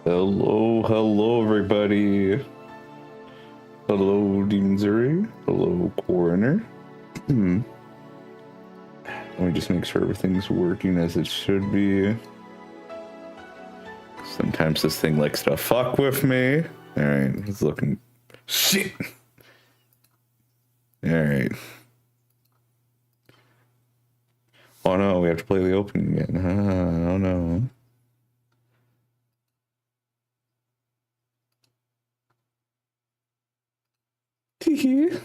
Hello everybody. Hello Demon Zuri. Hello Coroner. Let me just make sure everything's working as it should be. Sometimes this thing likes to fuck with me. Alright, it's looking... Shit! Alright. Oh no, we have to play the opening again. Oh no. Teehee.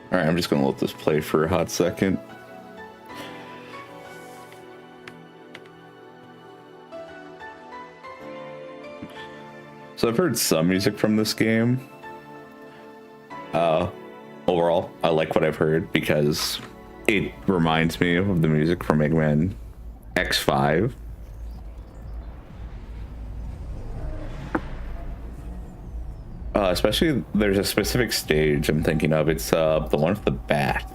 Alright, I'm just gonna let this play for a hot second. So I've heard some music from this game. Overall, I like what I've heard because it reminds me of the music from Mega Man X5. Especially, there's a specific stage I'm thinking of. It's the one with the bat.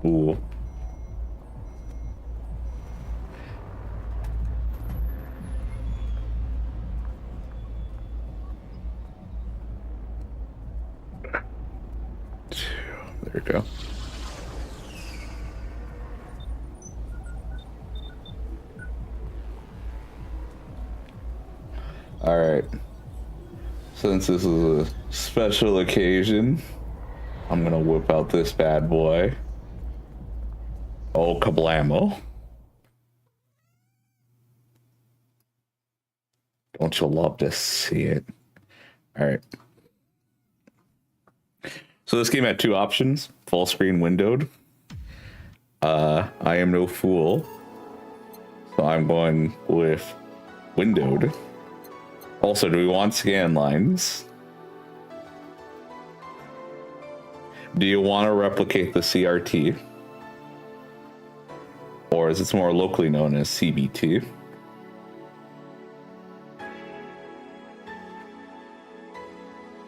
Ooh. There we go. All right. Since this is a special occasion, I'm gonna whip out this bad boy. Oh, kablamo. Don't you love to see it? All right. So this game had two options, full screen windowed. I am no fool, so I'm going with windowed. Also, do we want scan lines? Do you want to replicate the CRT? Or as it's more locally known as CBT?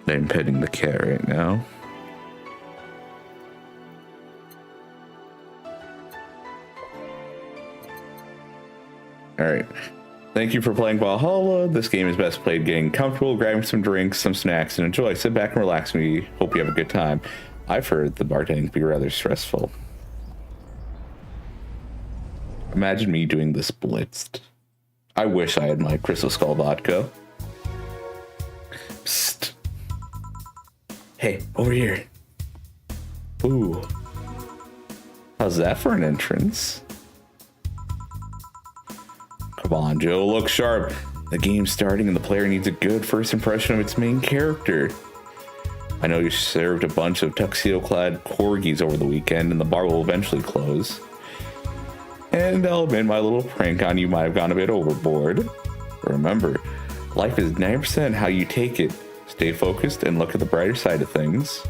I'm petting the cat right now. Alright. Thank you for playing Valhalla. This game is best played getting comfortable, grabbing some drinks, some snacks, and enjoy. Sit back and relax. We hope you have a good time. I've heard the bartending can be rather stressful. Imagine me doing this blitzed. I wish I had my Crystal Skull vodka. Psst. Hey, over here. Ooh. How's that for an entrance? on, Joe. Look sharp. The game's starting and the player needs a good first impression of its main character. I know you served a bunch of tuxedo-clad corgis over the weekend and the bar will eventually close. And I'll admit my little prank on you might have gone a bit overboard. Remember, life is 90% how you take it. Stay focused and look at the brighter side of things.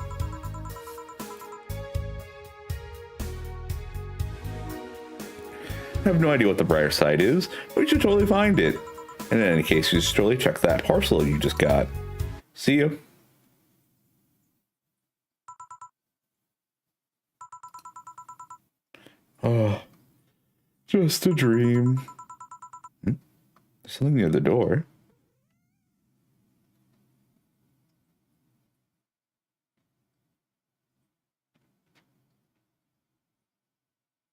I have no idea what the brighter side is, but you should totally find it. And in any case, you should totally check that parcel you just got. See ya. Oh, just a dream. There's something near the door.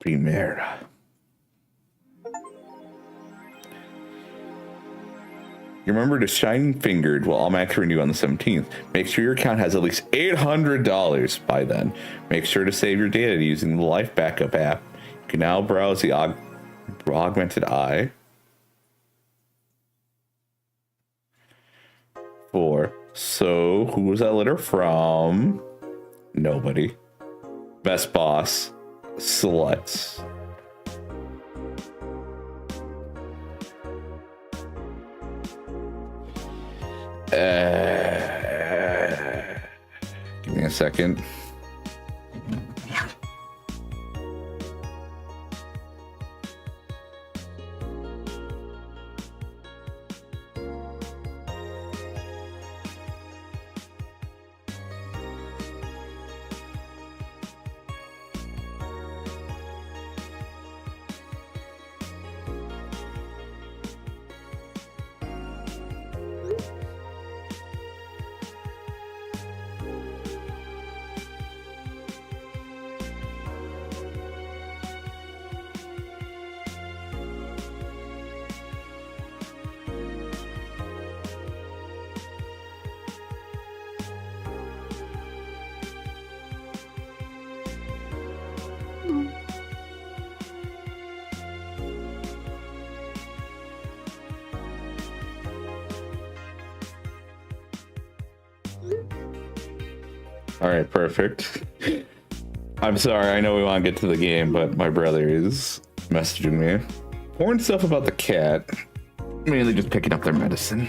Primera. You remember to shine fingered will automatically renew on the 17th. Make sure your account has at least $800 by then. Make sure to save your data using the Life Backup app. You can now browse the augmented eye. 4. So, who was that letter from? Nobody. Best boss. Sluts. Give me a second. All right, perfect. I'm sorry, I know we want to get to the game, but my brother is messaging me. Pouring stuff about the cat. Mainly just picking up their medicine.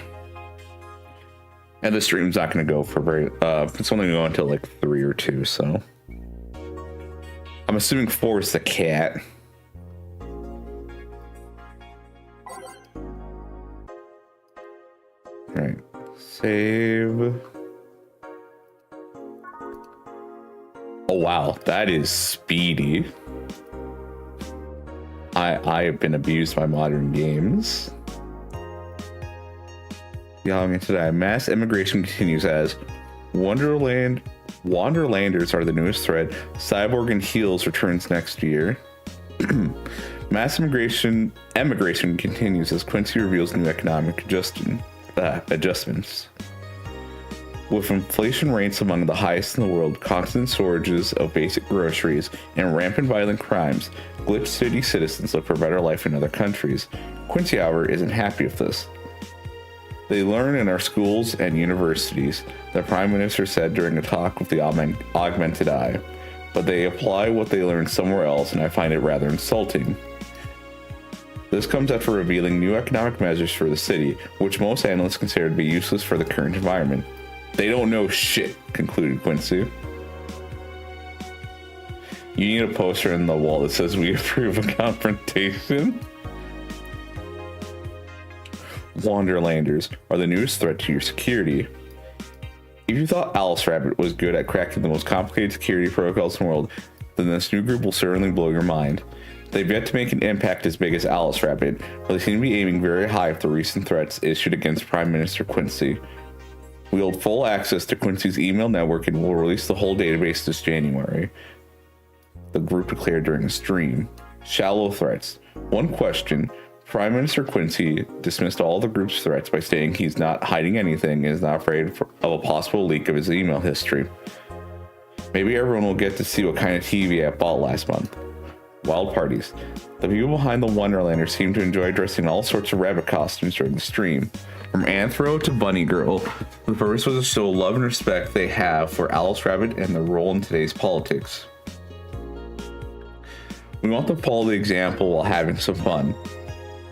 And the stream's not going to go for very... it's only going to go until like 3 or 2, so... I'm assuming 4 is the cat. Alright. Save... Oh wow, that is speedy. I have been abused by modern games. Young today, mass immigration continues as Wanderlanders are the newest threat. Cyborg and Heels returns next year. Mass emigration continues as Quincy reveals new economic adjustments. With inflation rates among the highest in the world, constant shortages of basic groceries, and rampant violent crimes, Glitch City citizens look for a better life in other countries. Quincy, however, isn't happy with this. They learn in our schools and universities, the Prime Minister said during a talk with the augmented eye, but they apply what they learn somewhere else, and I find it rather insulting. This comes after revealing new economic measures for the city, which most analysts consider to be useless for the current environment. They don't know shit, concluded Quincy. You need a poster on the wall that says we approve of confrontation. Wanderlanders are the newest threat to your security. If you thought Alice Rabbit was good at cracking the most complicated security protocols in the world, then this new group will certainly blow your mind. They've yet to make an impact as big as Alice Rabbit, but they seem to be aiming very high with the recent threats issued against Prime Minister Quincy. We hold full access to Quincy's email network and will release the whole database this January. The group declared during a stream. Shallow threats. One question. Prime Minister Quincy dismissed all the group's threats by stating he's not hiding anything and is not afraid of a possible leak of his email history. Maybe everyone will get to see what kind of TV I bought last month. Wild parties. The people behind the Wonderlanders seem to enjoy dressing in all sorts of rabbit costumes during the stream. From Anthro to Bunny Girl, the purpose was to show love and respect they have for Alice Rabbit and their role in today's politics. We want to follow the example while having some fun.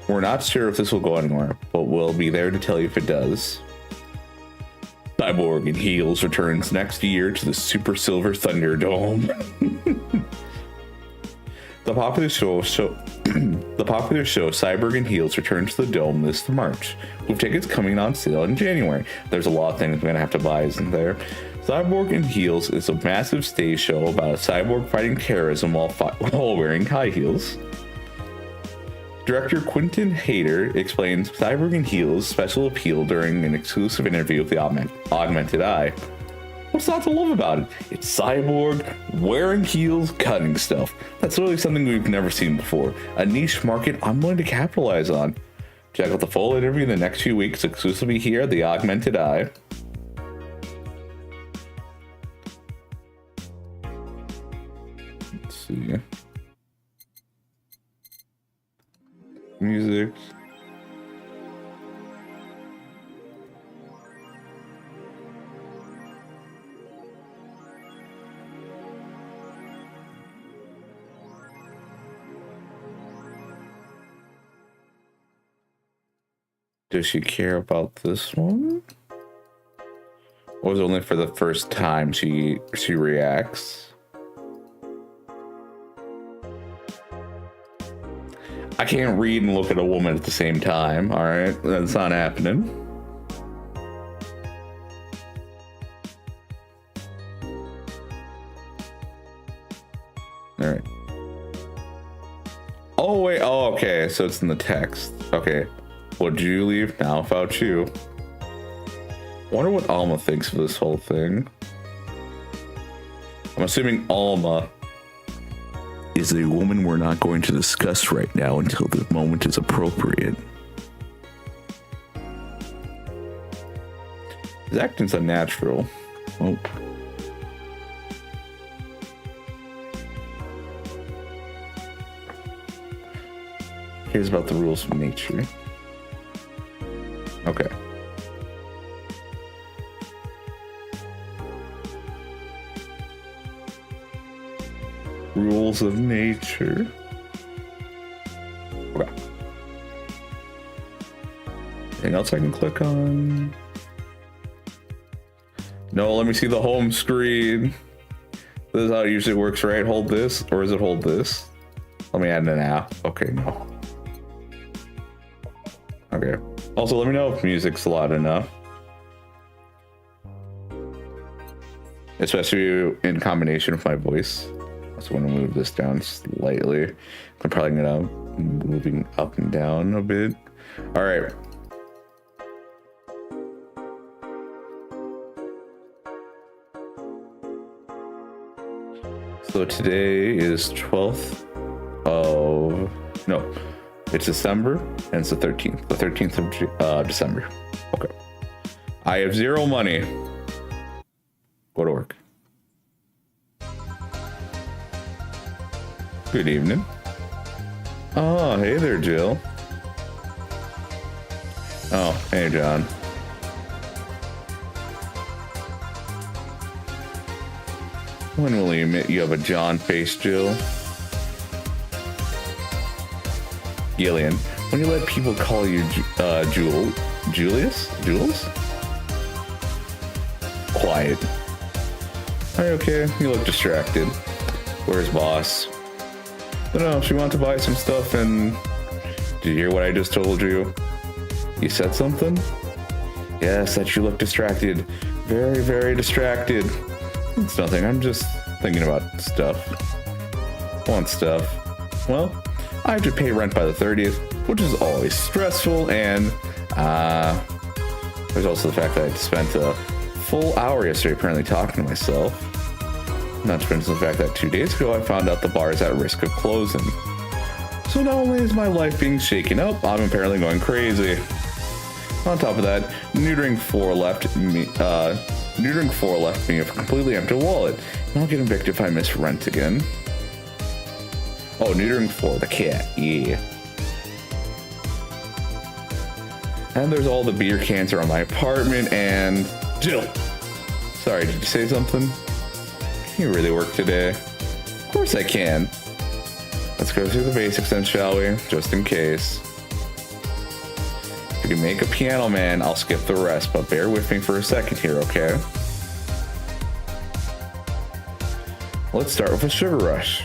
We're not sure if this will go anywhere, but we'll be there to tell you if it does. Cyborg in Heels returns next year to the Super Silver Thunderdome. The popular show Cyborg in Heels returns to the Dome this March, with tickets coming on sale in January. There's a lot of things I'm gonna have to buy, isn't there? Cyborg in Heels is a massive stage show about a cyborg fighting terrorism while wearing high heels. Director Quentin Hayter explains Cyborg in Heels' special appeal during an exclusive interview with the Augmented Eye. What's not to love about it? It's Cyborg wearing heels, cutting stuff. That's really something we've never seen before. A niche market I'm willing to capitalize on. Check out the full interview in the next few weeks exclusively here at the Augmented Eye. Let's see. Music. Does she care about this one? Or was it only for the first time she reacts? I can't read and look at a woman at the same time. All right, that's not happening. All right. Oh wait. Oh, okay. So it's in the text. Okay. Would you leave now without you? Wonder what Alma thinks of this whole thing. I'm assuming Alma is a woman we're not going to discuss right now until the moment is appropriate. His acting's unnatural. Oh. Here's about the rules of nature. Okay. Rules of nature. Okay. Anything else I can click on? No, let me see the home screen. This is how it usually works, right? Hold this, or is it hold this? Let me add an app. Okay, no. Okay. Also, let me know if music's loud enough. Especially in combination with my voice. Also want to move this down slightly. I'm probably gonna moving up and down a bit. All right. So today is 12th of, no, it's December and it's the 13th. The 13th of December. Okay. I have zero money. Go to work. Good evening. Oh, hey there, Jill. Oh, hey, John. When will you admit you have a John face, Jill? Gillian, when you let people call you Julius? Quiet. Are you okay? You look distracted. Where's boss? I don't know, she wanted to buy some stuff and... Did you hear what I just told you? You said something? Yes, that you look distracted. Very, very distracted. It's nothing, I'm just thinking about stuff. Want stuff. Well, I have to pay rent by the 30th, which is always stressful, and there's also the fact that I spent a full hour yesterday apparently talking to myself. Not to mention the fact that 2 days ago I found out the bar is at risk of closing. So not only is my life being shaken up, I'm apparently going crazy. On top of that, neutering 4 left me a completely empty wallet, and I'll get evicted if I miss rent again. Oh, neutering 4, the cat. Yeah. And there's all the beer cans around my apartment and Jill. Sorry, did you say something? Can you really work today? Of course I can. Let's go through the basics then, shall we? Just in case. If you can make a piano man, I'll skip the rest, but bear with me for a second here, okay? Let's start with a sugar rush.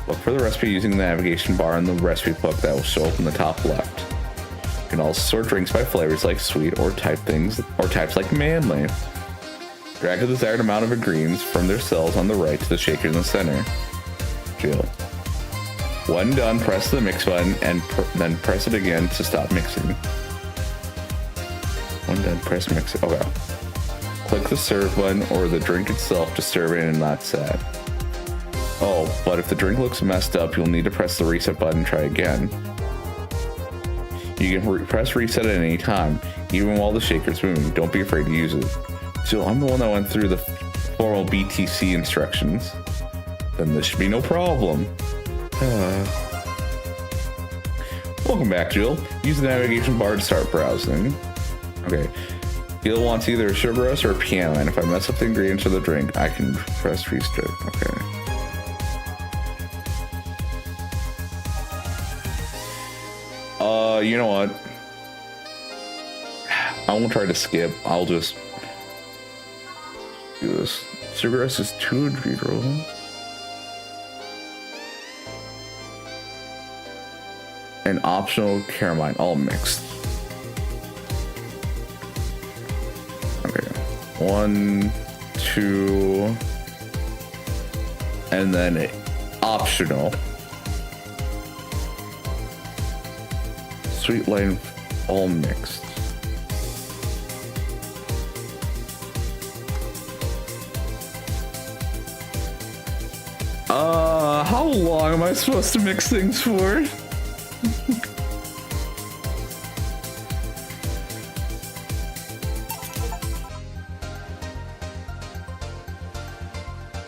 Look for the recipe using the navigation bar in the recipe book that will show up in the top left. You can also sort drinks by flavors like sweet or types like manly. Drag the desired amount of ingredients from their cells on the right to the shaker in the center. Jill. When done, press the mix button and then press it again to stop mixing. When done, press mix it. Okay. Click the serve button or the drink itself to serve it and not sad. Oh, but if the drink looks messed up, you'll need to press the reset button and try again. You can press reset at any time, even while the shaker's moving. Don't be afraid to use it. So I'm the one that went through the formal BTC instructions. Then this should be no problem. Welcome back, Jill. Use the navigation bar to start browsing. Okay. Jill wants either a sugar rush or a piano, and if I mess up the ingredients of the drink, I can press restart. Okay. You know what? I won't try to skip. I'll just do this. Sugar rush is 2 ingredient roll. An optional caramine, all mixed. Okay, 1, 2, and then optional. Sweet lime, all mixed. How long am I supposed to mix things for?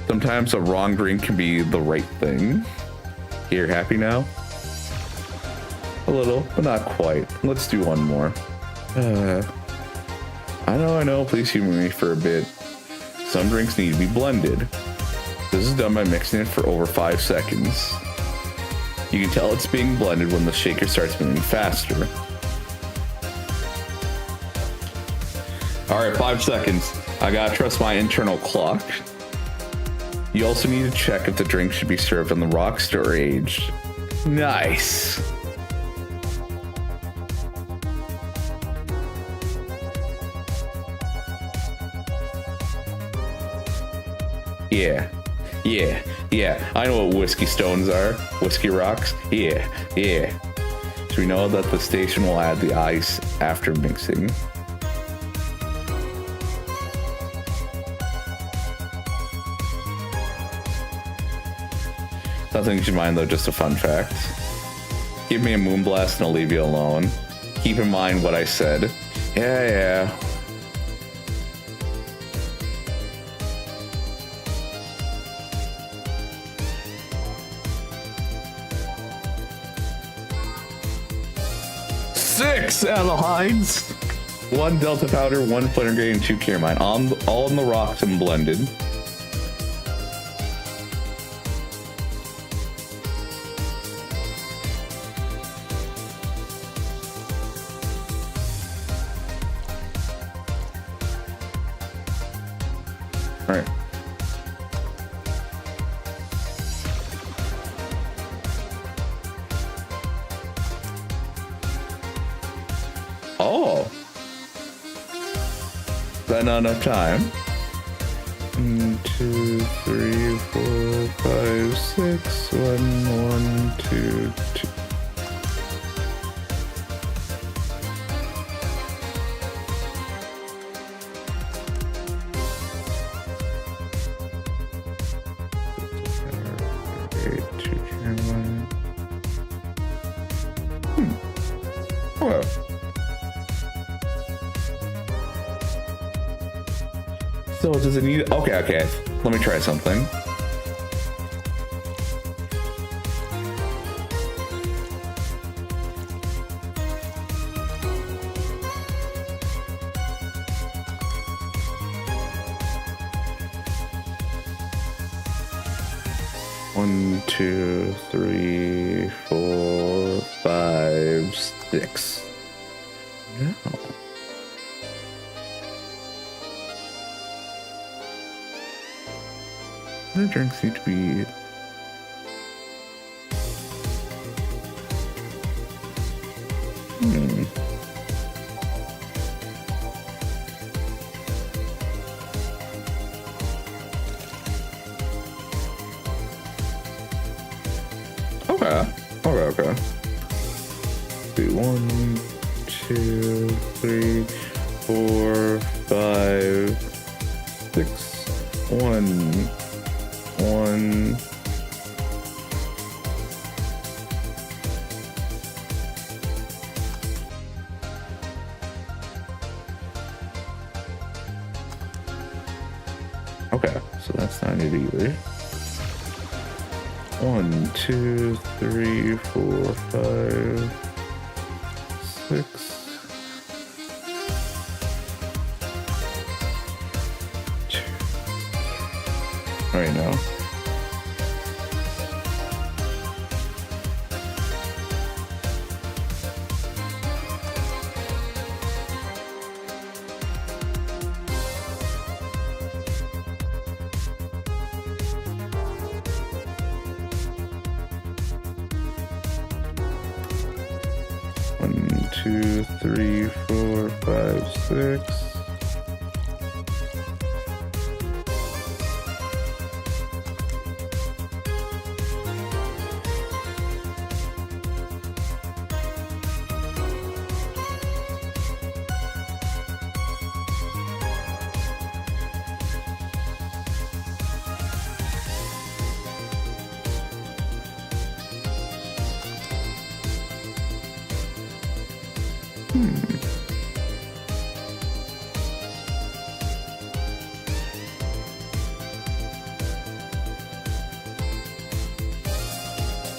Sometimes a wrong drink can be the right thing. Here, happy now? A little, but not quite. Let's do one more. I know, please humor me for a bit. Some drinks need to be blended. This is done by mixing it for over 5 seconds. You can tell it's being blended when the shaker starts moving faster. Alright, 5 seconds. I gotta trust my internal clock. You also need to check if the drink should be served on the rocks or aged. Nice. Yeah. I know what whiskey stones are. Whiskey rocks. Yeah. So we know that the station will add the ice after mixing. Nothing you should mind though, just a fun fact. Give me a moonblast and I'll leave you alone. Keep in mind what I said. Yeah. Six aldehydes, 1 delta powder, 1 flavor grade, and 2 caramine. All in the rocks and blended. All right. Oh, is that not enough time? 1, 2, 3, 4, 5, 6. 1, 2, 2. Hello. So does it need... Okay. Let me try something. 1, 2, 3, 4, 5, 6. No. The drinks need to be. Okay. 1, 2, 3, 4, 5, 6. 1, 1. Okay, so that's not it either. 1, 2, 3, 4, 5, 6. 2. Right now. One, 2, 3, 4, 5, 6.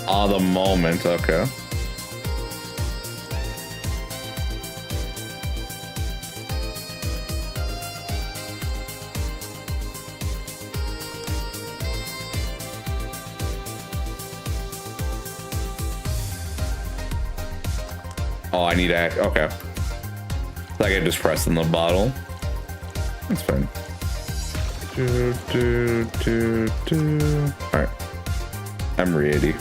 Ah, the moment, okay. Oh, I need to act, okay. Like I just pressed in the bottle. That's fine. Alright. I'm ready.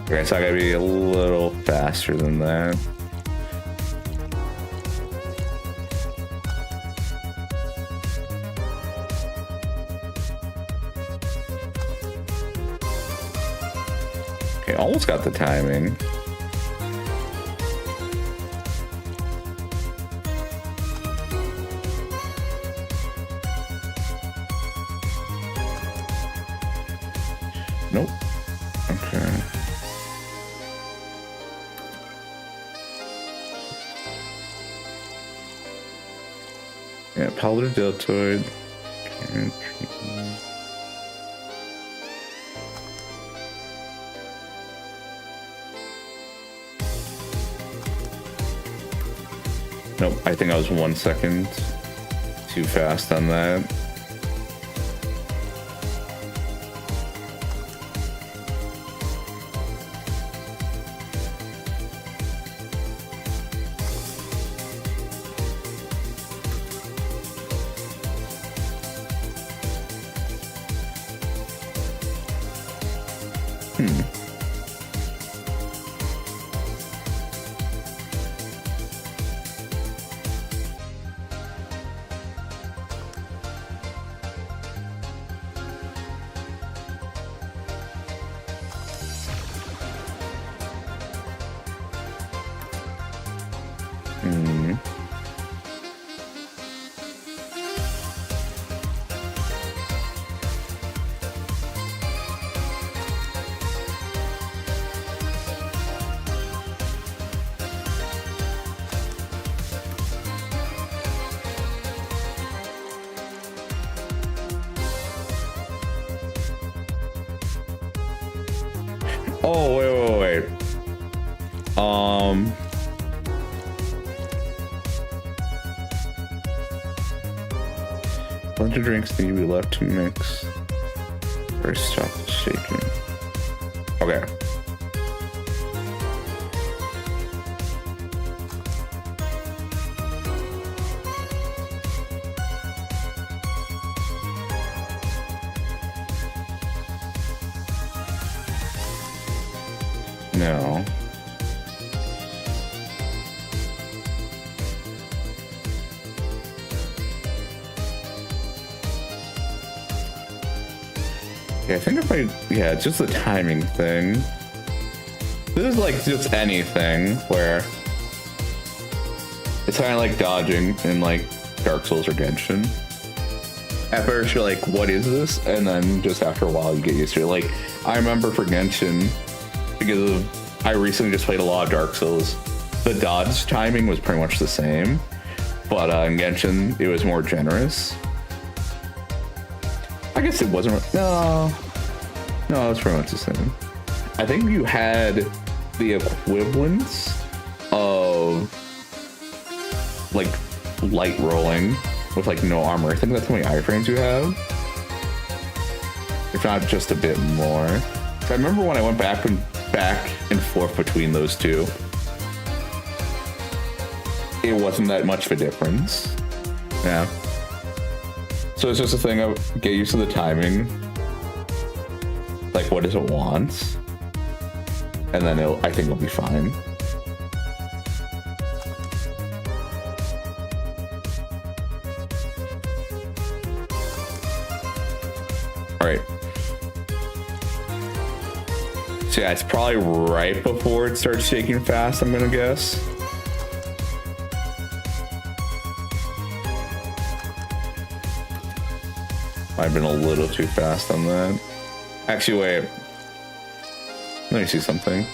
Okay, so I gotta be a little faster than that. Okay, almost got the timing. Nope. Okay. Yeah, powder deltoid. Nope, I think I was 1 second too fast on that. Oh, wait. Bunch of drinks need to be left to mix. First stop the shaking. Okay. No. Yeah, I think if yeah, it's just the timing thing. This is like just anything where it's kind of like dodging in like Dark Souls or Genshin. At first you're like, what is this? And then just after a while you get used to it. Like, I remember for Genshin, because I recently just played a lot of Dark Souls, the dodge timing was pretty much the same, but in Genshin it was more generous. I guess it wasn't. No, it's pretty much the same. I think you had the equivalence of like light rolling with like no armor. I think that's how many iframes you have, if not just a bit more. I remember when I went back and forth between those two, it wasn't that much of a difference. Yeah. So it's just a thing of get used to the timing. Like, what does it want? And then I think it'll be fine. All right. So yeah, it's probably right before it starts shaking fast, I'm gonna guess. I've been a little too fast on that. Actually, wait. Let me see something.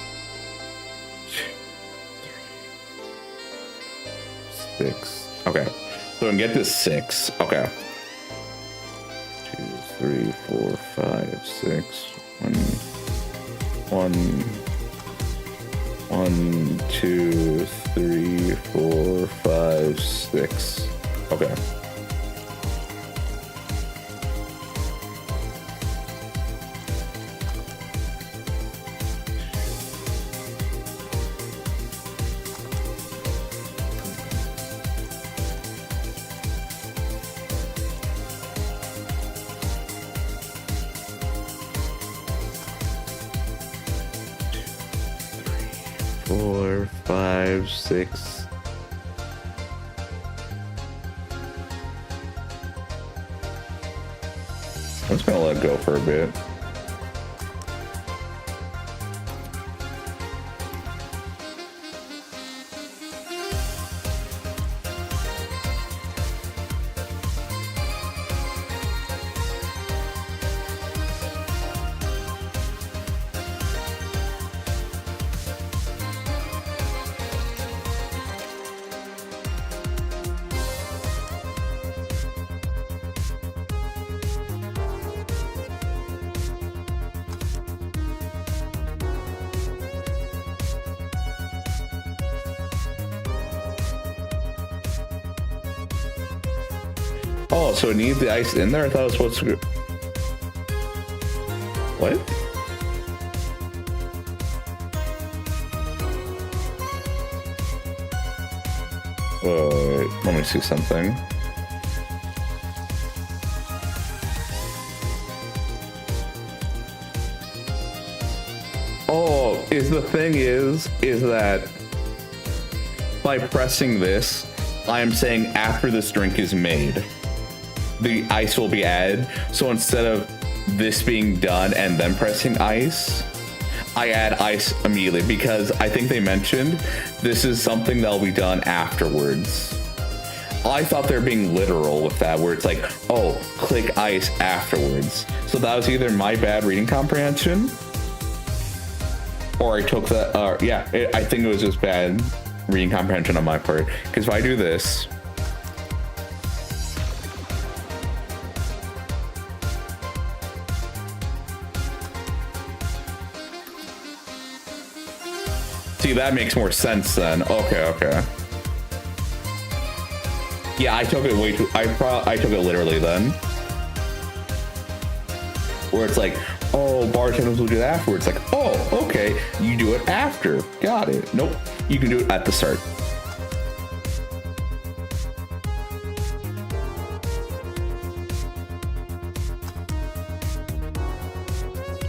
6. Okay. So I can get to 6. Okay. 2, 3, 4, 5, 6. 1, 2, 3, 4, 5, 6. Okay. Four, 5, 6. I'm just gonna let it go for a bit. Oh, so it needs the ice in there? I thought it was supposed to. What? Wait, let me see something. Oh, the thing is that by pressing this, I am saying after this drink is made, the ice will be added. So instead of this being done and then pressing ice, I add ice immediately, because I think they mentioned this is something that'll be done afterwards. I thought they're being literal with that, where it's like, oh, click ice afterwards. So that was either my bad reading comprehension, or I took that, I think it was just bad reading comprehension on my part. Because if I do this, See, that makes more sense then. Okay, okay. Yeah, I took it way too. I took it literally then. Where it's like, oh, bartenders will do that afterwards. Like, oh, okay, you do it after. Got it. Nope, you can do it at the start.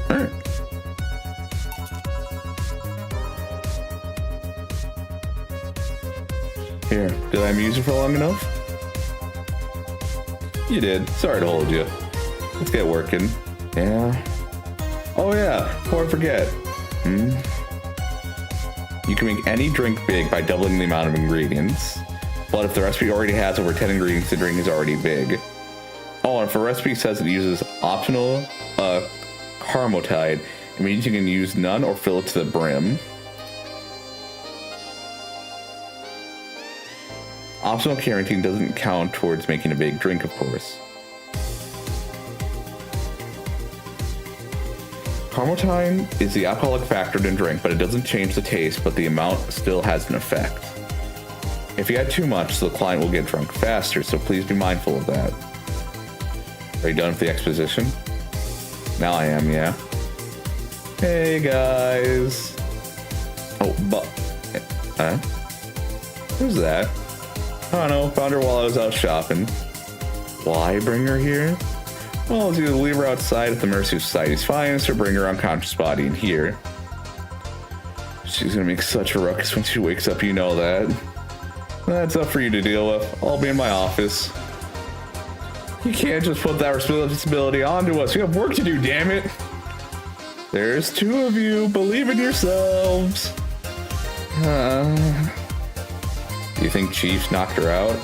All right. Here, did I amuse you for long enough? You did. Sorry to hold you. Let's get working. Yeah. Oh yeah, before I forget. You can make any drink big by doubling the amount of ingredients. But if the recipe already has over 10 ingredients, the drink is already big. Oh, and if a recipe says it uses optional caramotide, it means you can use none or fill it to the brim. Optional carotene doesn't count towards making a big drink, of course. Caramotide is the alcoholic factor in drink, but it doesn't change the taste, but the amount still has an effect. If you add too much, the client will get drunk faster, so please be mindful of that. Are you done with the exposition? Now I am, yeah. Hey guys. Oh, but who's that? I don't know, found her while I was out shopping. Why bring her here? Well, it's either leave her outside at the mercy of society's finest or bring her unconscious body in here. She's gonna make such a ruckus when she wakes up, you know that. That's up for you to deal with. I'll be in my office. You can't just put that responsibility onto us. We have work to do, damn it. There's two of you. Believe in yourselves. Do you think Chief knocked her out?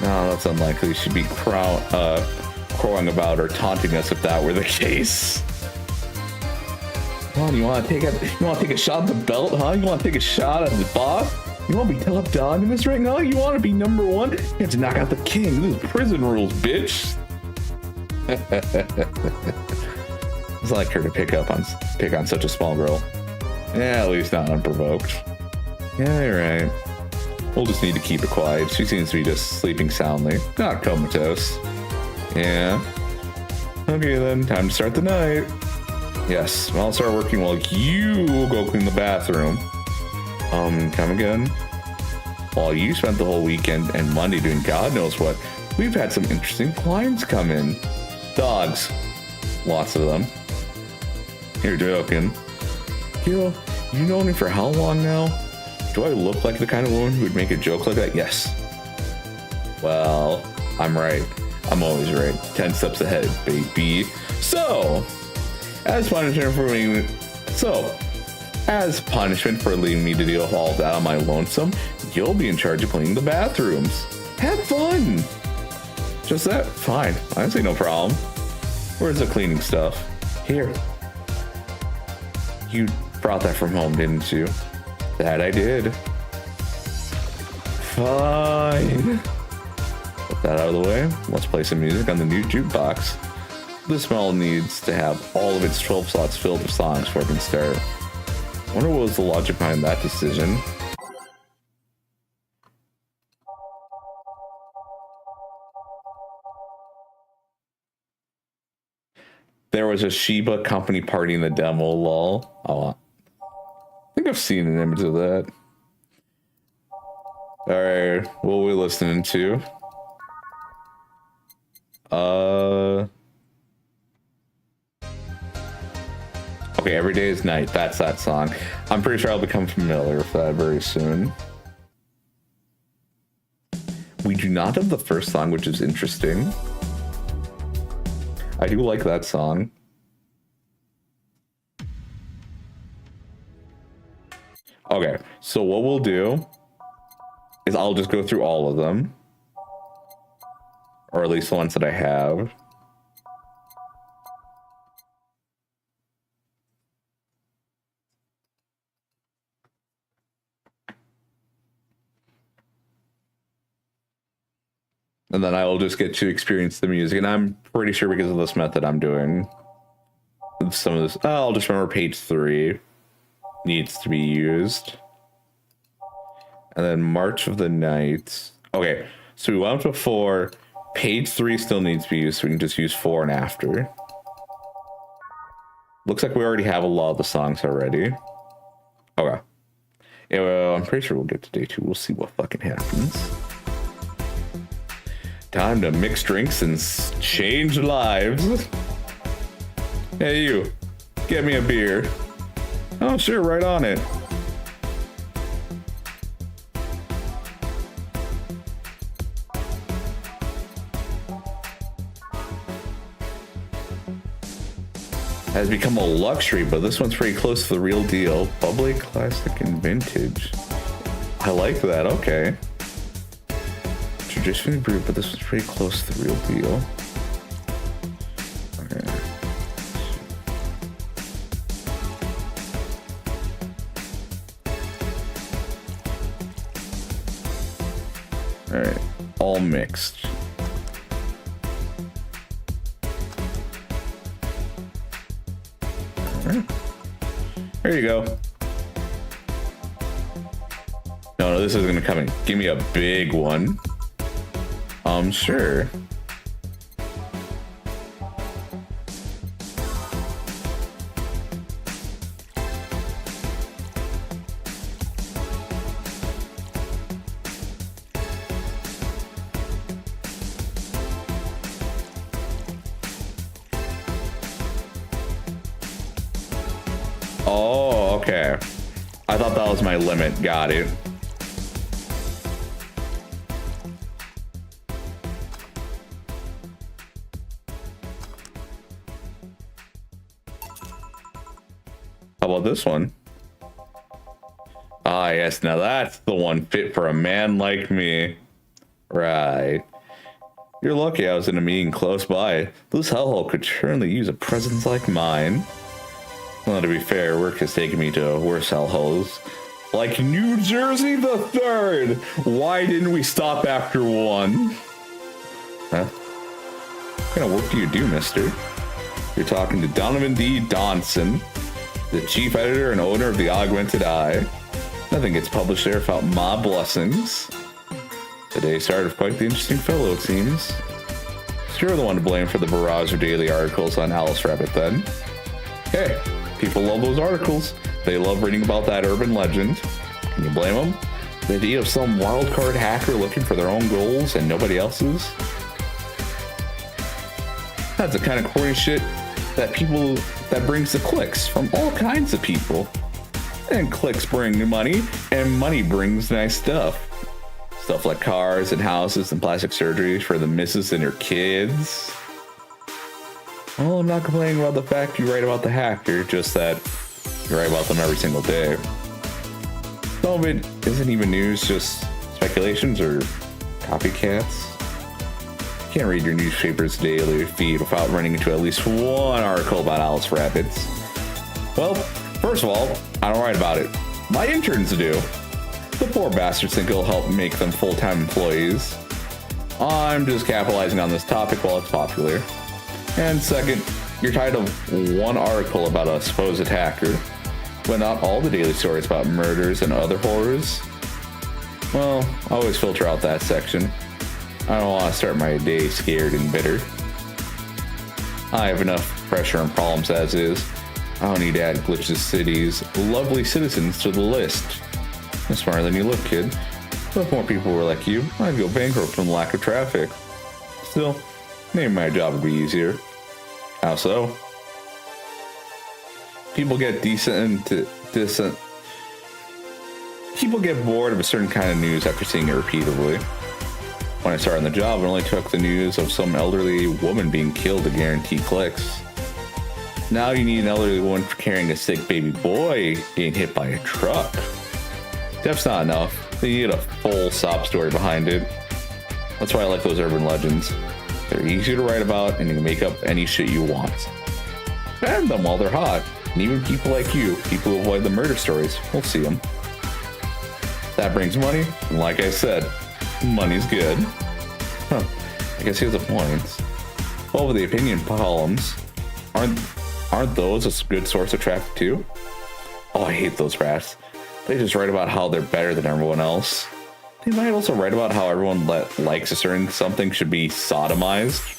No, that's unlikely. She'd be crowing about or taunting us if that were the case. Come on, you want to take a shot at the belt, huh? You want to take a shot at the boss? You want to be top dog in this ring, huh? You want to be number one? You have to knock out the king. This is prison rules, bitch. It's like her to pick on such a small girl. Yeah, at least not unprovoked. Yeah, you're right. We'll just need to keep it quiet. She seems to be just sleeping soundly, not comatose. Yeah. Okay then, time to start the night. Yes, I'll start working while you go clean the bathroom. Come again? While you spent the whole weekend and Monday doing God knows what, we've had some interesting clients come in. Dogs. Lots of them. You're joking. Gil, you known me for how long now? Do I look like the kind of woman who would make a joke like that? Yes. Well, I'm right. I'm always right. 10 steps ahead, baby. So, as punishment for leaving me to deal with all of that on my lonesome, you'll be in charge of cleaning the bathrooms. Have fun. Just that? Fine. I say no problem. Where's the cleaning stuff? Here. You brought that from home, didn't you? That I did. Fine. Put that out of the way. Let's play some music on the new jukebox. This model needs to have all of its 12 slots filled with songs before it can start. I wonder what was the logic behind that decision. There was a Shiba company party in the demo, lol. Oh, I think I've seen an image of that. Alright, what are we listening to? Okay, Every Day is Night. That's that song. I'm pretty sure I'll become familiar with that very soon. We do not have the first song, which is interesting. I do like that song. Okay, so what we'll do is I'll just go through all of them. Or at least the ones that I have. And then I will just get to experience the music. And I'm pretty sure because of this method I'm doing some of this. Oh, I'll just remember page 3 needs to be used. And then March of the Night. Okay, so we went up to 4. Page 3 still needs to be used, so we can just use 4 and after. Looks like we already have a lot of the songs already. Okay. Yeah, well, I'm pretty sure we'll get to day 2. We'll see what fucking happens. Time to mix drinks and change lives. Hey, you. Get me a beer. Oh, sure, right on it. Has become a luxury, but this one's pretty close to the real deal. Bubbly, classic, and vintage. I like that, okay. Traditionally brewed, but this was pretty close to the real deal. Okay. Alright, all mixed. There you go. No, this isn't gonna come in. Give me a big one. Sure. Oh, okay. I thought that was my limit. Got it. How about this one? Ah, yes. Now that's the one fit for a man like me. Right. You're lucky I was in a meeting close by. This hellhole could surely use a presence like mine. Well, to be fair, work has taken me to worse hellholes. Like New Jersey the 3rd! Why didn't we stop after 1? Huh? What kind of work do you do, mister? You're talking to Donovan D. Donson, the chief editor and owner of the Augmented Eye. Nothing gets published there without my blessings. Today started with quite the interesting fellow, it seems. So you're the one to blame for the barrage of daily articles on Alice Rabbit, then. Hey, people love those articles. They love reading about that urban legend. Can you blame them? The idea of some wildcard hacker looking for their own goals and nobody else's? That's the kind of corny shit that brings the clicks from all kinds of people. And clicks bring money, and money brings nice stuff. Stuff like cars and houses and plastic surgeries for the missus and her kids. Well, I'm not complaining about the fact you write about the hacker, just that you write about them every single day. Some of it isn't even news, just speculations or copycats. You can't read your newspaper's daily feed without running into at least one article about Alice Rabbits. Well, first of all, I don't write about it. My interns do. The poor bastards think it'll help make them full-time employees. I'm just capitalizing on this topic while it's popular. And second, you're tired of one article about a supposed hacker, but not all the daily stories about murders and other horrors. Well, I always filter out that section. I don't want to start my day scared and bitter. I have enough pressure and problems as is. I don't need to add Glitch's City's lovely citizens to the list. You're smarter than you look, kid. But if more people were like you, I'd go bankrupt from the lack of traffic. Still, maybe my job would be easier. How so? People get People get bored of a certain kind of news after seeing it repeatedly. When I started on the job, it only took the news of some elderly woman being killed to guarantee clicks. Now you need an elderly woman carrying a sick baby boy getting hit by a truck. That's not enough. They need a full sob story behind it. That's why I like those urban legends. They're easy to write about, and you can make up any shit you want. And them while they're hot. And even people like you, people who avoid the murder stories, will see them. That brings money, and like I said, money's good. Huh, I guess he has a point. Over the opinion columns, aren't those a good source of traffic too? Oh, I hate those rats. They just write about how they're better than everyone else. They might also write about how everyone that likes a certain something should be sodomized.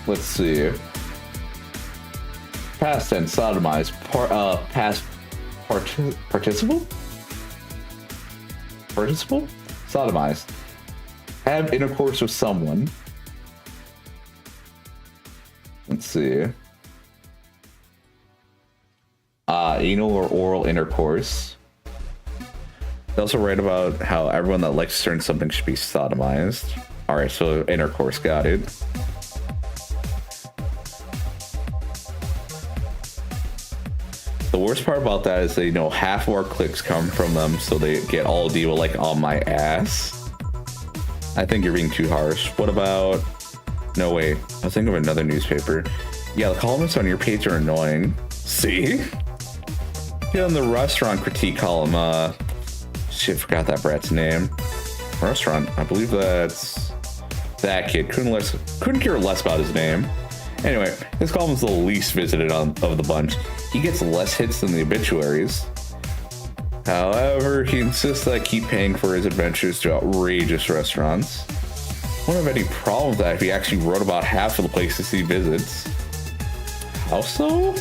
Let's see. Past tense, sodomize. Past participle? Participle? Sodomize. Have intercourse with someone. Let's see. Anal or oral intercourse. They also write about how everyone that likes a certain something should be sodomized. Alright, so intercourse, got it. The worst part about that is they know half of our clicks come from them, so they get all the deal like on my ass. I think you're being too harsh. What about... No, wait. I was thinking of another newspaper. Yeah, the columnists on your page are annoying. See? Get on the restaurant critique column. Shit, forgot that brat's name. Restaurant. I believe that's... That kid. Couldn't care less about his name. Anyway, this column is the least visited of the bunch. He gets less hits than the obituaries. However, he insists that I keep paying for his adventures to outrageous restaurants. I wouldn't have any problem with that if he actually wrote about half of the places he visits. How so?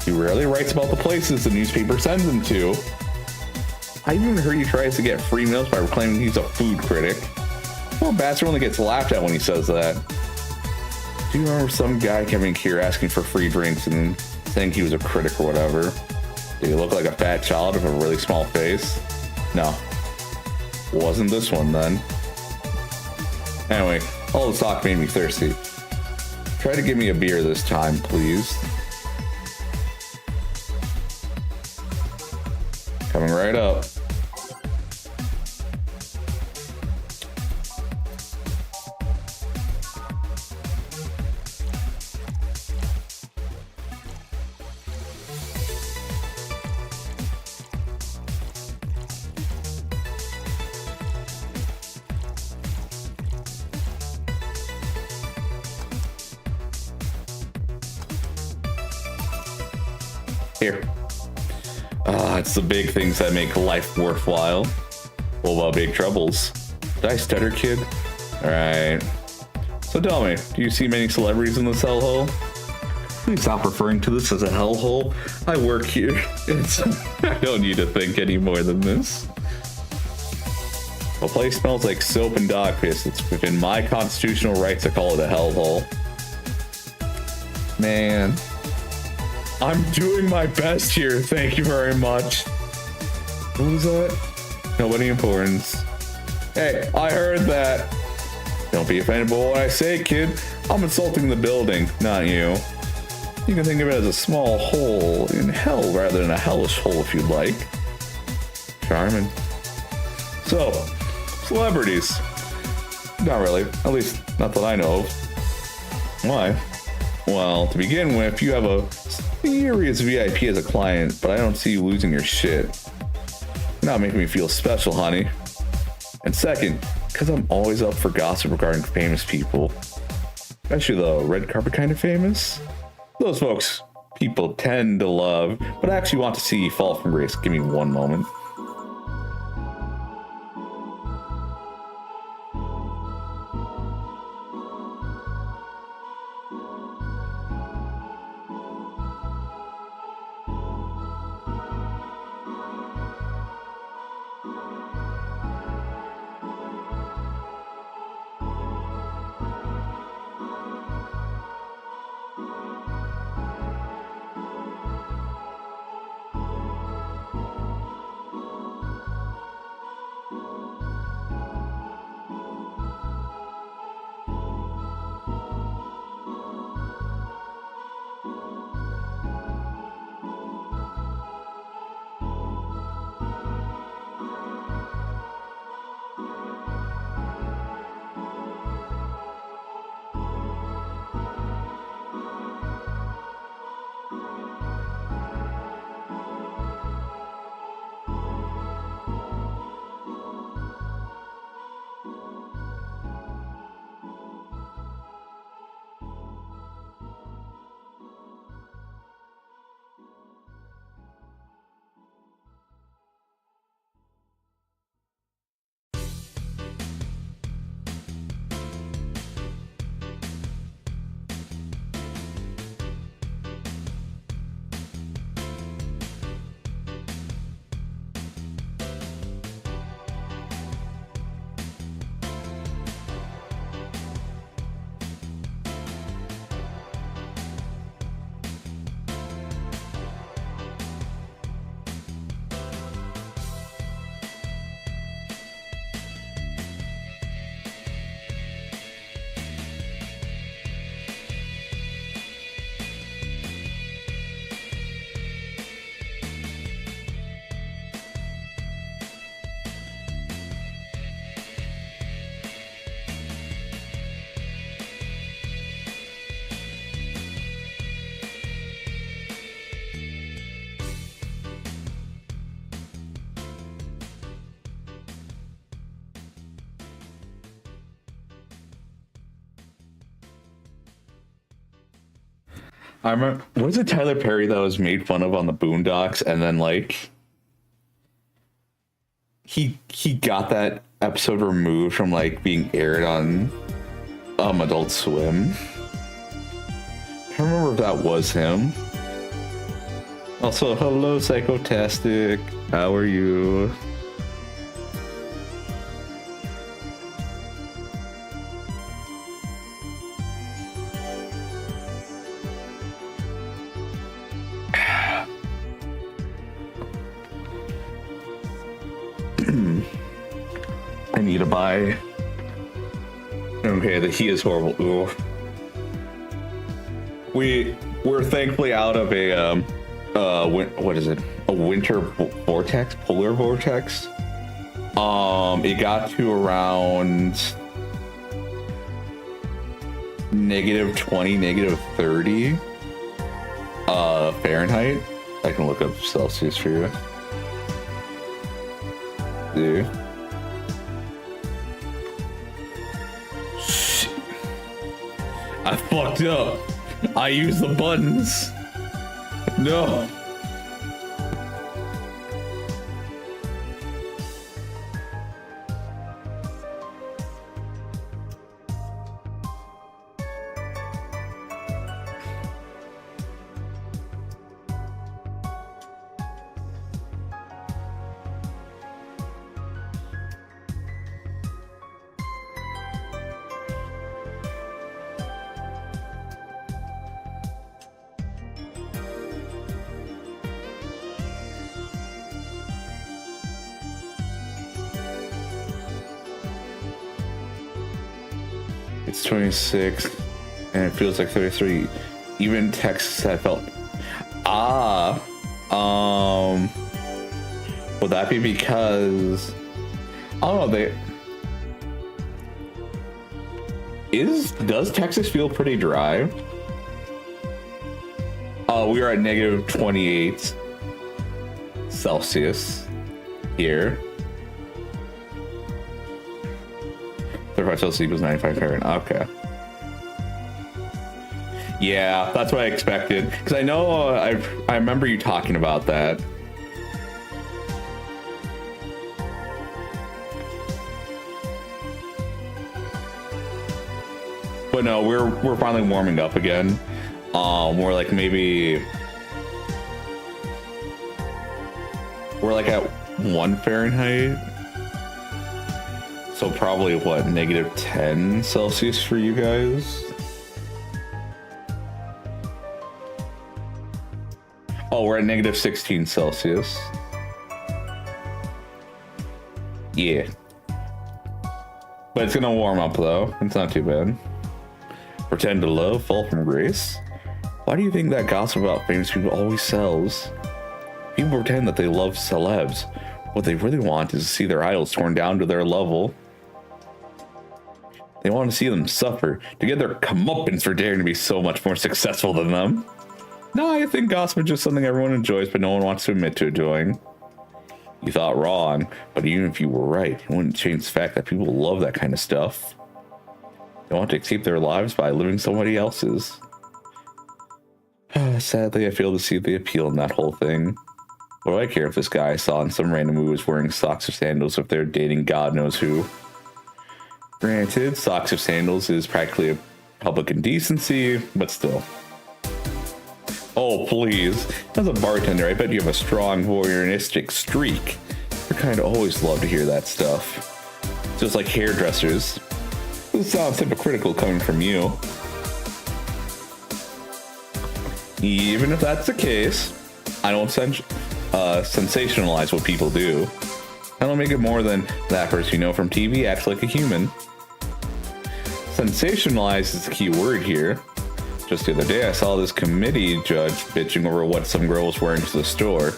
He rarely writes about the places the newspaper sends him to. I even heard he tries to get free meals by claiming he's a food critic. Well, bastard only gets laughed at when he says that. Do you remember some guy coming here asking for free drinks and saying he was a critic or whatever? Did he look like a fat child with a really small face? No. Wasn't this one then. Anyway, all this talk made me thirsty. Try to give me a beer this time, please. Coming right up. Here. It's the big things that make life worthwhile. What about big troubles? Did I stutter, kid? Alright. So tell me, do you see many celebrities in this hellhole? Please stop referring to this as a hellhole. I work here. I don't need to think any more than this. The place smells like soap and dog piss. It's within my constitutional rights to call it a hellhole. Man. I'm doing my best here, thank you very much. What was that? Nobody importance. Hey, I heard that. Don't be offended by what I say, kid. I'm insulting the building, not you. You can think of it as a small hole in hell rather than a hellish hole if you'd like. Charming. So, celebrities. Not really, at least not that I know of. Why? Well, to begin with, you have a serious VIP as a client, but I don't see you losing your shit. You're not making me feel special, honey. And second, because I'm always up for gossip regarding famous people. Especially the red carpet kind of famous. Those folks people tend to love, but I actually want to see you fall from grace. Give me one moment. I remember, was it Tyler Perry that was made fun of on the Boondocks, and then like he got that episode removed from like being aired on Adult Swim. I don't remember if that was him. Also, hello Psychotastic, how are you? I need to buy. Okay, the He Is Horrible. Ooh. We're thankfully out of a what is it? A winter vortex, polar vortex. It got to around -20, -30 Fahrenheit. I can look up Celsius for you. Dude. Shit. I fucked up. I used the buttons. No. It's 26 and it feels like 33. Even Texas I felt would that be because I don't know, does Texas feel pretty dry? We are at -28 Celsius here. 35 Celsius equals 95 Fahrenheit. Okay. Yeah, that's what I expected. Because I know I remember you talking about that. But no, we're finally warming up again. We're like maybe we're like at 1 Fahrenheit. So probably what, -10 Celsius for you guys? Oh, we're at -16 Celsius. Yeah. But it's gonna warm up though. It's not too bad. Pretend to love, fall from grace. Why do you think that gossip about famous people always sells? People pretend that they love celebs. What they really want is to see their idols torn down to their level. They want to see them suffer, to get their comeuppance for daring to be so much more successful than them. No, I think gossip is just something everyone enjoys, but no one wants to admit to enjoying. You thought wrong, but even if you were right, it wouldn't change the fact that people love that kind of stuff. They want to escape their lives by living somebody else's. Sadly, I fail to see the appeal in that whole thing. What do I care if this guy I saw in some random movie was wearing socks or sandals if they're dating God knows who? Granted, socks or sandals is practically a public indecency, but still. Oh, please. As a bartender, I bet you have a strong voyeuristic streak. I kind of always love to hear that stuff. Just like hairdressers. This sounds hypocritical coming from you. Even if that's the case, I don't sensationalize what people do. I don't make it more than that person you know from TV acts like a human. Sensationalize is the key word here. Just the other day, I saw this committee judge bitching over what some girl was wearing to the store.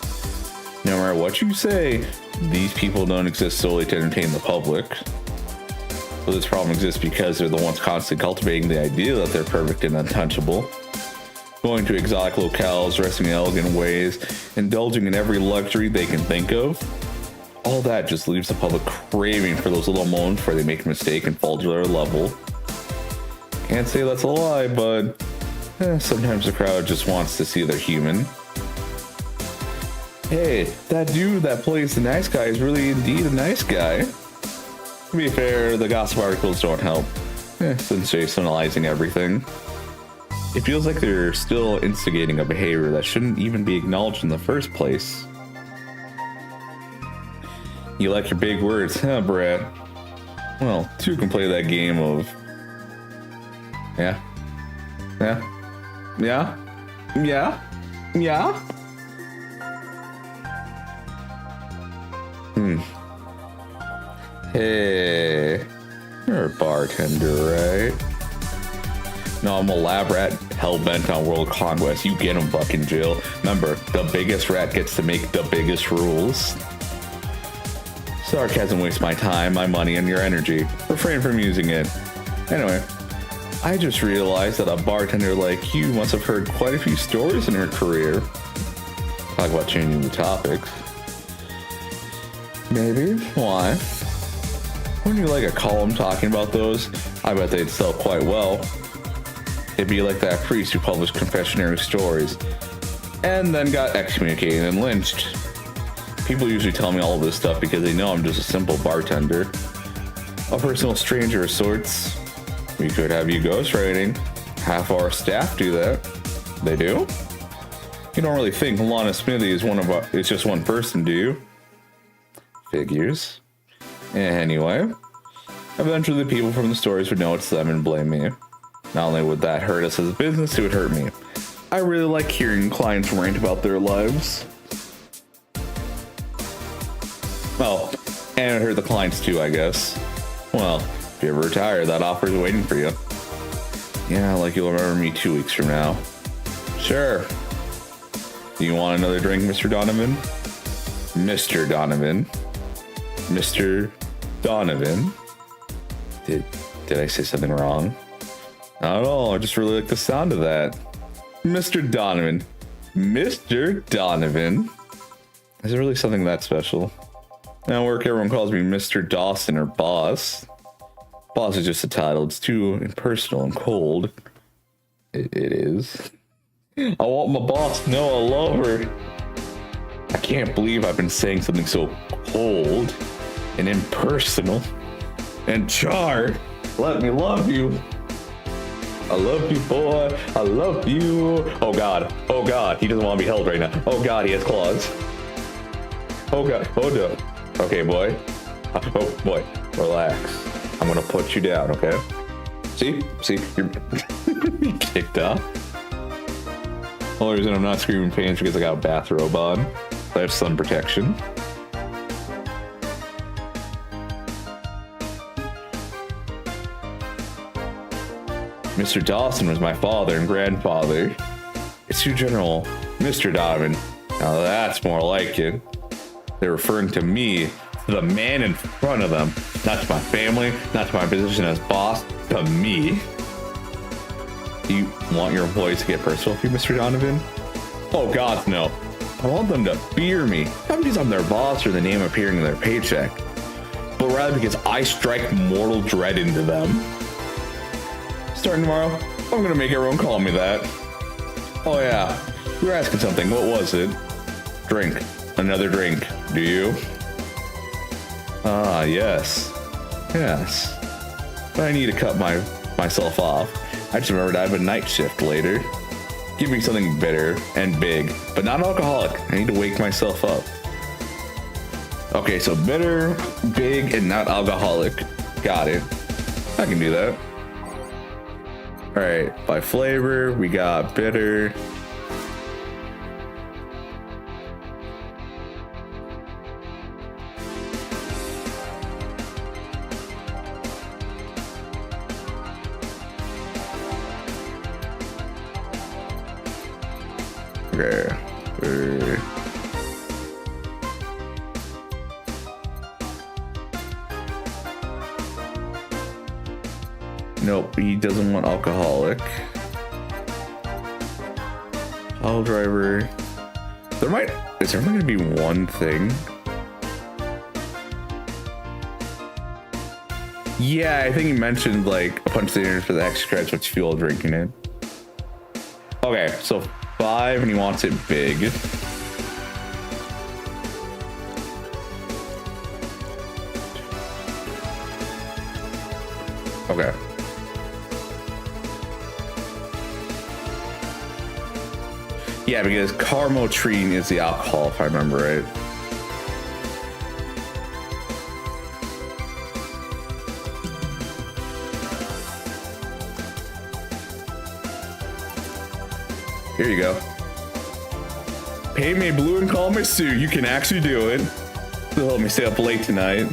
No matter what you say, these people don't exist solely to entertain the public. So this problem exists because they're the ones constantly cultivating the idea that they're perfect and untouchable. Going to exotic locales, dressing in elegant ways, indulging in every luxury they can think of. All that just leaves the public craving for those little moments where they make a mistake and fall to their level. Can't say that's a lie, but Sometimes the crowd just wants to see they're human. Hey, that dude that plays the nice guy is really indeed a nice guy. To be fair, the gossip articles don't help, sensationalizing everything. It feels like they're still instigating a behavior that shouldn't even be acknowledged in the first place. You like your big words, huh, Brad? Well, two can play that game of... Yeah. Hey, you're a bartender, right? No, I'm a lab rat hell-bent on world conquest. You get him, fucking Jill. Remember, the biggest rat gets to make the biggest rules. Sarcasm wastes my time, my money, and your energy. Refrain from using it. Anyway, I just realized that a bartender like you must have heard quite a few stories in her career. Talk about changing the topics. Maybe. Why? Wouldn't you like a column talking about those? I bet they'd sell quite well. It'd be like that priest who published confessionary stories and then got excommunicated and lynched. People usually tell me all of this stuff because they know I'm just a simple bartender. A personal stranger of sorts. We could have you ghostwriting. Half our staff do that. They do? You don't really think Lana Smithy is just one person, do you? Figures. Anyway, eventually the people from the stories would know it's them and blame me. Not only would that hurt us as a business, it would hurt me. I really like hearing clients rant about their lives. Well, and it hurt the clients too, I guess. Well, if you ever retire, that offer's waiting for you. Yeah, like you'll remember me 2 weeks from now. Sure. Do you want another drink, Mr. Donovan? Mr. Donovan. Mr. Donovan. Did I say something wrong? Not at all. I just really like the sound of that. Mr. Donovan. Mr. Donovan. Is it really something that special? At work, everyone calls me Mr. Dawson or Boss. Boss is just a title. It's too impersonal and cold. It is. I want my boss to know I love her. I can't believe I've been saying something so cold and impersonal. And Char, let me love you. I love you, boy. I love you. Oh God. Oh God. He doesn't want to be held right now. Oh God, he has claws. Oh God. Oh no. Okay, boy. Oh boy. Relax. I'm gonna put you down, okay? See? You're kicked off. The only reason I'm not screaming pain is because I got a bathrobe on. I have sun protection. Mr. Dawson was my father and grandfather. It's too general. Mr. Donovan. Now that's more like it. They're referring to me, the man in front of them. Not to my family, not to my position as boss, to me. Do you want your employees to get personal with you, Mr. Donovan? Oh God, no. I want them to fear me. Not because I'm their boss or the name appearing in their paycheck, but rather because I strike mortal dread into them. Starting tomorrow, I'm gonna make everyone call me that. Oh yeah, you were asking something. What was it? Drink. Another drink. Do you? Ah, yes. Yes. But I need to cut myself off. I just remembered I have a night shift later. Give me something bitter and big, but not alcoholic. I need to wake myself up. Okay, so bitter, big, and not alcoholic. Got it. I can do that. All right, by flavor, we got bitter. Okay. Nope, he doesn't want alcoholic. Pile driver. Is there going to be one thing? Yeah, I think he mentioned like a bunch of things for the extra credits, which fuel drinking in. Okay, so 5 and he wants it big. Okay. Yeah, because carmotrine is the alcohol, if I remember right. Here you go. Pay me blue and call me Sue. You can actually do it. They'll help me stay up late tonight.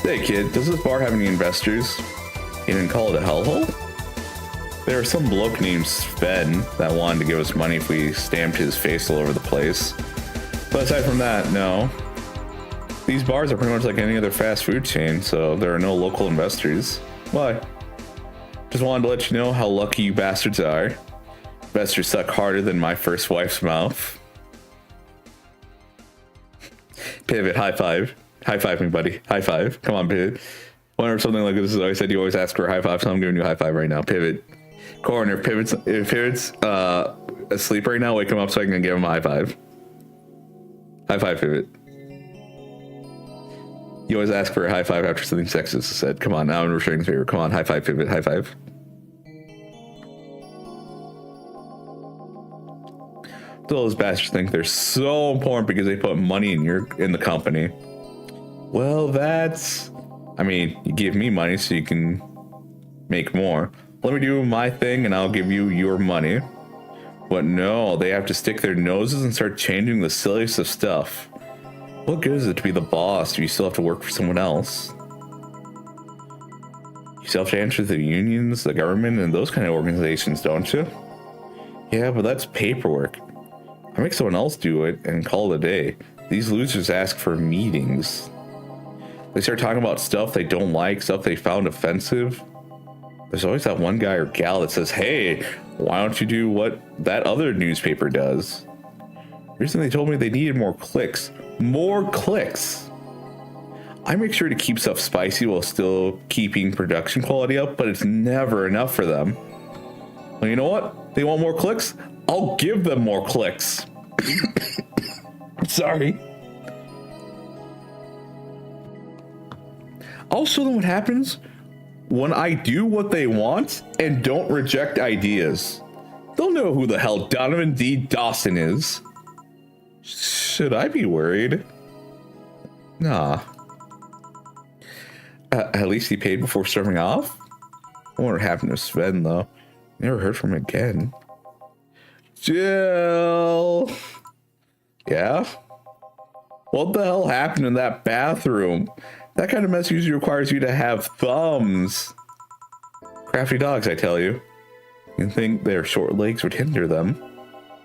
Hey kid, does this bar have any investors? You didn't call it a hellhole? There was some bloke named Sven that wanted to give us money if we stamped his face all over the place. But aside from that, no. These bars are pretty much like any other fast food chain, so there are no local investors. Why? Just wanted to let you know how lucky you bastards are. Investors suck harder than my first wife's mouth. Pivot, high five. High five me, buddy. High five. Come on, Pivot. Whenever something like this is always said, you always ask for a high five, so I'm giving you a high five right now. Pivot. Corner, if Pivot's asleep right now, wake him up so I can give him a high five. High five, Pivot. You always ask for a high five after something sexist is said. Come on, now I'm returning the favor. Come on, high five, Pivot. High five. Those bastards think they're so important because they put money in the company. Well, I mean, you give me money so you can make more. Let me do my thing and I'll give you your money. But no, they have to stick their noses and start changing the silliest of stuff. What good is it to be the boss if you still have to work for someone else? You still have to answer to the unions, the government, and those kind of organizations, don't you? Yeah, but that's paperwork. I make someone else do it and call it a day. These losers ask for meetings. They start talking about stuff they don't like, stuff they found offensive. There's always that one guy or gal that says, hey, why don't you do what that other newspaper does? Recently they told me they needed more clicks. More clicks! I make sure to keep stuff spicy while still keeping production quality up, but it's never enough for them. Well, you know what? They want more clicks? I'll give them more clicks. Sorry. I'll show them what happens when I do what they want and don't reject ideas. They'll know who the hell Donovan D. Dawson is. Should I be worried? Nah. At least he paid before storming off? I wonder what happened to Sven, though. Never heard from him again. Jill! Yeah? What the hell happened in that bathroom? That kind of mess usually requires you to have thumbs. Crafty dogs, I tell you. You'd think their short legs would hinder them.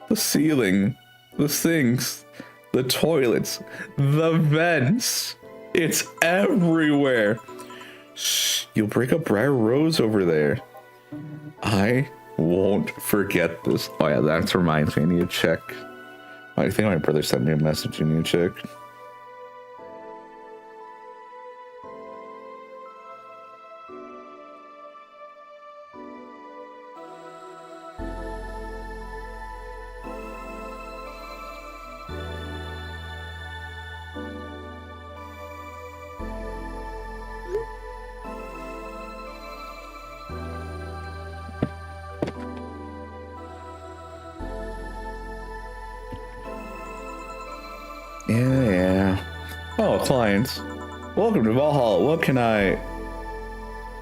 The ceiling, the sinks, the toilets, the vents. It's everywhere. Shh, you'll break up Briar Rose over there. I won't forget this. Oh yeah, that reminds me. I need to check. I think my brother sent me a message. You need to check. Yeah. Oh, clients. Welcome to Valhalla. What can I...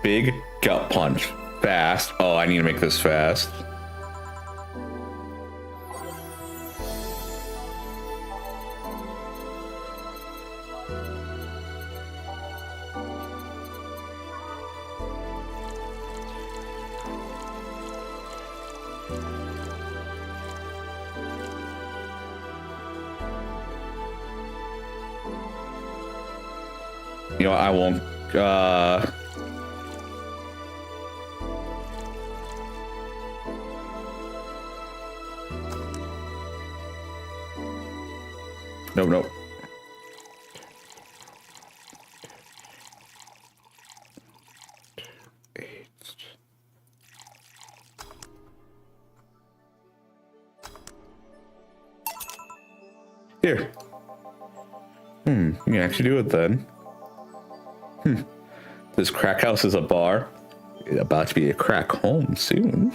Big gut punch. Fast. Oh, I need to make this fast. You know, I won't, Nope. You can actually do it then. This crack house is a bar. It's about to be a crack home soon.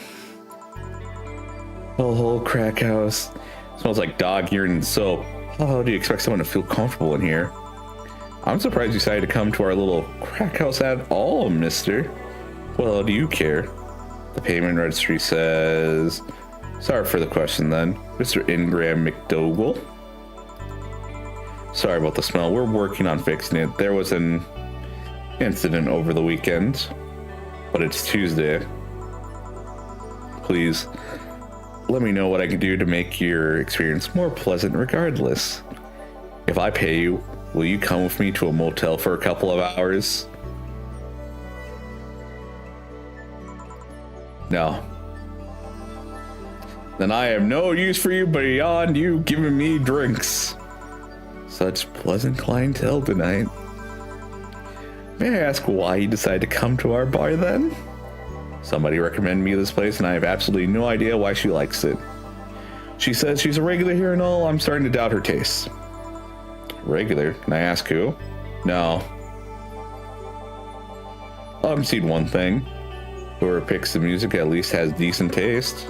The whole crack house smells like dog urine and soap. How do you expect someone to feel comfortable in here? I'm surprised you decided to come to our little crack house at all, mister. Well, do you care? The payment registry says... Sorry for the question then. Mr. Ingram McDougall? Sorry about the smell. We're working on fixing it. There was an incident over the weekend. But it's Tuesday. Please, let me know what I can do to make your experience more pleasant regardless. If I pay you, will you come with me to a motel for a couple of hours? No. Then I have no use for you beyond you giving me drinks. Such pleasant clientele tonight. May I ask why you decided to come to our bar then? Somebody recommended me this place and I have absolutely no idea why she likes it. She says she's a regular here and all. I'm starting to doubt her tastes. Regular? Can I ask who? No. I've seen one thing. Whoever picks the music at least has decent taste.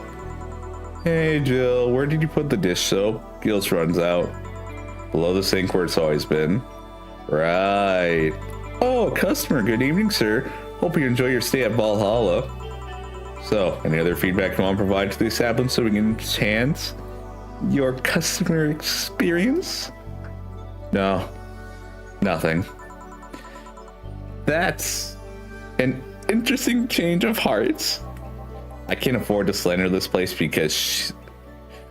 Hey Jill, where did you put the dish soap? Gills runs out. Below the sink where it's always been. Right. Oh, customer, good evening, sir. Hope you enjoy your stay at Valhalla. So, any other feedback you want to provide to the establishment so we can enhance your customer experience? No, nothing. That's an interesting change of heart. I can't afford to slander this place because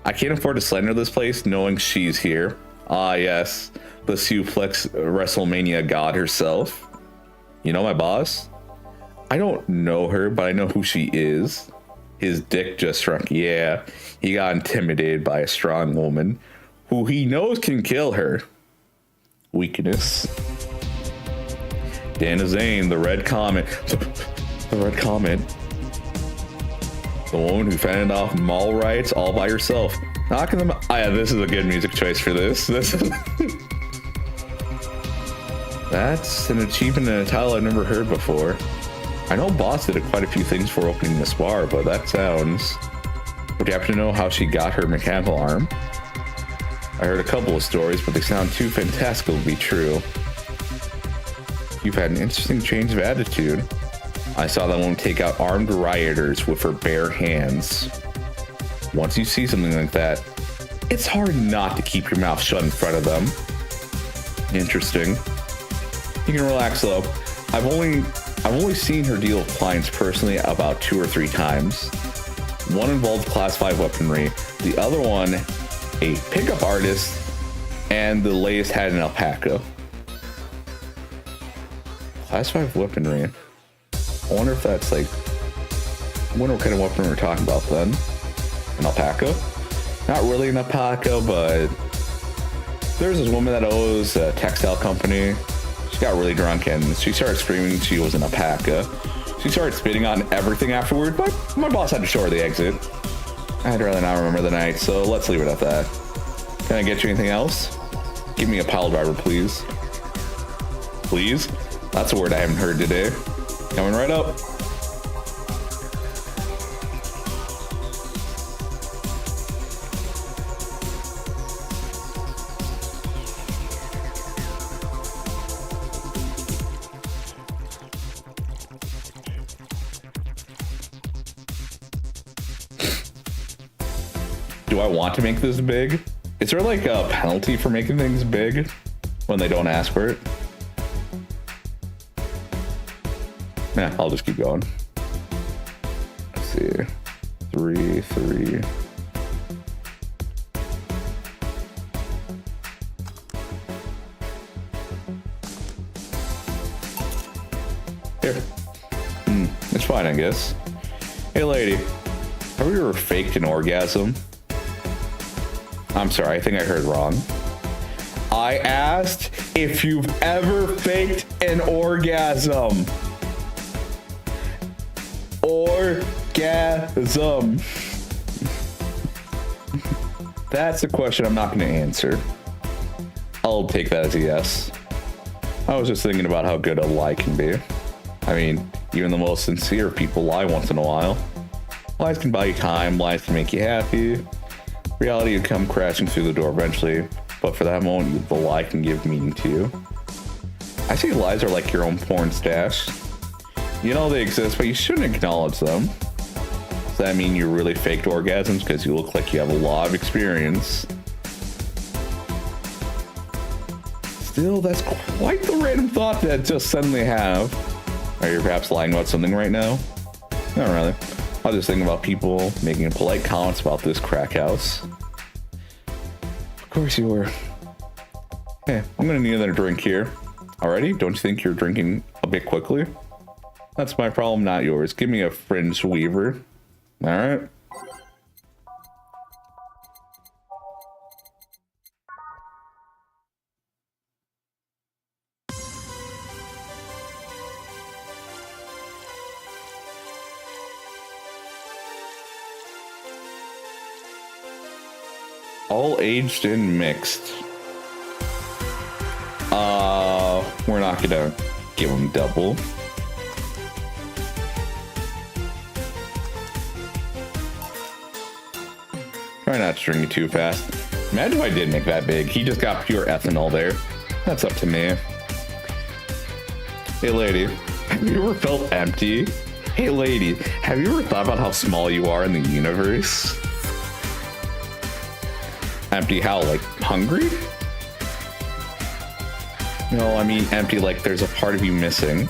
I can't afford to slander this place knowing she's here. Ah, yes, the suplex WrestleMania god herself. You know my boss? I don't know her, but I know who she is. His dick just shrunk. Yeah, he got intimidated by a strong woman who he knows can kill her. Weakness. Dana Zane, the red comet. The red comet. The woman who fended off mall riots all by herself. Knocking them. Oh, yeah, this is a good music choice for this. This is. That's an achievement and a title I've never heard before. I know Boss did quite a few things for opening this bar, but that sounds... Would you happen to know how she got her mechanical arm? I heard a couple of stories, but they sound too fantastical to be true. You've had an interesting change of attitude. I saw that woman take out armed rioters with her bare hands. Once you see something like that, it's hard not to keep your mouth shut in front of them. Interesting. You can relax though. I've only seen her deal with clients personally about 2 or 3 times. One involved class 5 weaponry, the other one a pickup artist, and the latest had an alpaca. Class 5 weaponry. I wonder if that's like... I wonder what kind of weapon we're talking about then. An alpaca? Not really an alpaca, but... There's this woman that owns a textile company. She got really drunk and she started screaming she was an alpaca. She started spitting on everything afterward, but my boss had to show her the exit. I'd rather not remember the night, so let's leave it at that. Can I get you anything else? Give me a pile driver, please. Please? That's a word I haven't heard today. Coming right up. Do I want to make this big? Is there like a penalty for making things big when they don't ask for it? Yeah, I'll just keep going. Let's see. 3. Here. It's fine, I guess. Hey, lady. Have you ever faked an orgasm? I'm sorry, I think I heard wrong. I asked if you've ever faked an orgasm. Orgasm. That's a question I'm not going to answer. I'll take that as a yes. I was just thinking about how good a lie can be. I mean, even the most sincere people lie once in a while. Lies can buy you time, lies can make you happy. Reality will come crashing through the door eventually, but for that moment, the lie can give meaning to you. I say lies are like your own porn stash. You know they exist, but you shouldn't acknowledge them. Does that mean you really faked orgasms because you look like you have a lot of experience? Still, that's quite the random thought to just suddenly have. Are you perhaps lying about something right now? Not really. I was just thinking about people making polite comments about this crack house. Of course you were. Hey, I'm gonna need another drink here. Alrighty? Don't you think you're drinking a bit quickly? That's my problem, not yours. Give me a fringe weaver. Alright? All aged and mixed. We're not gonna give them double. Try not to drink it too fast. Imagine if I did make that big. He just got pure ethanol there. That's up to me. Hey lady, have you ever felt empty? Hey lady, have you ever thought about how small you are in the universe? Empty how? Like hungry? No, I mean empty like there's a part of you missing.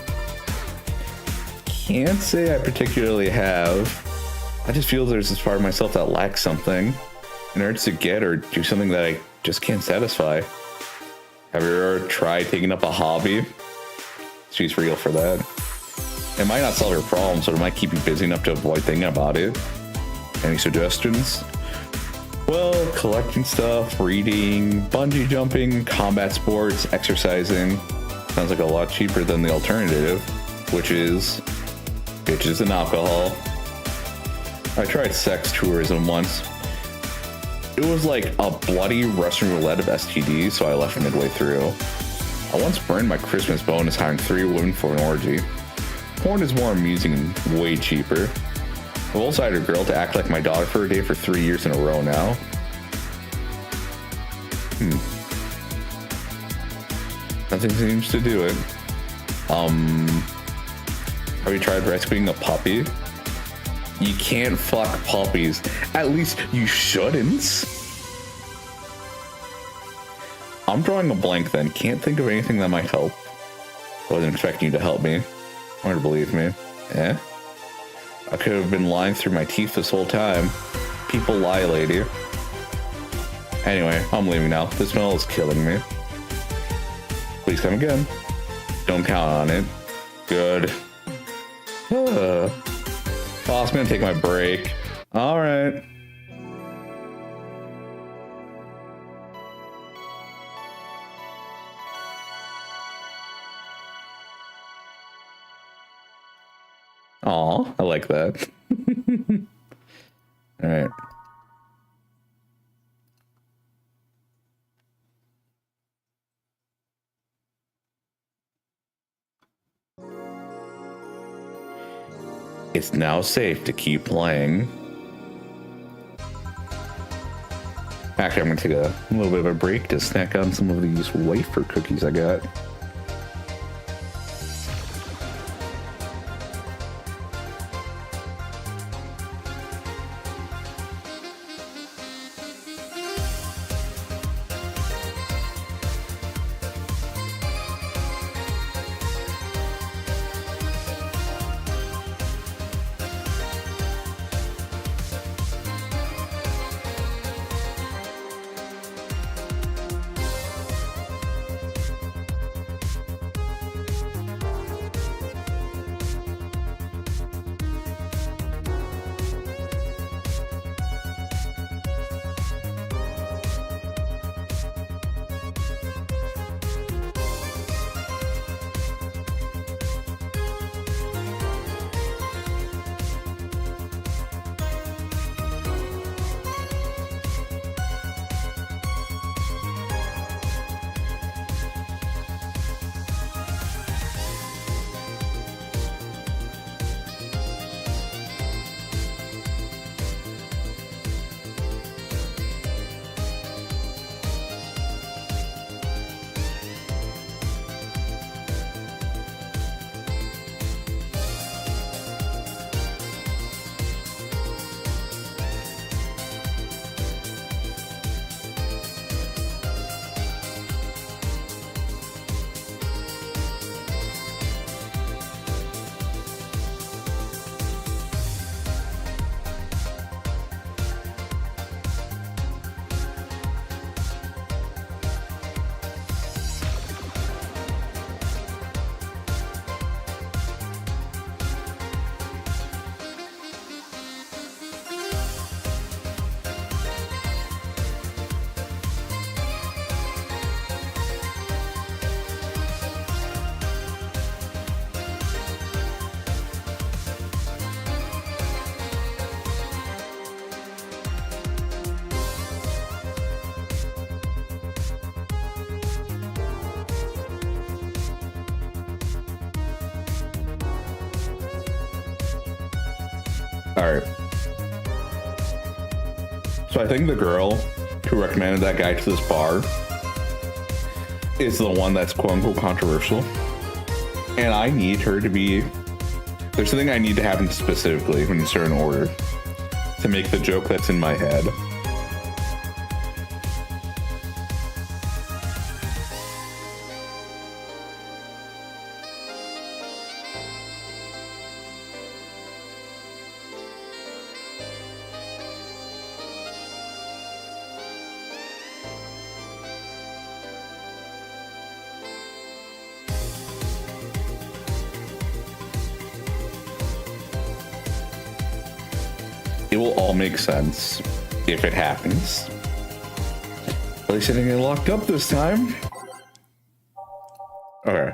Can't say I particularly have. I just feel there's this part of myself that lacks something in order to get or do something that I just can't satisfy. Have you ever tried taking up a hobby? She's real for that. It might not solve your problems, but it might keep you busy enough to avoid thinking about it. Any suggestions? Well, collecting stuff, reading, bungee jumping, combat sports, exercising. Sounds like a lot cheaper than the alternative, which is bitches and alcohol. I tried sex tourism once. It was like a bloody Russian roulette of STDs, so I left midway through. I once burned my Christmas bonus hiring 3 women for an orgy. Porn is more amusing and way cheaper. I've also hired a girl to act like my daughter for a day for 3 years in a row now. Nothing seems to do it. Have you tried rescuing a puppy? You can't fuck puppies. At least you shouldn't. I'm drawing a blank then. Can't think of anything that might help. Wasn't expecting you to help me. Or to believe me. Eh? I could have been lying through my teeth this whole time. People lie, lady. Anyway, I'm leaving now. The smell is killing me. Please come again. Don't count on it. Good. Boss, I'm gonna take my break. Alright. Aw, I like that. Alright. It's now safe to keep playing. Actually, I'm gonna take a little bit of a break to snack on some of these wafer cookies I got. All right. So I think the girl who recommended that guy to this bar is the one that's quote unquote controversial. And I need her to be, there's something I need to happen specifically in a certain order to make the joke that's in my head. It will all make sense if it happens. At least I didn't get locked up this time. Okay.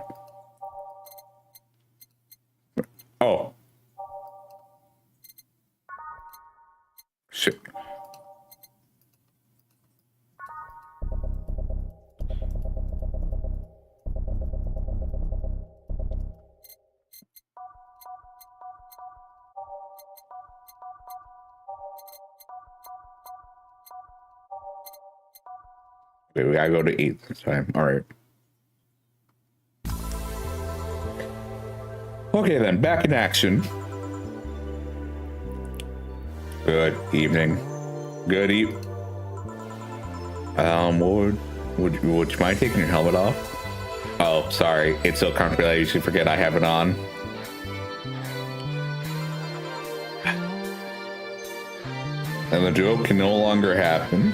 Oh. Shit. Wait, we gotta go to 8 this time. All right. Okay, then back in action. Good evening. Good evening. Would you mind taking your helmet off? Oh, sorry. It's so comfortable. I usually forget I have it on. And the joke can no longer happen.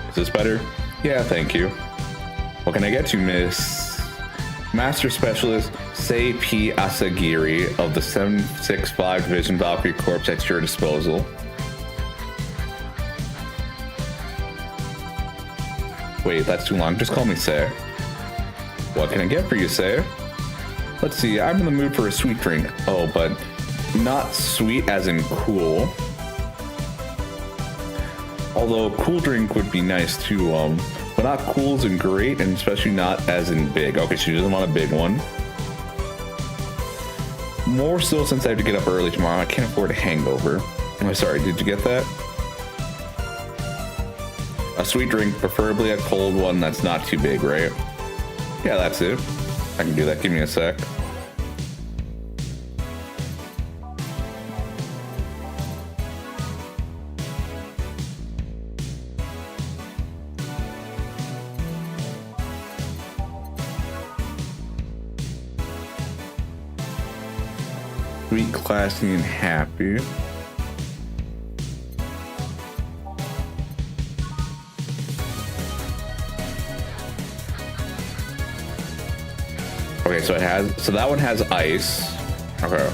Is this better? Yeah, thank you. What can I get you, Miss Master Specialist Sei P. Asagiri of the 765 Division Valkyrie Corps at your disposal? Wait, that's too long. Just call me Sei. What can I get for you, Sei? Let's see, I'm in the mood for a sweet drink. Oh, but not sweet as in cool. Although a cool drink would be nice too, but not cool as in great, and especially not as in big. Okay, she doesn't want a big one. More so since I have to get up early tomorrow. I can't afford a hangover. Oh, sorry, did you get that? A sweet drink, preferably a cold one that's not too big, right? Yeah, that's it. I can do that. Give me a sec. Sweet, classy, and happy. Okay, so that one has ice. Okay.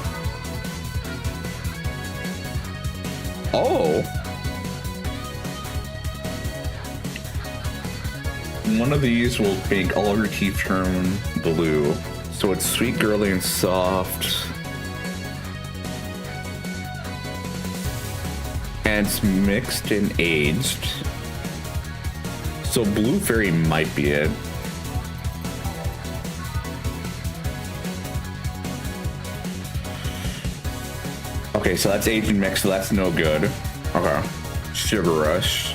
Oh. One of these will make all of your teeth turn blue. So it's sweet, girly, and soft. And it's mixed and aged. So blue fairy might be it. Okay, so that's aged and mixed, so that's no good. Okay. Sugar Rush.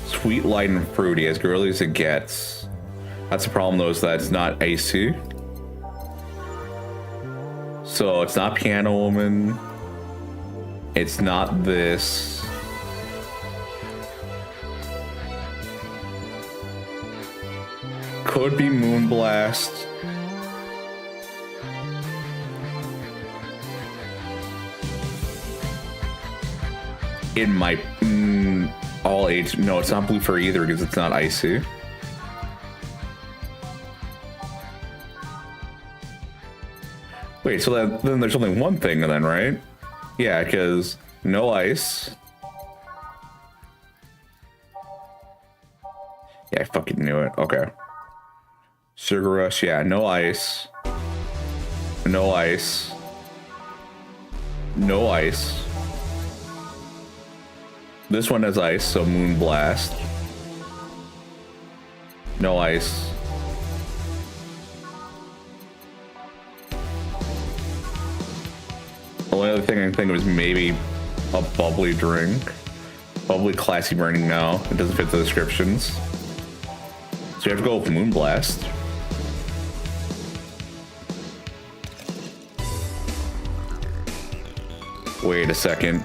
Sweet, light, and fruity, as girly as it gets. That's the problem though, is that it's not icy. So it's not Piano Woman. It's not this. Could be Moonblast. It might all age. No, it's not Blue Fairy either because it's not icy. Wait, so then there's only one thing then, right? Yeah, because no ice. Yeah, I fucking knew it. Okay. Sugar Rush, yeah, no ice. No ice. No ice. This one has ice, so Moonblast. No ice. The only other thing I can think of is maybe a bubbly drink. Bubbly, classy burning, no. It doesn't fit the descriptions. So you have to go with Moonblast. Wait a second.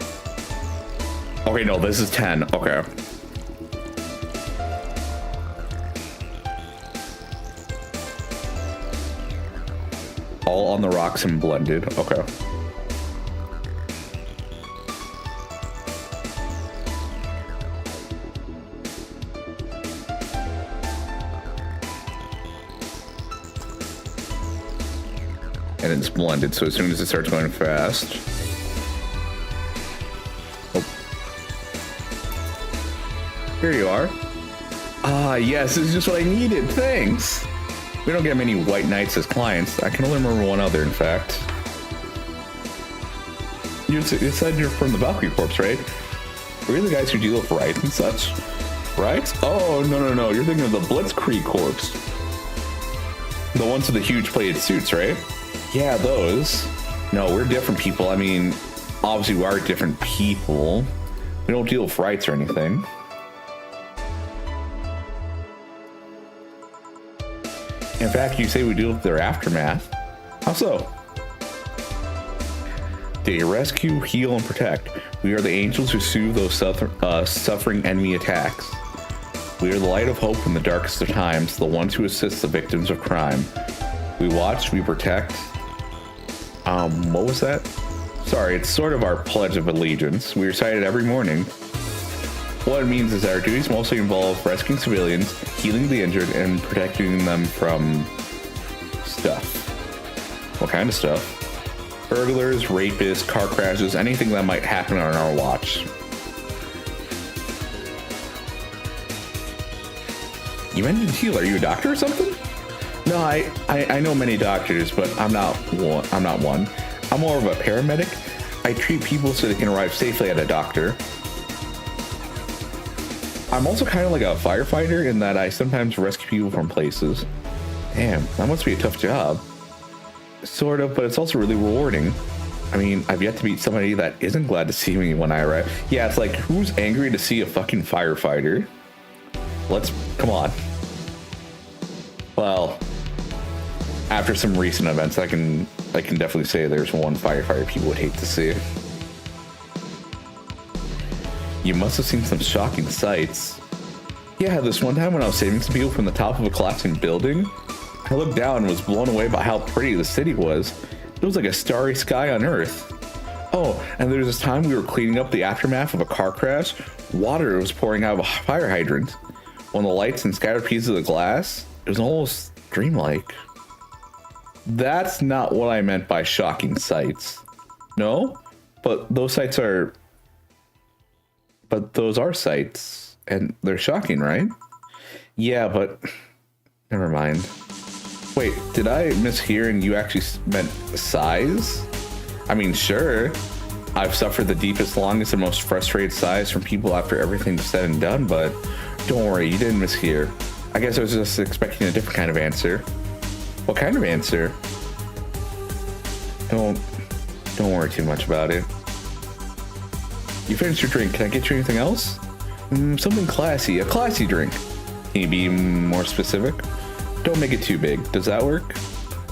Okay, no, this is 10. Okay. All on the rocks and blended. Okay. And it's blended, so as soon as it starts going fast. Oh. Here you are. Ah, yes, this is just what I needed. Thanks. We don't get many white knights as clients. I can only remember one other, in fact. You said you're from the Valkyrie Corps, right? We're the guys who deal with rights and such. Right? Oh, no. You're thinking of the Blitzkrieg Corps. The ones with the huge plated suits, right? Yeah, those. No, we're different people. I mean, obviously we are different people. We don't deal with rights or anything. In fact, you say we deal with their aftermath. How so? They rescue, heal, and protect. We are the angels who soothe those suffering enemy attacks. We are the light of hope in the darkest of times, the ones who assist the victims of crime. We watch, we protect. What was that? Sorry, it's sort of our Pledge of Allegiance. We recite it every morning. What it means is that our duties mostly involve rescuing civilians, healing the injured, and protecting them from stuff. What kind of stuff? Burglars, rapists, car crashes, anything that might happen on our watch. You mentioned heal. Are you a doctor or something? No, I know many doctors, but I'm not one. I'm more of a paramedic. I treat people so they can arrive safely at a doctor. I'm also kind of like a firefighter in that I sometimes rescue people from places. Damn, that must be a tough job. Sort of, but it's also really rewarding. I mean, I've yet to meet somebody that isn't glad to see me when I arrive. Yeah, it's like, who's angry to see a fucking firefighter? Come on. Well, after some recent events, I can definitely say there's one firefighter people would hate to see. You must have seen some shocking sights. Yeah, this one time when I was saving some people from the top of a collapsing building, I looked down and was blown away by how pretty the city was. It was like a starry sky on Earth. Oh, and there was this time we were cleaning up the aftermath of a car crash. Water was pouring out of a fire hydrant. When the lights and scattered pieces of the glass, it was almost dreamlike. That's not what I meant by shocking sights. No? But those are sights, and they're shocking, right? Yeah, but never mind. Wait, did I mishear and you actually meant sighs? I mean, sure. I've suffered the deepest, longest, and most frustrated sighs from people after everything's said and done, but don't worry, you didn't mishear. I guess I was just expecting a different kind of answer. What kind of answer? Don't worry too much about it. You finished your drink. Can I get you anything else? Something classy. A classy drink. Can you be more specific? Don't make it too big. Does that work?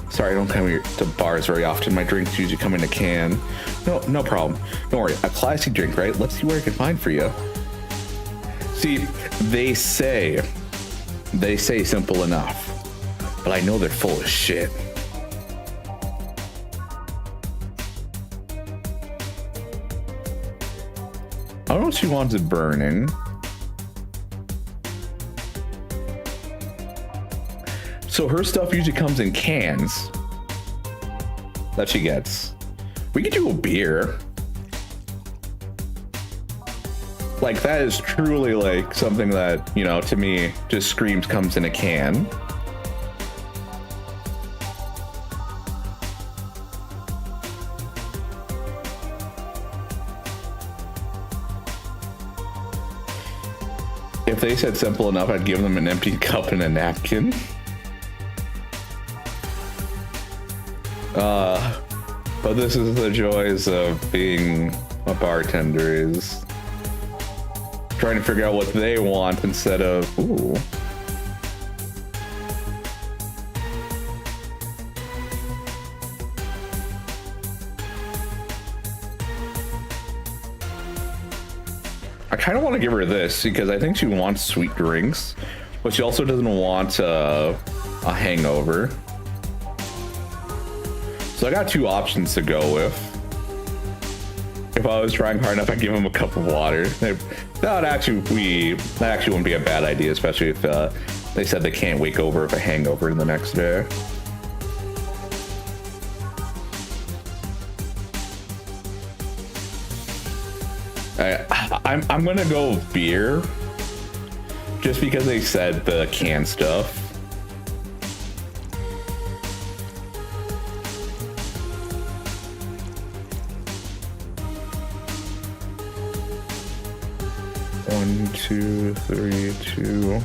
Sorry, I don't come here to bars very often. My drinks usually come in a can. No problem. Don't worry. A classy drink, right? Let's see what I can find for you. See, they say simple enough, but I know they're full of shit. I don't know if she wants it burning. So her stuff usually comes in cans that she gets. We could do a beer. Like, that is truly like something that, you know, to me just screams comes in a can. If they said simple enough, I'd give them an empty cup and a napkin. But this is the joys of being a bartender, is trying to figure out what they want instead of, ooh. I kind of want to give her this because I think she wants sweet drinks, but she also doesn't want a hangover. So I got two options to go with. If I was trying hard enough, I'd give him a cup of water. That actually wouldn't be a bad idea, especially if they said they can't wake over with a hangover the next day. I'm gonna go with beer, just because they said the canned stuff. One, two, three, two.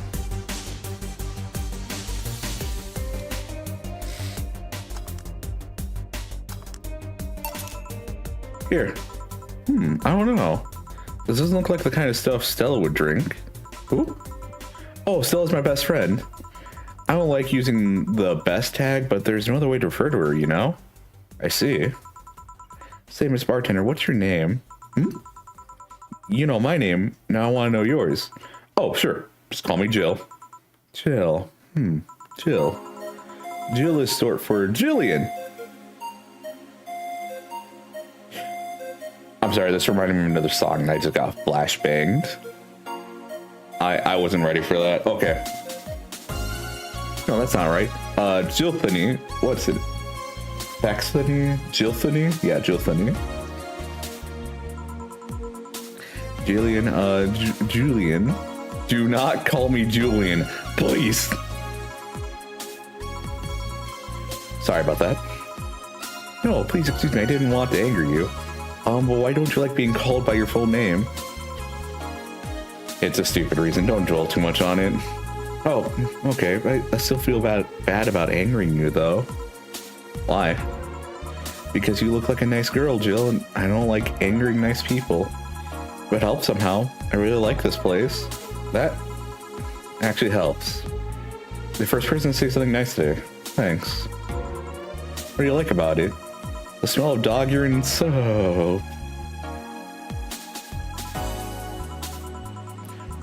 Here. I don't know. This doesn't look like the kind of stuff Stella would drink. Ooh. Oh, Stella's my best friend. I don't like using the best tag, but there's no other way to refer to her, you know? I see. Say, Miss Bartender, what's your name? You know my name. Now I want to know yours. Oh, sure. Just call me Jill. Jill. Jill. Jill is short for Jillian. I'm sorry, this reminded me of another song and I just got flashbanged. I wasn't ready for that. Okay. No, that's not right. Jilthany. What's it? Baxthany? Jilthany? Yeah, Jilthany. Jillian, Julian. Do not call me Julian, please. Sorry about that. No, please excuse me, I didn't want to anger you. But why don't you like being called by your full name? It's a stupid reason, don't dwell too much on it. Oh, okay, I still feel bad about angering you, though. Why? Because you look like a nice girl, Jill, and I don't like angering nice people. But it helps somehow. I really like this place. That actually helps. The first person to say something nice today. Thanks. What do you like about it? The smell of dog urine and soap.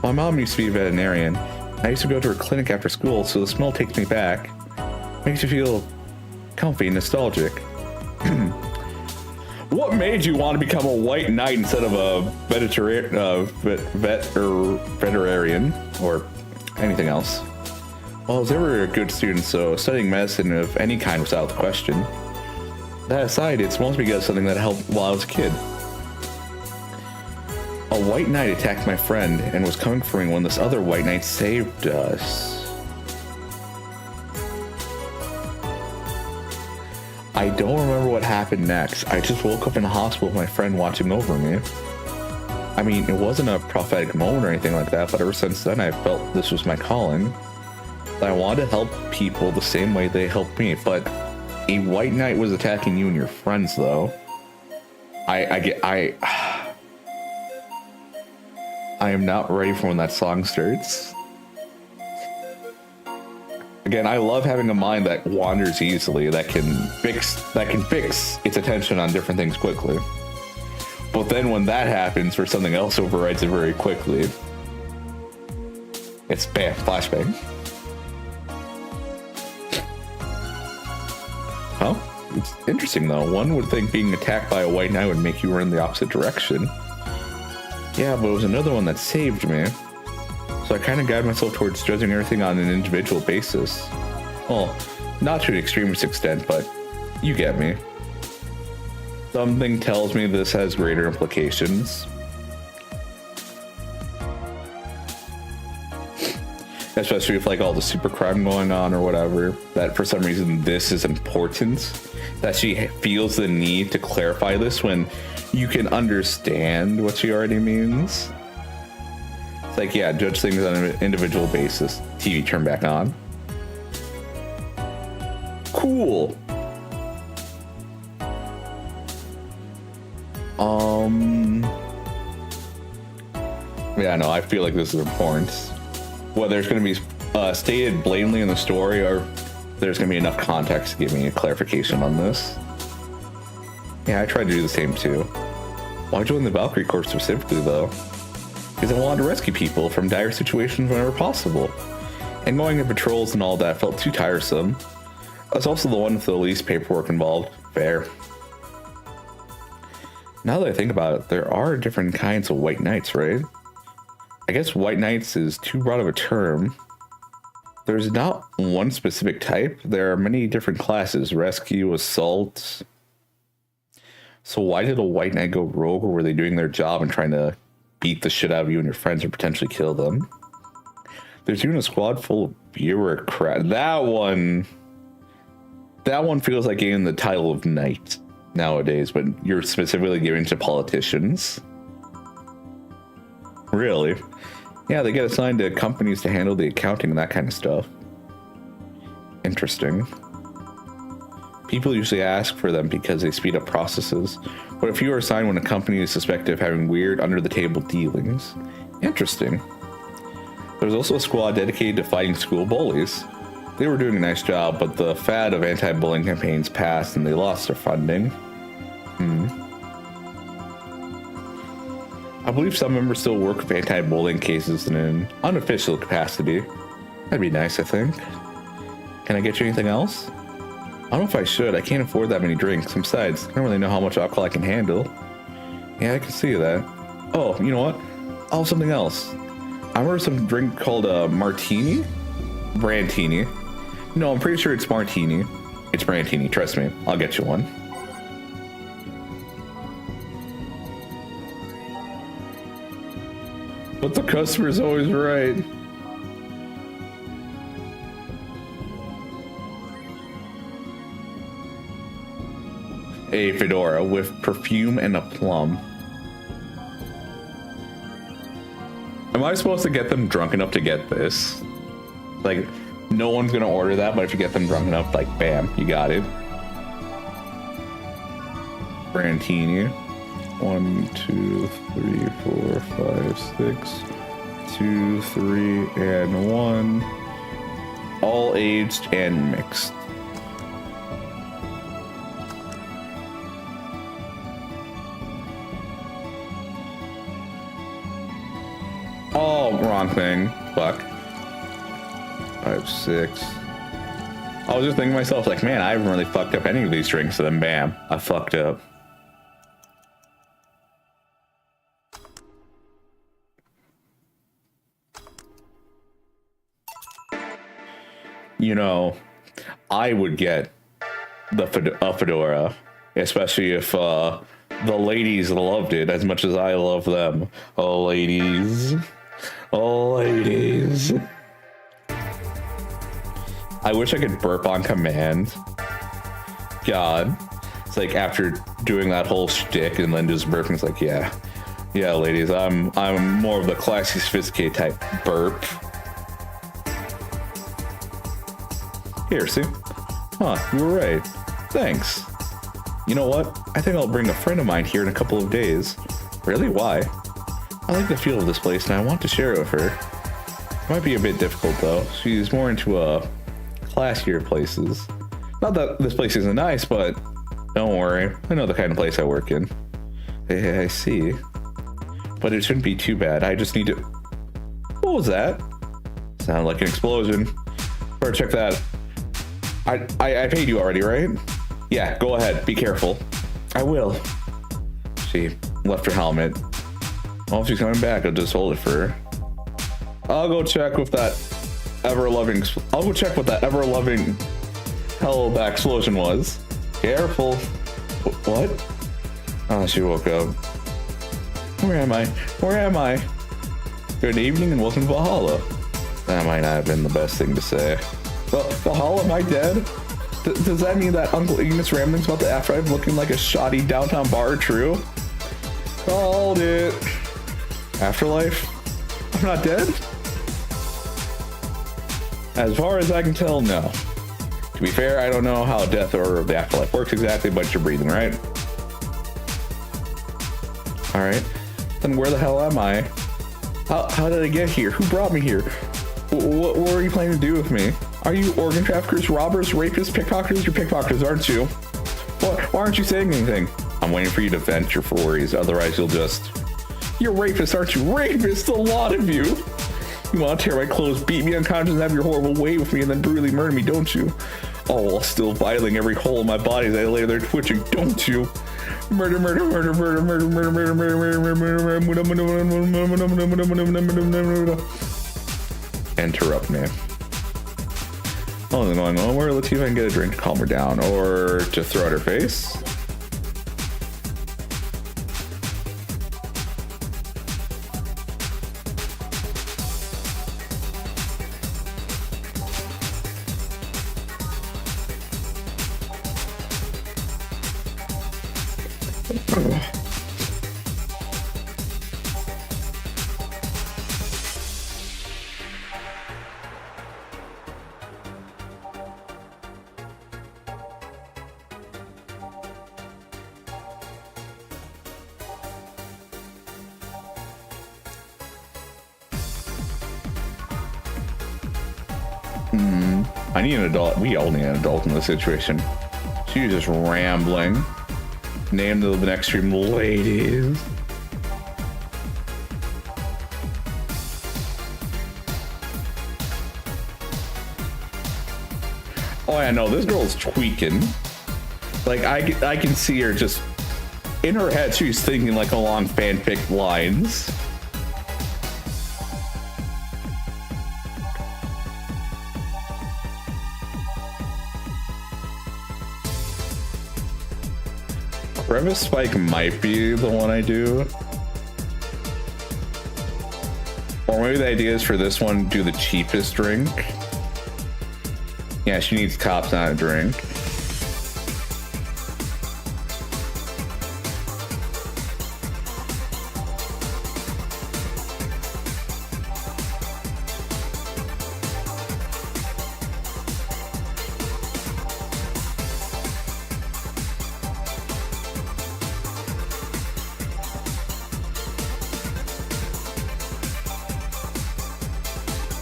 My mom used to be a veterinarian. I used to go to her clinic after school, so the smell takes me back. Makes you feel comfy and nostalgic. What made you want to become a white knight instead of a veterinarian or anything else? Well, I was never a good student, so studying medicine of any kind was out of the question. That aside, it's mostly because something that helped while I was a kid. A white knight attacked my friend and was coming for me when this other white knight saved us. I don't remember what happened next. I just woke up in the hospital with my friend watching over me. I mean, it wasn't a prophetic moment or anything like that, but ever since then I felt this was my calling. I wanted to help people the same way they helped me, but a white knight was attacking you and your friends, though. I am not ready for when that song starts. Again, I love having a mind that wanders easily, that can fix its attention on different things quickly. But then when that happens, where something else overrides it very quickly, it's bam, flashbang. Huh? It's interesting though. One would think being attacked by a white knight would make you run in the opposite direction. Yeah, but it was another one that saved me. So I kind of guide myself towards judging everything on an individual basis. Well, not to an extremist extent, but you get me. Something tells me this has greater implications. Especially with like all the super crime going on or whatever, that for some reason this is important. That she feels the need to clarify this when you can understand what she already means. Like, yeah, judge things on an individual basis. TV turned back on. Cool. Yeah, no, I feel like this is important. Whether it's going to be stated blatantly in the story or there's going to be enough context to give me a clarification on this. Yeah, I tried to do the same too. Why join the Valkyrie Corps specifically though? Because I wanted to rescue people from dire situations whenever possible. And going on patrols and all that felt too tiresome. I was also the one with the least paperwork involved. Fair. Now that I think about it, there are different kinds of white knights, right? I guess white knights is too broad of a term. There's not one specific type. There are many different classes. Rescue, assault. So why did a white knight go rogue, or were they doing their job and trying to beat the shit out of you and your friends or potentially kill them? There's even a squad full of bureaucrats. That one feels like getting the title of knight nowadays, but you're specifically giving to politicians. Really? Yeah, they get assigned to companies to handle the accounting and that kind of stuff. Interesting. People usually ask for them because they speed up processes. But if you are assigned when a company is suspected of having weird under-the-table dealings. Interesting. There's also a squad dedicated to fighting school bullies. They were doing a nice job, but the fad of anti-bullying campaigns passed and they lost their funding. I believe some members still work with anti-bullying cases in an unofficial capacity. That'd be nice, I think. Can I get you anything else? I don't know if I should. I can't afford that many drinks. Besides, I don't really know how much alcohol I can handle. Yeah, I can see that. Oh, you know what? I'll have something else. I remember some drink called a martini? Brantini. No, I'm pretty sure it's martini. It's Brantini, trust me. I'll get you one. But the customer's always right. A fedora with perfume and a plum. Am I supposed to get them drunk enough to get this? Like, no one's gonna order that, but if you get them drunk enough, like, bam, you got it. Brantini. 1, 2, 3, 4, 5, 6. 2, 3, and 1. All aged and mixed. Oh, wrong thing. Fuck. 5, 6. I was just thinking to myself, like, man, I haven't really fucked up any of these drinks, so then bam, I fucked up. You know, I would get a fedora, especially if the ladies loved it as much as I love them. Oh, ladies. Oh, ladies. I wish I could burp on command. God. It's like after doing that whole shtick and then just burping, it's like, yeah. Yeah, ladies, I'm more of the classy, sophisticated type burp. Here, see? Huh, you were right. Thanks. You know what? I think I'll bring a friend of mine here in a couple of days. Really? Why? I like the feel of this place and I want to share it with her. It might be a bit difficult though. She's more into classier places. Not that this place isn't nice, but don't worry. I know the kind of place I work in. Hey, I see. But it shouldn't be too bad. I just need to... What was that? Sounded like an explosion. Better check that. I paid you already, right? Yeah, go ahead. Be careful. I will. She left her helmet. Well, if she's coming back, I'll just hold it for her. I'll go check with that ever-loving... I'll go check what that ever-loving hell of that explosion was. Careful. What? Oh, she woke up. Where am I? Where am I? Good evening and welcome to Valhalla. That might not have been the best thing to say. Well, Valhalla, am I dead? Does that mean that Uncle Ignis ramblings about the afterlife looking like a shoddy downtown bar are true? Called it. Afterlife? I'm not dead? As far as I can tell, no. To be fair, I don't know how death or the afterlife works exactly, but you're breathing, right? Alright. Then where the hell am I? How did I get here? Who brought me here? What were you planning to do with me? Are you organ traffickers, robbers, rapists, pickpocketers? You're pickpocketers, aren't you? Why aren't you saying anything? I'm waiting for you to vent your worries, otherwise you'll just... You're rapists, aren't you? Rapists, a lot of you! You want to tear my clothes, beat me unconscious, and have your horrible way with me, and then brutally murder me, don't you? All while still violating every hole in my body as I lay there twitching, don't you? Murder, murder, murder, murder, murder, murder, murder, murder, murder, murder. Interrupt me. Oh, they're going nowhere. Let's see if I can get a drink to calm her down, or to throw at her face. I need an adult. We all need an adult in this situation. She's just rambling. Name the next stream, ladies. Oh yeah, no, this girl's tweaking. Like I can see her just in her head. She's thinking like along fanfic lines. Crevice Spike might be the one I do. Or maybe the idea is for this one, do the cheapest drink. Yeah, she needs cops, not a drink.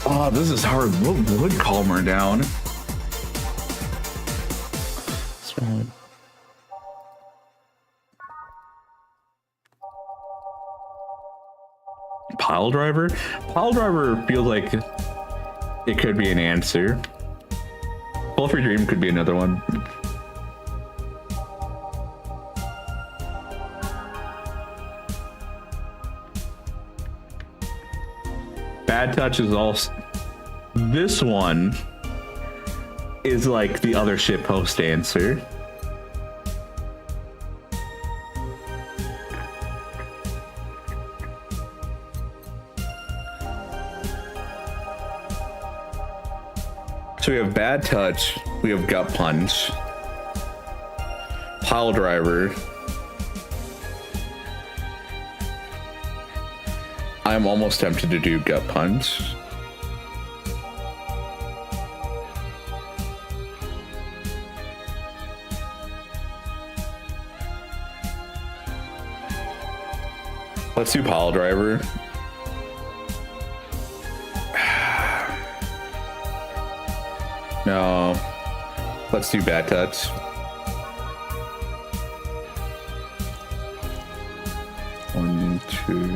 Oh, this is hard. What would calm her down? Pile driver? Pile driver feels like it could be an answer. Full Free Dream could be another one. Bad touch is also... This one is like the other shitpost answer. So we have bad touch, we have gut punch, pile driver. I'm almost tempted to do gut punch. Let's do pile driver. No. Let's do bad touch. One, two.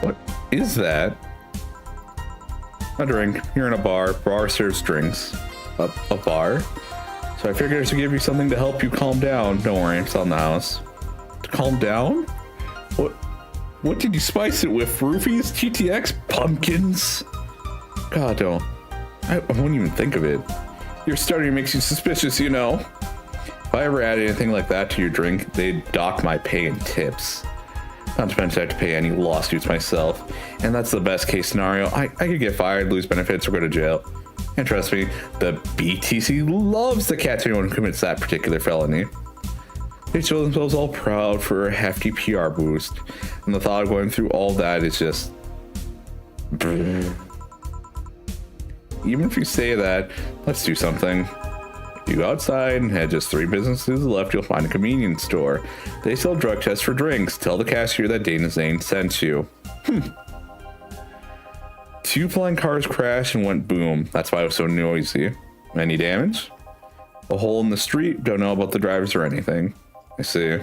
What is that? A drink. You're in a bar. Bar serves drinks. A bar. So I figured to give you something to help you calm down. Don't worry, it's on the house. To calm down? What did you spice it with? Roofies? TTX? Pumpkins? God, don't. I wouldn't even think of it. Your stuttering makes you suspicious, you know. If I ever add anything like that to your drink, they'd dock my pay and tips. Not to mention I have to pay any lawsuits myself. And that's the best case scenario. I could get fired, lose benefits, or go to jail. And trust me, the BTC loves to catch anyone who commits that particular felony. They show themselves all proud for a hefty PR boost. And the thought of going through all that is just... Even if you say that, let's do something. You go outside and head just 3 businesses left, you'll find a convenience store. They sell drug tests for drinks. Tell the cashier that Dana Zane sent you. 2 flying cars crashed and went boom. That's why it was so noisy. Any damage? A hole in the street. Don't know about the drivers or anything. I see.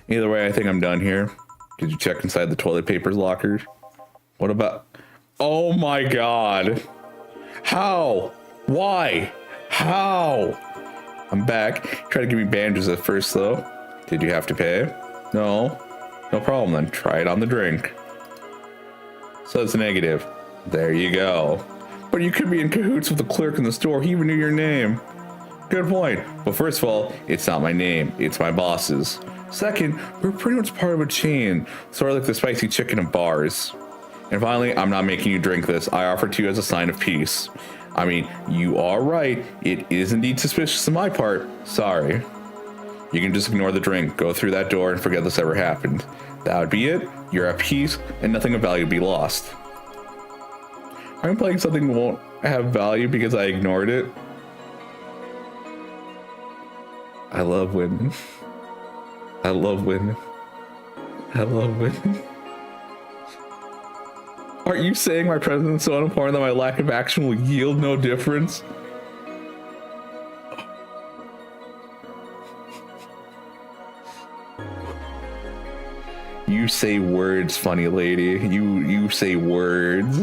Either way, I think I'm done here. Did you check inside the toilet paper locker? What about... Oh my god. How? Why? How? I'm back. Try to give me bandages at first though. Did you have to pay? No. No problem then. Try it on the drink. So it's negative. There you go. But you could be in cahoots with the clerk in the store. He even knew your name. Good point. But first of all, it's not my name. It's my boss's. Second, we're pretty much part of a chain. Sort of like the spicy chicken at bars. And finally, I'm not making you drink this. I offer to you as a sign of peace. I mean, you are right. It is indeed suspicious on my part. Sorry. You can just ignore the drink, go through that door, and forget this ever happened. That would be it. You're at peace, and nothing of value would be lost. I'm playing something that won't have value because I ignored it. I love women. I love women. I love women. Are you saying my presence is so unimportant that my lack of action will yield no difference? You say words, funny lady. You say words.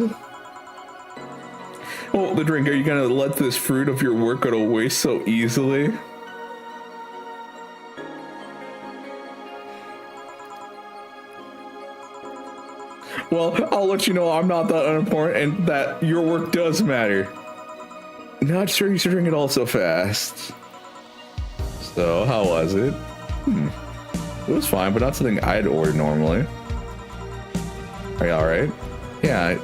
Oh, the drink. Are you gonna let this fruit of your work go to waste so easily? Well, I'll let you know I'm not that unimportant and that your work does matter. Not sure you should drink it all so fast. So, how was it? It was fine, but not something I'd order normally. Are you alright? Yeah,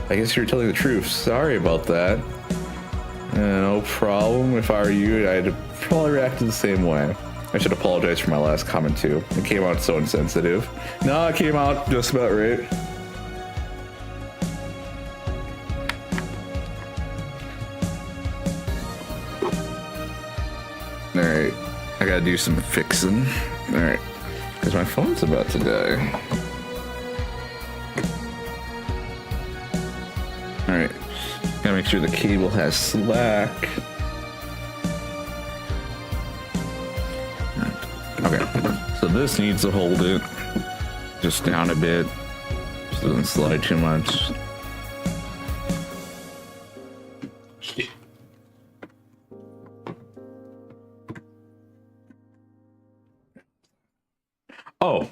I guess you're telling the truth. Sorry about that. No problem. If I were you, I'd probably react the same way. I should apologize for my last comment too. It came out so insensitive. No, it came out just about right. Alright, I gotta do some fixing. Alright, because my phone's about to die. Alright, gotta make sure the cable has slack. Okay, so this needs to hold it just down a bit, so it doesn't slide too much. Oh,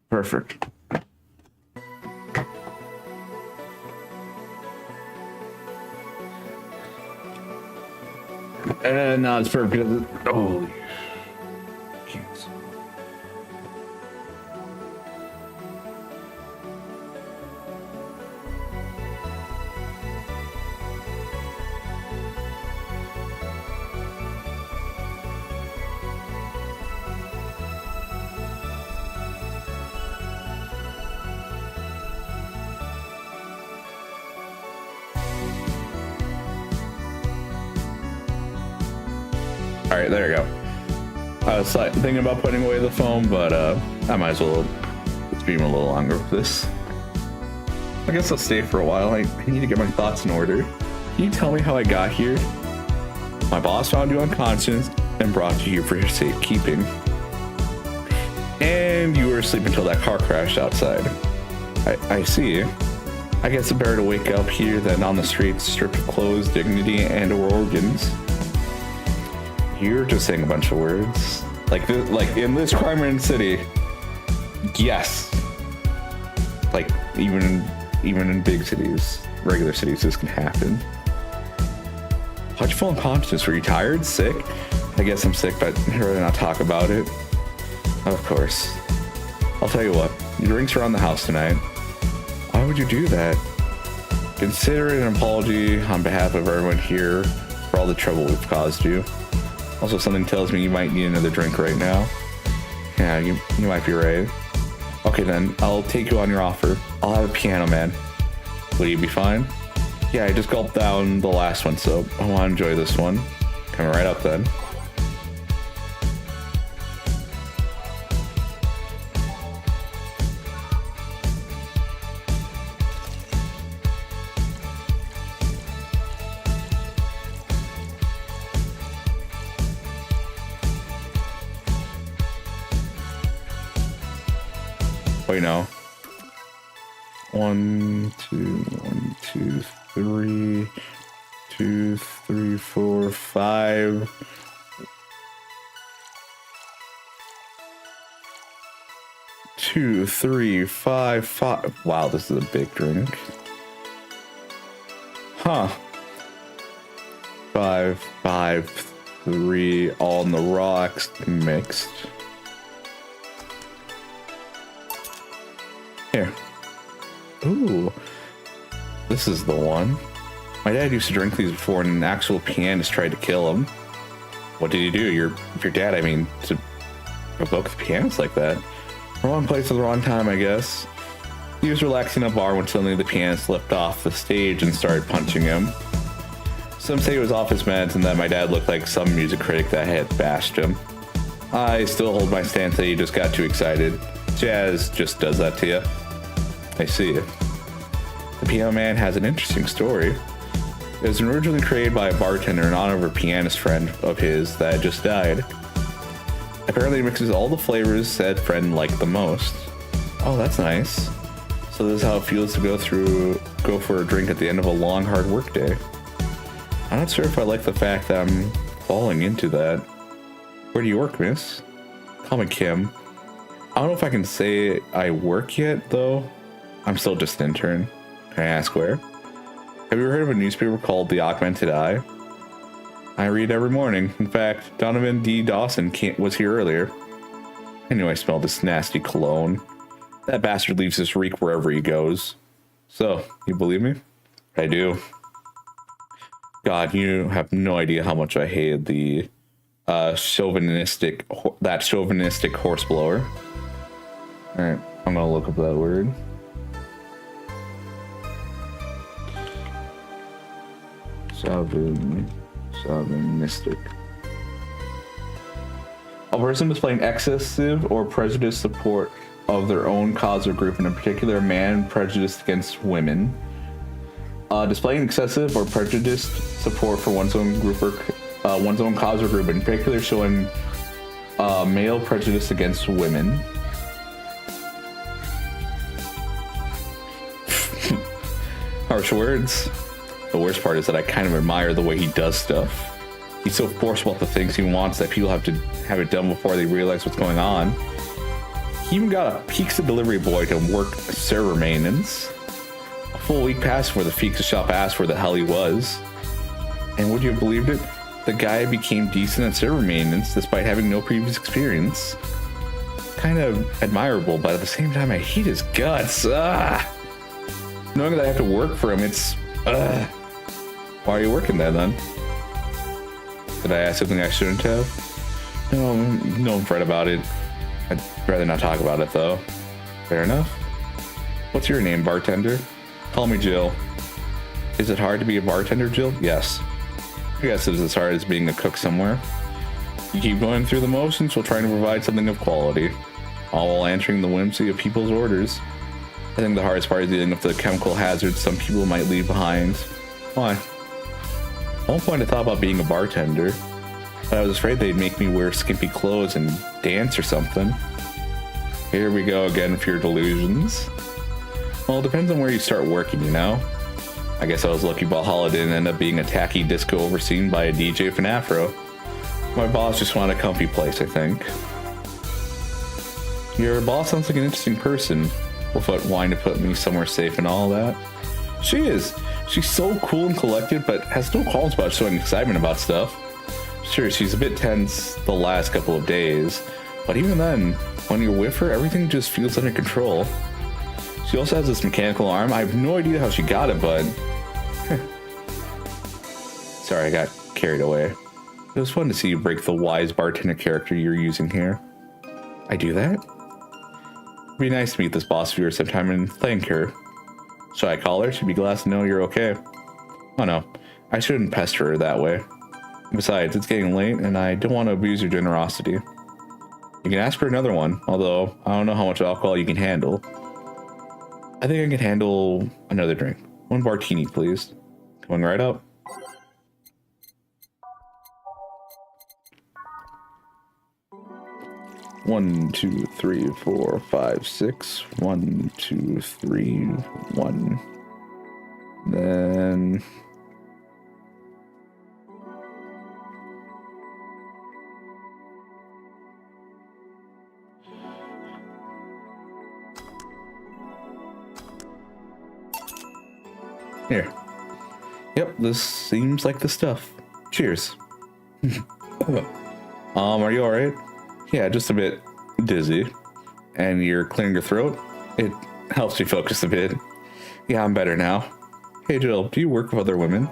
perfect. And now it's perfect. Oh, cancel. All right, there you go. I was thinking about putting away the phone, but I might as well stream a little longer with this. I guess I'll stay for a while. I need to get my thoughts in order. Can you tell me how I got here? My boss found you unconscious and brought you here for your safekeeping. And you were asleep until that car crashed outside. I see. I guess it's better to wake up here than on the streets, stripped of clothes, dignity, and or organs. You're just saying a bunch of words. Like in this crime-ridden city, yes. Like even in big cities, regular cities, this can happen. How'd you feel unconscious? Were you tired? Sick? I guess I'm sick, but I'd rather not talk about it. Of course. I'll tell you what, your drinks are on the house tonight. Why would you do that? Consider it an apology on behalf of everyone here for all the trouble we've caused you. Also, something tells me you might need another drink right now. Yeah, you might be right. Okay then, I'll take you on your offer. I'll have a piano man. Will you be fine? Yeah, I just gulped down the last one, so I want to enjoy this one. Coming right up then. Wait, no. 1, 2, 1, 2, 3, 2, 3, 4, 5. 2, 3, 5, 5. Wow, this is a big drink. Huh. 5, 5, 3, all on the rocks mixed. Here. Ooh. This is the one. My dad used to drink these before and an actual pianist tried to kill him. What did he do? Your dad, I mean, to provoke the pianist like that. Wrong place at the wrong time, I guess. He was relaxing in a bar when suddenly the pianist left off the stage and started punching him. Some say he was off his meds and that my dad looked like some music critic that had bashed him. I still hold my stance that he just got too excited. Jazz just does that to you. I see it. The Piano Man has an interesting story. It was originally created by a bartender in honor of a pianist friend of his that had just died. Apparently it mixes all the flavors said friend liked the most. Oh, that's nice. So this is how it feels to go for a drink at the end of a long, hard work day. I'm not sure if I like the fact that I'm falling into that. Where do you work, miss? Call me Kim. I don't know if I can say I work yet, though. I'm still just an intern. Can I ask where? Have you ever heard of a newspaper called The Augmented Eye? I read every morning. In fact, Donovan D. Dawson was here earlier. I knew I smelled this nasty cologne. That bastard leaves this reek wherever he goes. So, you believe me? I do. God, you have no idea how much I hated the chauvinistic horseblower. Alright, I'm gonna look up that word. Chauvinistic. A person displaying excessive or prejudiced support of their own cause or group, in a particular, a man prejudiced against women. Displaying excessive or prejudiced support for one's own group or one's own cause or group, in particular showing male prejudice against women. Harsh words. The worst part is that I kind of admire the way he does stuff. He's so forceful about the things he wants that people have to have it done before they realize what's going on. He even got a pizza delivery boy to work server maintenance. A full week passed before the pizza shop asked where the hell he was. And would you have believed it? The guy became decent at server maintenance despite having no previous experience. Kind of admirable, but at the same time I hate his guts. Knowing that I have to work for him, it's... Why are you working there then? Did I ask something I shouldn't have? No, fret about it. I'd rather not talk about it though. Fair enough. What's your name, bartender? Call me Jill. Is it hard to be a bartender, Jill? Yes. I guess it's as hard as being a cook somewhere. You keep going through the motions while trying to provide something of quality, all while answering the whimsy of people's orders. I think the hardest part is dealing with the chemical hazards some people might leave behind. Why? At one point I thought about being a bartender, but I was afraid they'd make me wear skimpy clothes and dance or something. Here we go again with your delusions. Well, it depends on where you start working, you know? I guess I was lucky Valhalla didn't end up being a tacky disco overseen by a DJ from Afro. My boss just wanted a comfy place, I think. Your boss sounds like an interesting person, without wanting to put me somewhere safe and all that. She is. She's so cool and collected, but has no qualms about showing excitement about stuff. Sure, she's a bit tense the last couple of days, But even then, when you're with her, everything just feels under control. She also has this mechanical arm. I have no idea how she got it, but... Sorry, I got carried away. It was fun to see you break the wise bartender character you're using here. I do that? It'd be nice to meet this boss of yours sometime and thank her. Should I call her? She'd be glad to know you're okay. Oh no, I shouldn't pester her that way. Besides, it's getting late and I don't want to abuse your generosity. You can ask for another one, although I don't know how much alcohol you can handle. I think I can handle another drink. One martini, please. Coming right up. One, two, three, four, five, six. 1, 2, 3, 1. Then... Here. Yep, this seems like the stuff. Cheers. Are you alright? Yeah, just a bit dizzy. And you're clearing your throat? It helps me focus a bit. Yeah, I'm better now. Hey Jill, do you work with other women?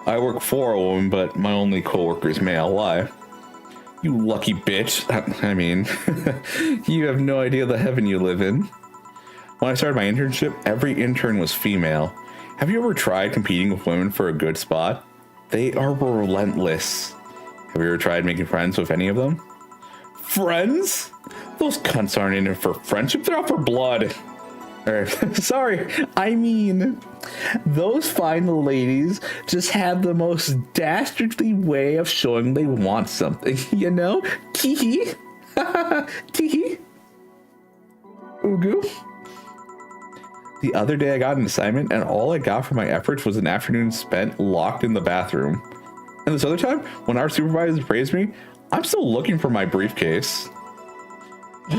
I work for a woman, but my only co-worker is male. Why? You lucky bitch. I mean, you have no idea the heaven you live in. When I started my internship, every intern was female. Have you ever tried competing with women for a good spot? They are relentless. Have you ever tried making friends with any of them? Friends? Those cunts aren't in it for friendship, they're out for blood. Sorry, I mean, those fine ladies just have the most dastardly way of showing they want something, you know? Tee-hee. Tee-hee. Ugu. The other day I got an assignment and all I got for my efforts was an afternoon spent locked in the bathroom. And this other time, when our supervisor praised me, I'm still looking for my briefcase.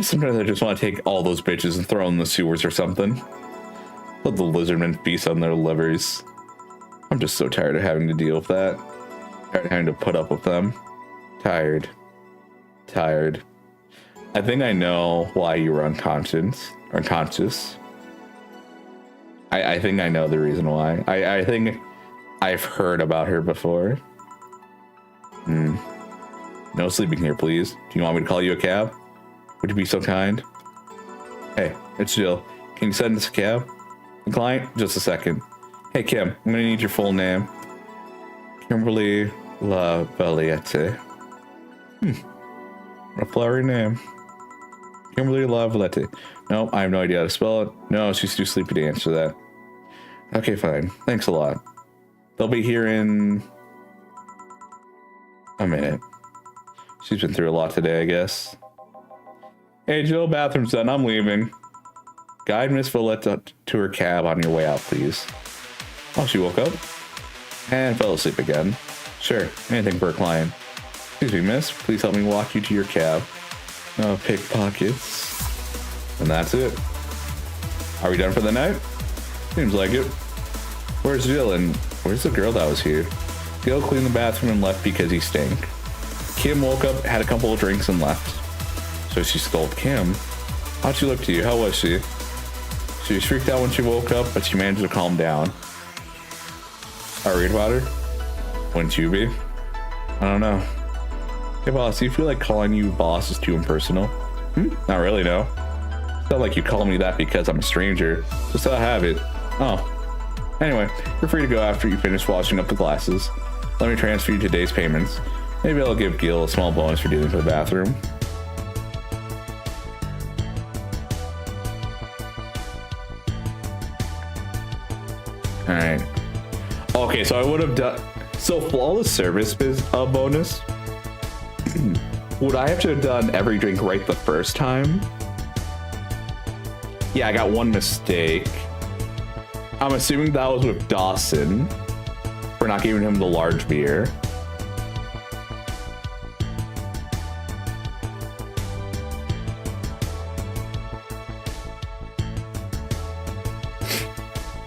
Sometimes I just want to take all those bitches and throw them in the sewers or something. Let the lizardmen feast on their livers. I'm just so tired of having to deal with that. Tired of having to put up with them. Tired. I think I know why you were unconscious. I think I know the reason why. I think I've heard about her before. No sleeping here, please. Do you want me to call you a cab? Would you be so kind? Hey, it's Jill. Can you send us a cab? The client? Just a second. Hey, Kim, I'm gonna need your full name. Kimberly Lavalette. What a flowery name. Kimberly Lavalette. No, I have no idea how to spell it. No, she's too sleepy to answer that. Okay, fine. Thanks a lot. They'll be here in a minute. She's been through a lot today, I guess. Hey, Jill, bathroom's done. I'm leaving. Guide Miss Valletta to her cab on your way out, please. Oh, she woke up and fell asleep again. Sure, anything for a client. Excuse me, miss. Please help me walk you to your cab. No pickpockets. And that's it. Are we done for the night? Seems like it. Where's Jill and where's the girl that was here? Jill cleaned the bathroom and left because he stank. Kim woke up, had a couple of drinks, and left. So she scolded Kim. How'd she look to you? How was she? She was freaked out when she woke up, but she managed to calm down. Are you worried about her? Wouldn't you be? I don't know. Hey boss, do you feel like calling you boss is too impersonal? Not really, no. It's not like you call me that because I'm a stranger. Just how I have it. Oh. Anyway, you're free to go after you finish washing up the glasses. Let me transfer you today's payments. Maybe I'll give Gil a small bonus for dealing for the bathroom. Alright. Okay, so I would have done... So flawless service bonus. Would I have to have done every drink right the first time? Yeah, I got one mistake. I'm assuming that was with Dawson for not giving him the large beer.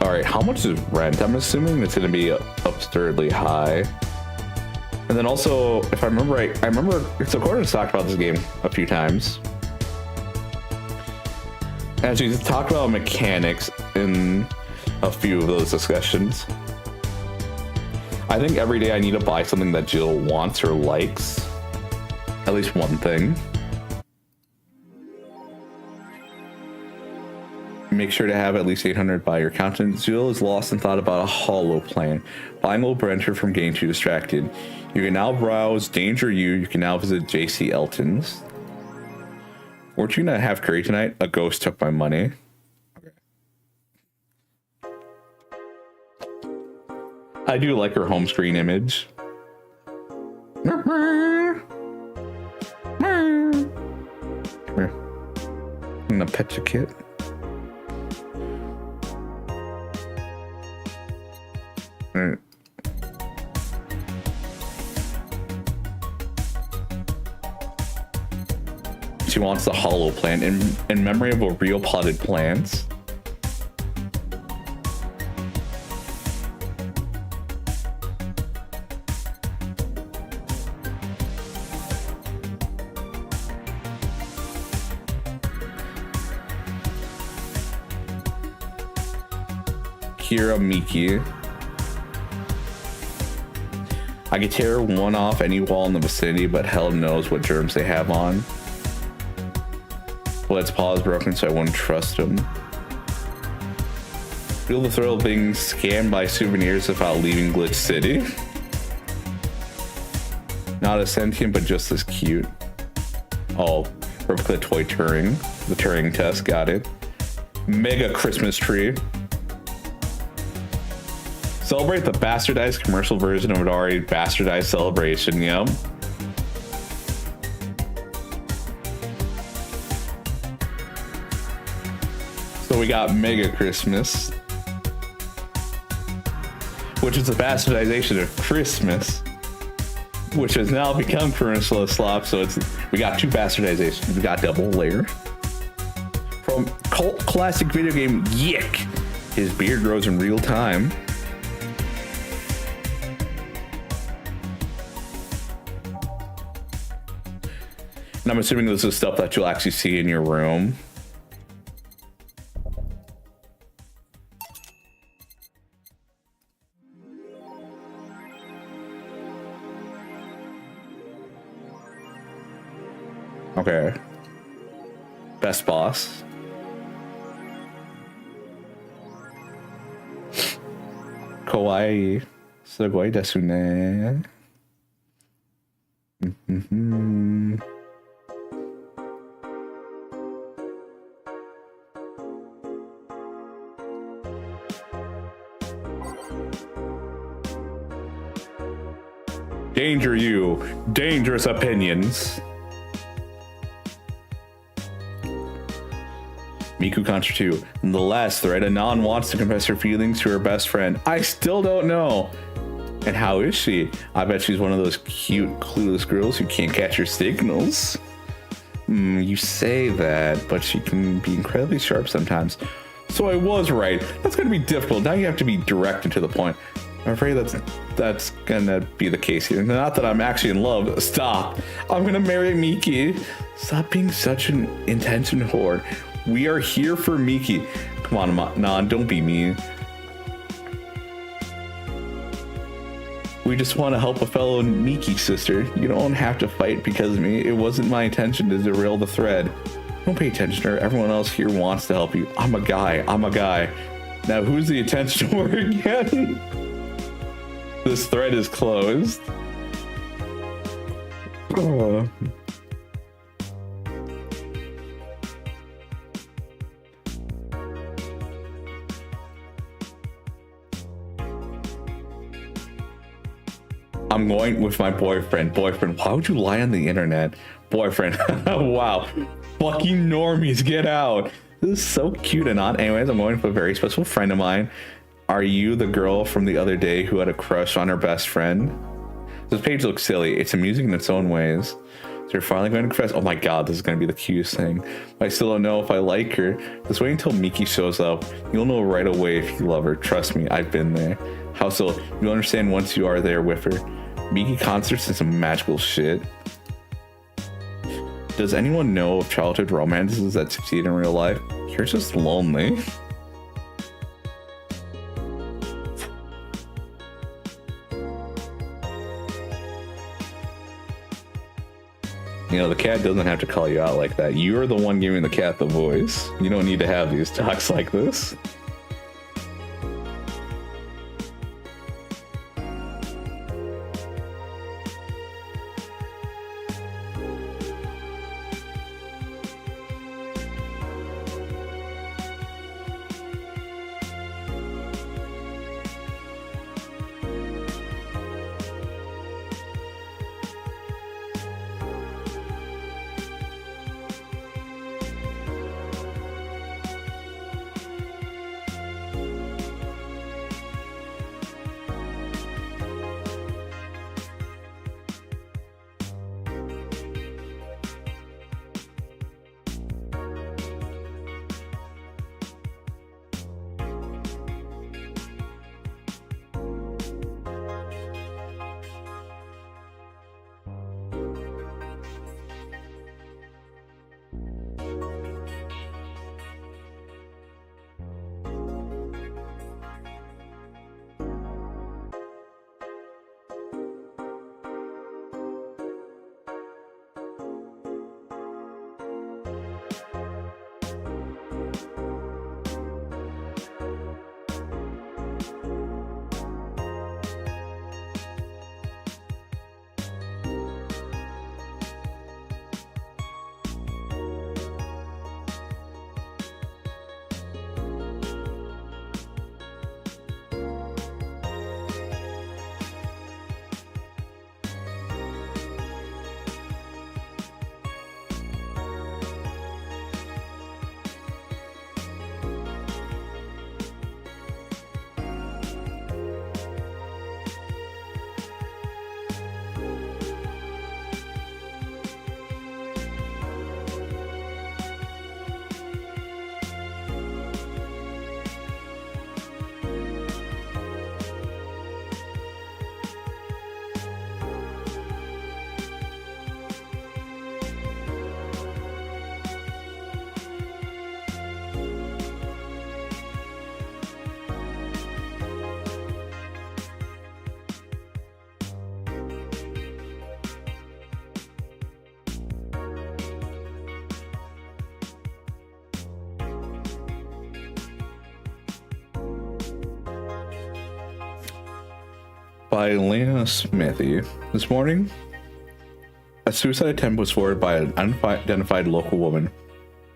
All right, how much is rent? I'm assuming it's going to be absurdly high. And then also, if I remember right, I remember so Gordon's talked about this game a few times. And she's talked about mechanics in a few of those discussions. I think every day I need to buy something that Jill wants or likes. At least one thing. Make sure to have at least 800 by your accountant. Jill is lost and thought about a hollow plan. Buying will prevent her from getting too distracted. You can now browse Danger You. You can now visit JC Elton's. Weren't you gonna have curry tonight? A ghost took my money. I do like her home screen image. Come here. I'm gonna pet your kid. Alright. She wants the hollow plant in memory of a real potted plants. Kira Miki. I could tear one off any wall in the vicinity, but hell knows what germs they have on. Well, its paw is broken, so I wouldn't trust him. Feel the thrill of being scammed by souvenirs without leaving Glitch City. Not as sentient, but just as cute. Oh, perfectly toy Turing. The Turing test, got it. Mega Christmas tree. Celebrate the bastardized commercial version of an already bastardized celebration, yep. So we got Mega Christmas, which is a bastardization of Christmas, which has now become commercial slop. So we got two bastardizations. We got double layer. From cult classic video game Yick, his beard grows in real time. And I'm assuming this is stuff that you'll actually see in your room. Okay. Best boss. Kawaii. Sugoi desu ne. Danger You. Dangerous opinions. Miku Contra 2. In the last thread, Anon wants to confess her feelings to her best friend. I still don't know. And how is she? I bet she's one of those cute, clueless girls who can't catch her signals. You say that, but she can be incredibly sharp sometimes. So I was right. That's going to be difficult. Now you have to be direct and to the point. I'm afraid that's gonna be the case here. Not that I'm actually in love. Stop. I'm gonna marry Miki. Stop being such an intention whore. We are here for Miki. Come on, Nan, don't be mean. We just want to help a fellow Miki sister. You don't have to fight because of me. It wasn't my intention to derail the thread. Don't pay attention to her. Everyone else here wants to help you. I'm a guy. Now who's the attention whore again? This thread is closed. Oh. I'm going with my boyfriend. Why would you lie on the internet? Boyfriend. Wow. Fucking normies, get out. This is so cute and odd. Anyways, I'm going with a very special friend of mine. Are you the girl from the other day who had a crush on her best friend? This page looks silly. It's amusing in its own ways. So you're finally going to confess. Oh my god, this is going to be the cutest thing. I still don't know if I like her. Just wait until Miki shows up. You'll know right away if you love her. Trust me, I've been there. How so? You'll understand once you are there with her. Miki concerts is some magical shit. Does anyone know of childhood romances that succeed in real life? You're just lonely. You know, the cat doesn't have to call you out like that. You're the one giving the cat the voice. You don't need to have these talks like this. By Lena Smithy. This morning, a suicide attempt was forwarded by an unidentified local woman.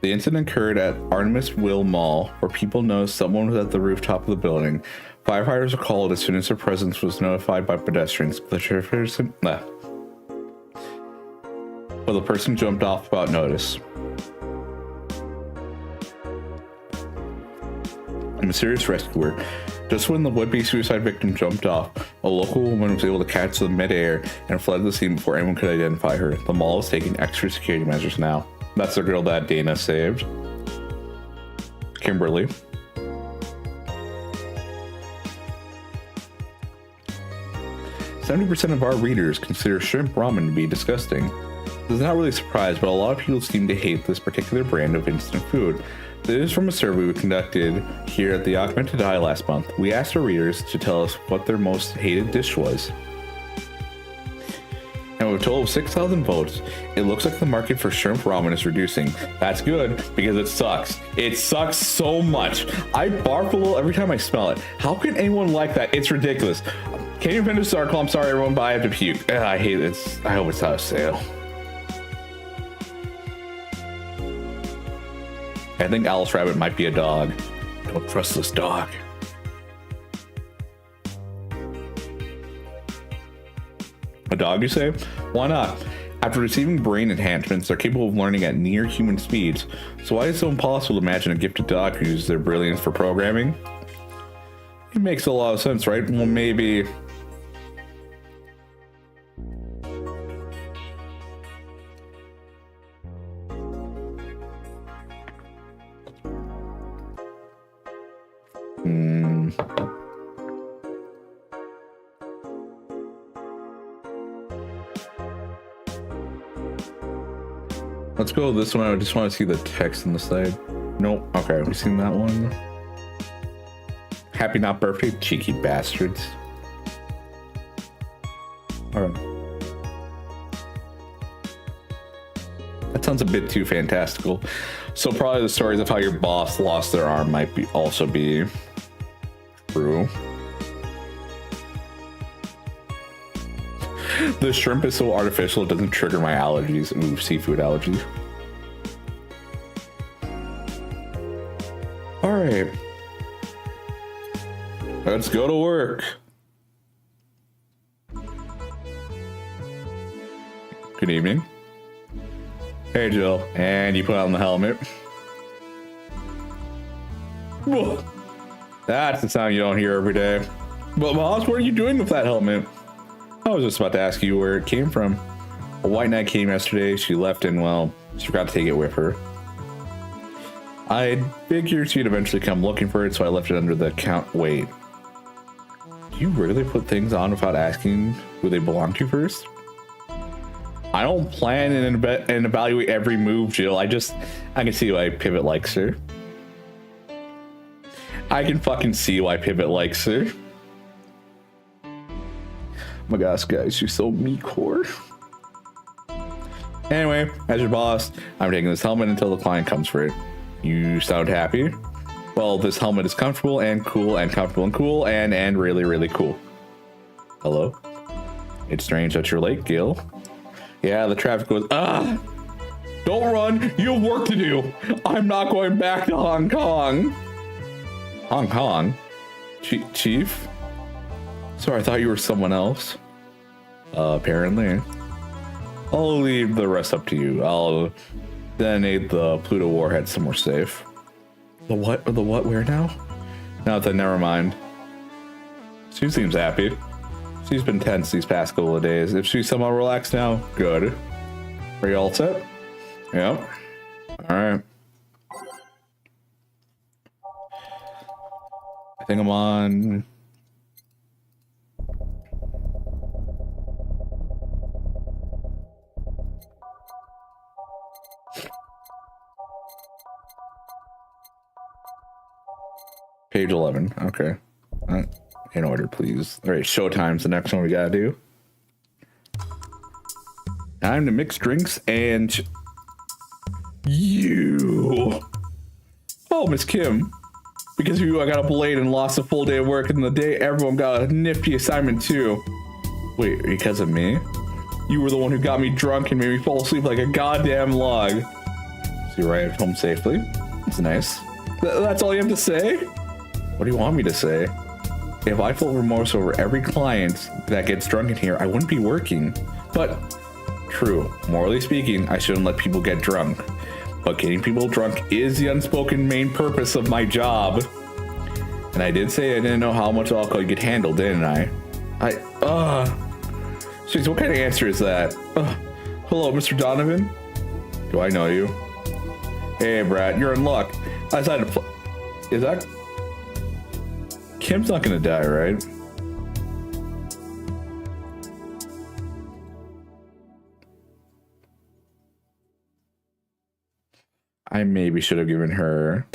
The incident occurred at Artemis Will Mall, where people noticed someone was at the rooftop of the building. Firefighters were called as soon as their presence was notified by pedestrians. But the person jumped off without notice. A mysterious rescuer. Just when the would-be suicide victim jumped off, a local woman was able to catch them midair and fled the scene before anyone could identify her. The mall is taking extra security measures now. That's the girl that Dana saved. Kimberly. "70% of our readers consider shrimp ramen to be disgusting. This is not really a surprise, but a lot of people seem to hate this particular brand of instant food. This is from a survey we conducted here at the Augmented Eye last month. We asked our readers to tell us what their most hated dish was. And with a total of 6,000 votes, it looks like the market for shrimp ramen is reducing. That's good, because it sucks. It sucks so much. I barf a little every time I smell it. How can anyone like that? It's ridiculous. Can you finish this article? I'm sorry everyone, but I have to puke. I hate it. I hope it's out of sale. I think Alice Rabbit might be a dog. Don't trust this dog. A dog, you say? Why not? After receiving brain enhancements, they're capable of learning at near human speeds. So why is it so impossible to imagine a gifted dog who uses their brilliance for programming? It makes a lot of sense, right? Well, maybe... Let's go with this one. I just want to see the text on the side. Nope. Okay, we've seen that one. Happy not birthday, cheeky bastards. Alright. That sounds a bit too fantastical. So probably the stories of how your boss lost their arm might also be true. The shrimp is so artificial it doesn't trigger my allergies. Ooh, seafood allergies. Alright. Let's go to work. Good evening. Hey, Jill. And you put on the helmet. Whoa. That's the sound you don't hear every day. But boss, what are you doing with that helmet? I was just about to ask you where it came from. A white knight came yesterday. She left and, well, she forgot to take it with her. I figured she'd eventually come looking for it, so I left it under the count. Wait. Do you really put things on without asking who they belong to first? I don't plan and evaluate every move, Jill. I can see why Pivot likes her. I can fucking see why Pivot likes her. Oh my gosh, guys, you're so me-core. Anyway, as your boss, I'm taking this helmet until the client comes for it. You sound happy? Well, this helmet is comfortable and cool and comfortable and cool and really, really cool. Hello? It's strange that you're late, Gil. Yeah, the traffic was... Ah! Don't run! You have work to do! I'm not going back to Hong Kong! Hong Kong? Chief? Sorry, I thought you were someone else. Apparently. I'll leave the rest up to you. I'll detonate the Pluto warhead somewhere safe. The what? The what? Where now? No, then never mind. She seems happy. She's been tense these past couple of days. If she's somehow relaxed now, good. Are you all set? Yep. Alright. I think I'm on... Page 11. Okay. In order, please. All right, showtime's the next one we gotta do. Time to mix drinks and... You. Oh, Miss Kim. Because of you, I got up late and lost a full day of work, and the day everyone got a nifty assignment too. Wait, because of me? You were the one who got me drunk and made me fall asleep like a goddamn log. So you arrived home safely? That's nice. That's all you have to say? What do you want me to say? If I felt remorse over every client that gets drunk in here, I wouldn't be working. But, true, morally speaking, I shouldn't let people get drunk. But getting people drunk is the unspoken main purpose of my job. And I did say I didn't know how much alcohol you could handle, didn't I? Jeez, what kind of answer is that? Hello, Mr. Donovan? Do I know you? Hey, Brad, you're in luck. I decided to Is that... Kim's not gonna die, right? I maybe should have given her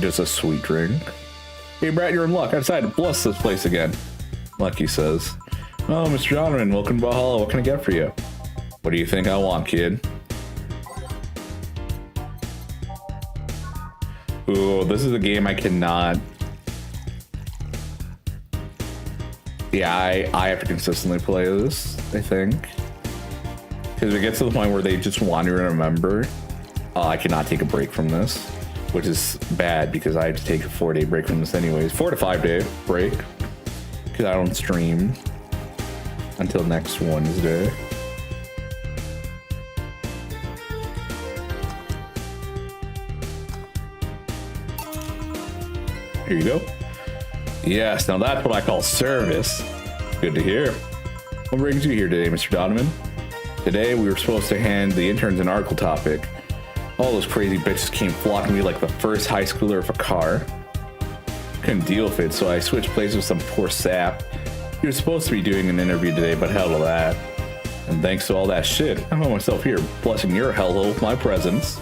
just a sweet drink. Hey, Brad, you're in luck. I decided to bless this place again. Lucky says, oh, Mr. Donovan, welcome to Valhalla. What can I get for you? What do you think I want, kid? Ooh, this is a game I cannot... Yeah, I have to consistently play this, I think. Because if it gets to the point where they just want you to remember, I cannot take a break from this. Which is bad, because I have to take a 4-day break from this anyways. 4 to 5 day break. Because I don't stream until next Wednesday. Here you go. Yes, now that's what I call service. Good to hear. What brings you here today, Mr. Donovan? Today we were supposed to hand the interns an article topic. All those crazy bitches came flocking me like the first high schooler of a car. Couldn't deal with it, so I switched places with some poor sap. He was supposed to be doing an interview today, but hell with that. And thanks to all that shit, I found myself here, blessing your hellhole with my presence.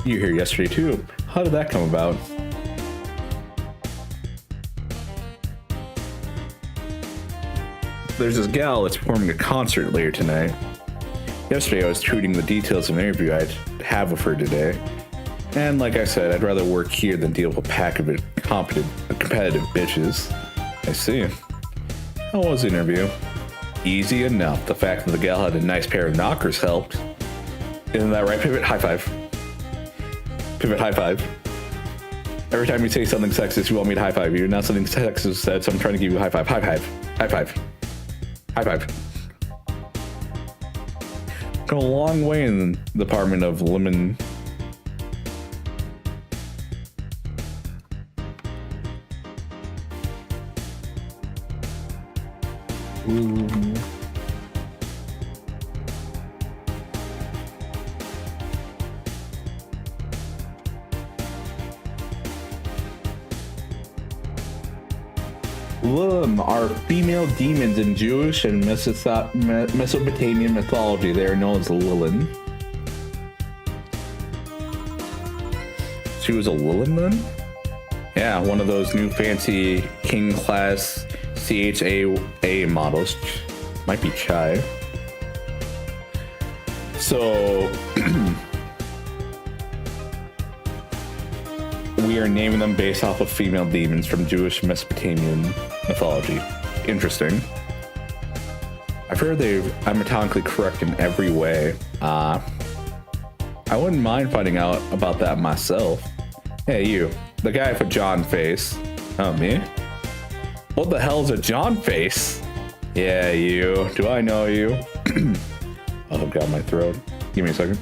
You were here yesterday too. How did that come about? There's this gal that's performing a concert later tonight. Yesterday I was tweeting the details of an interview I'd have with her today. And like I said, I'd rather work here than deal with a pack of competitive bitches. I see. How was the interview? Easy enough. The fact that the gal had a nice pair of knockers helped. Isn't that right, Pivot? High five. Pivot, high five. Every time you say something sexist, you want me to high five you. Now something sexist said, so I'm trying to give you a high five. High five. High five. High five. Go a long way in the Department of Lemon. Ooh. Lum are female demons in Jewish and Mesopotamian mythology. They are known as Lilin. She was a Lilin then? Yeah, one of those new fancy king class CHAA models. Might be Chai. So we are naming them based off of female demons from Jewish Mesopotamian mythology. Interesting. I've heard I'm anatomically correct in every way. I wouldn't mind finding out about that myself. Hey, you, the guy with a John face. Oh, me? What the hell is a John face? Yeah, you. Do I know you? Oh, God, my throat. Give me a second.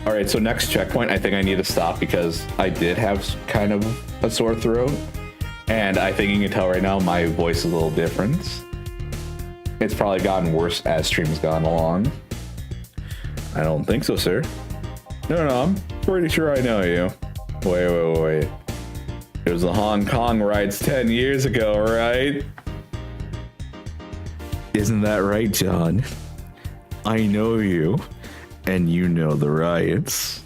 All right, so next checkpoint, I think I need to stop because I did have kind of a sore throat. And I think you can tell right now my voice is a little different. It's probably gotten worse as stream's gone along. I don't think so, sir. No, I'm pretty sure I know you. Wait. It was the Hong Kong riots 10 years ago, right? Isn't that right, John? I know you, and you know the riots.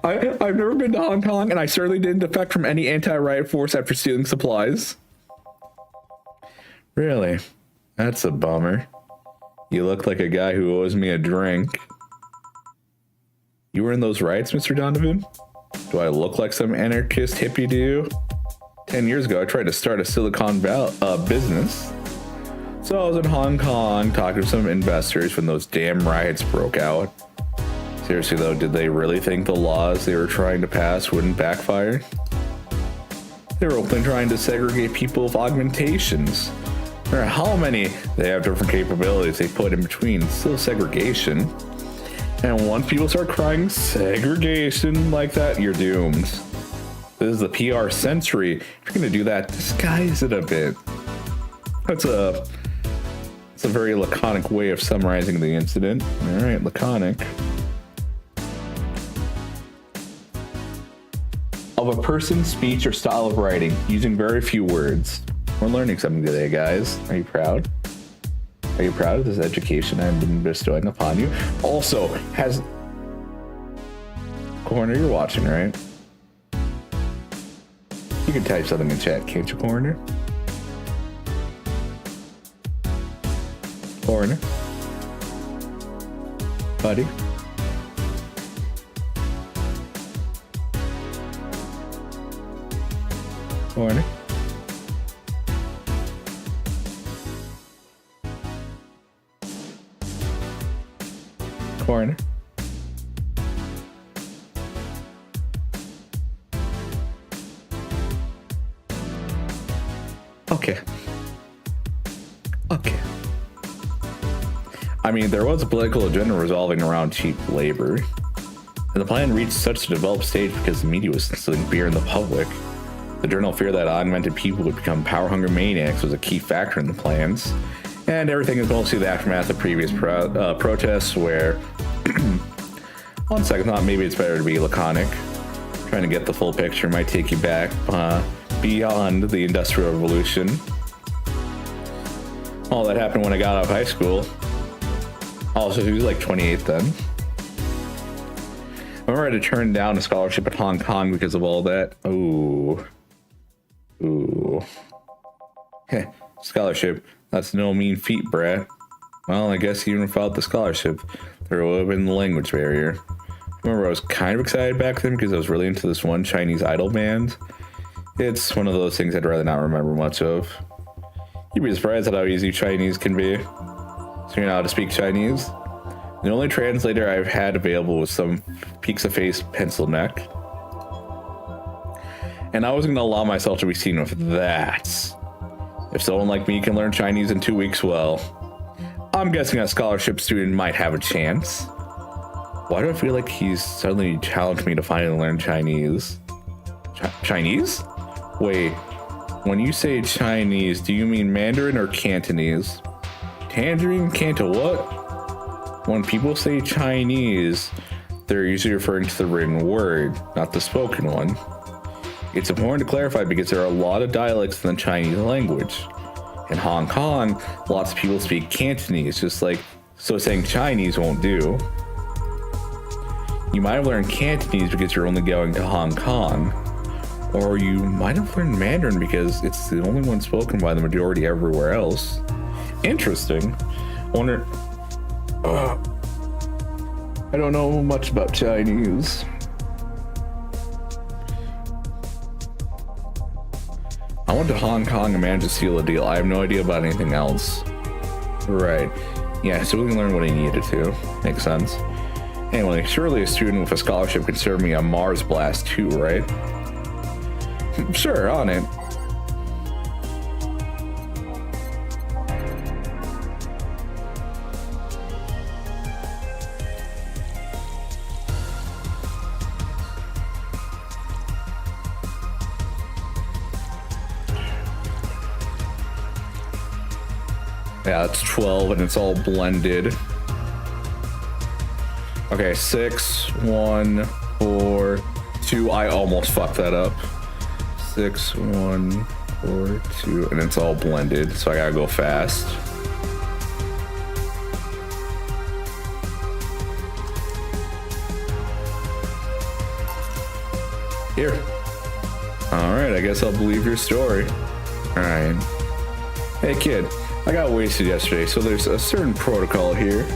I've never been to Hong Kong, and I certainly didn't defect from any anti-riot force after stealing supplies. Really? That's a bummer. You look like a guy who owes me a drink. You were in those riots, Mr. Donovan? Do I look like some anarchist hippie to you? 10 years ago, I tried to start a Silicon Valley business. So I was in Hong Kong talking to some investors when those damn riots broke out. Seriously though, did they really think the laws they were trying to pass wouldn't backfire? They were openly trying to segregate people with augmentations. No matter how many they have different capabilities they put in between, it's still segregation. And once people start crying segregation like that, you're doomed. This is the PR century. If you're gonna do that, disguise it a bit. It's a very laconic way of summarizing the incident. All right, laconic. Of a person's speech or style of writing, using very few words. We're learning something today, guys. Are you proud? Are you proud of this education I've been bestowing upon you? Also, Corner, you're watching, right? You can type something in chat, can't you, Corner? Corner? Buddy? Corner? Corner? Okay. I mean, there was a political agenda revolving around cheap labor. And the plan reached such a developed stage because the media was instilling fear in the public. The journal feared that augmented people would become power-hungry maniacs was a key factor in the plans. And everything is mostly the aftermath of previous protests where, on second thought, maybe it's better to be laconic. Trying to get the full picture might take you back beyond the Industrial Revolution. All that happened when I got out of high school. Also, he was like 28 then. I remember I had to turn down a scholarship at Hong Kong because of all that. Ooh. Heh, scholarship. That's no mean feat, brat. Well, I guess even without the scholarship, there would have been the language barrier. I remember I was kind of excited back then because I was really into this one Chinese idol band. It's one of those things I'd rather not remember much of. You'd be surprised at how easy Chinese can be. So you know how to speak Chinese? The only translator I've had available was some pizza-face pencil neck. And I wasn't going to allow myself to be seen with that. If someone like me can learn Chinese in 2 weeks, well, I'm guessing a scholarship student might have a chance. Why do I feel like he's suddenly challenged me to finally learn Chinese? Chinese? Wait, when you say Chinese, do you mean Mandarin or Cantonese? Tangerine? Canto what? When people say Chinese, they're usually referring to the written word, not the spoken one. It's important to clarify because there are a lot of dialects in the Chinese language. In Hong Kong, lots of people speak Cantonese, just like, so saying Chinese won't do. You might have learned Cantonese because you're only going to Hong Kong. Or you might have learned Mandarin because it's the only one spoken by the majority everywhere else. Interesting. I wonder... I don't know much about Chinese. I went to Hong Kong and managed to seal a deal. I have no idea about anything else. Right. Yeah, so we can learn what I needed to. Makes sense. Anyway, surely a student with a scholarship can serve me a Mars blast too, right? Sure, on it. Yeah, it's 12 and it's all blended. Okay, 6, 1, 4, 2. I almost fucked that up. 6, 1, 4, 2, and it's all blended, so I gotta go fast. Here. Alright, I guess I'll believe your story. Alright. Hey kid, I got wasted yesterday, so there's a certain protocol here.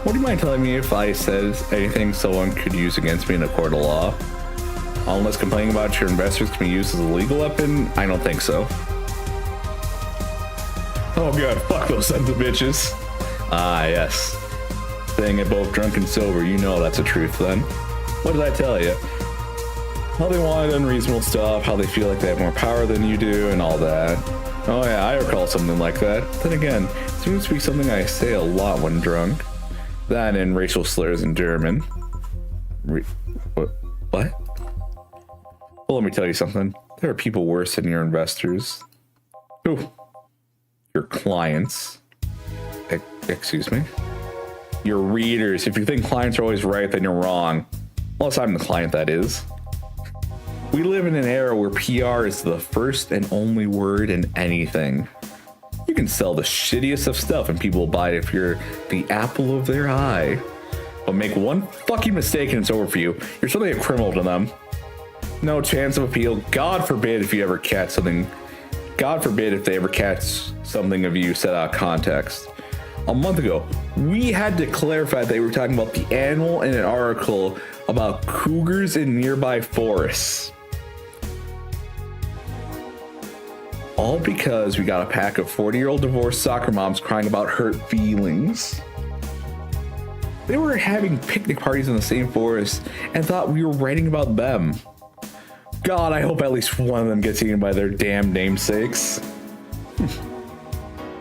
Would you mind telling me if I said anything someone could use against me in a court of law? Unless complaining about your investors can be used as a legal weapon, I don't think so. Oh god, fuck those sons of bitches. Ah, yes. Saying it both drunk and sober, you know that's the truth then. What did I tell you? How they wanted unreasonable stuff, how they feel like they have more power than you do, and all that. Oh yeah, I recall something like that. Then again, it seems to be something I say a lot when drunk. That and racial slurs in German. What? Well, let me tell you something. There are people worse than your investors. Ooh. Your clients. Excuse me? Your readers. If you think clients are always right, then you're wrong. Unless I'm the client, that is. We live in an era where PR is the first and only word in anything. You can sell the shittiest of stuff and people will buy it if you're the apple of their eye. But make one fucking mistake and it's over for you. You're suddenly a criminal to them. No chance of appeal. God forbid if you ever catch something. God forbid if they ever catch something of you set out of context. A month ago, we had to clarify they were talking about the animal in an article about cougars in nearby forests. All because we got a pack of 40-year-old divorced soccer moms crying about hurt feelings. They were having picnic parties in the same forest and thought we were writing about them. God, I hope at least one of them gets eaten by their damn namesakes.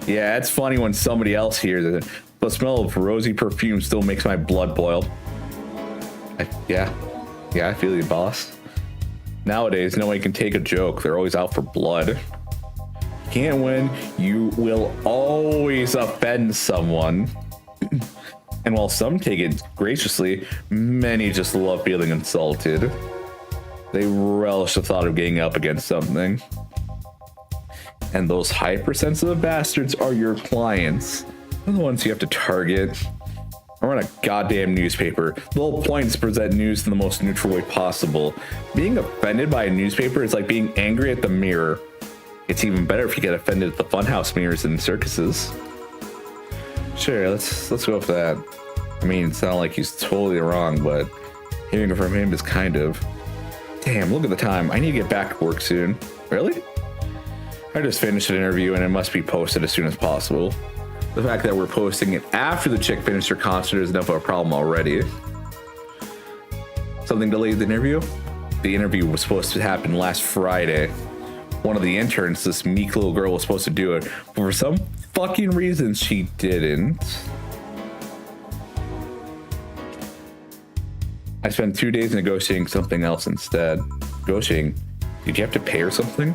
Yeah, it's funny when somebody else hears it. The smell of rosy perfume still makes my blood boil. Yeah, I feel you, boss. Nowadays, nobody can take a joke. They're always out for blood. Can't win, you will always offend someone. And while some take it graciously, many just love feeling insulted. They relish the thought of getting up against something. And those hypersensitive bastards are your clients. They're the ones you have to target. I run a goddamn newspaper. The whole point is to present news in the most neutral way possible. Being offended by a newspaper is like being angry at the mirror. It's even better if you get offended at the funhouse mirrors in circuses. Sure, let's go with that. I mean, it's not like he's totally wrong, but hearing it from him is kind of... Damn, look at the time. I need to get back to work soon. Really? I just finished an interview and it must be posted as soon as possible. The fact that we're posting it after the chick finished her concert is enough of a problem already. Something delayed the interview? The interview was supposed to happen last Friday. One of the interns, this meek little girl, was supposed to do it, but for some fucking reason she didn't. I spent 2 days negotiating something else instead. Negotiating? Did you have to pay or something?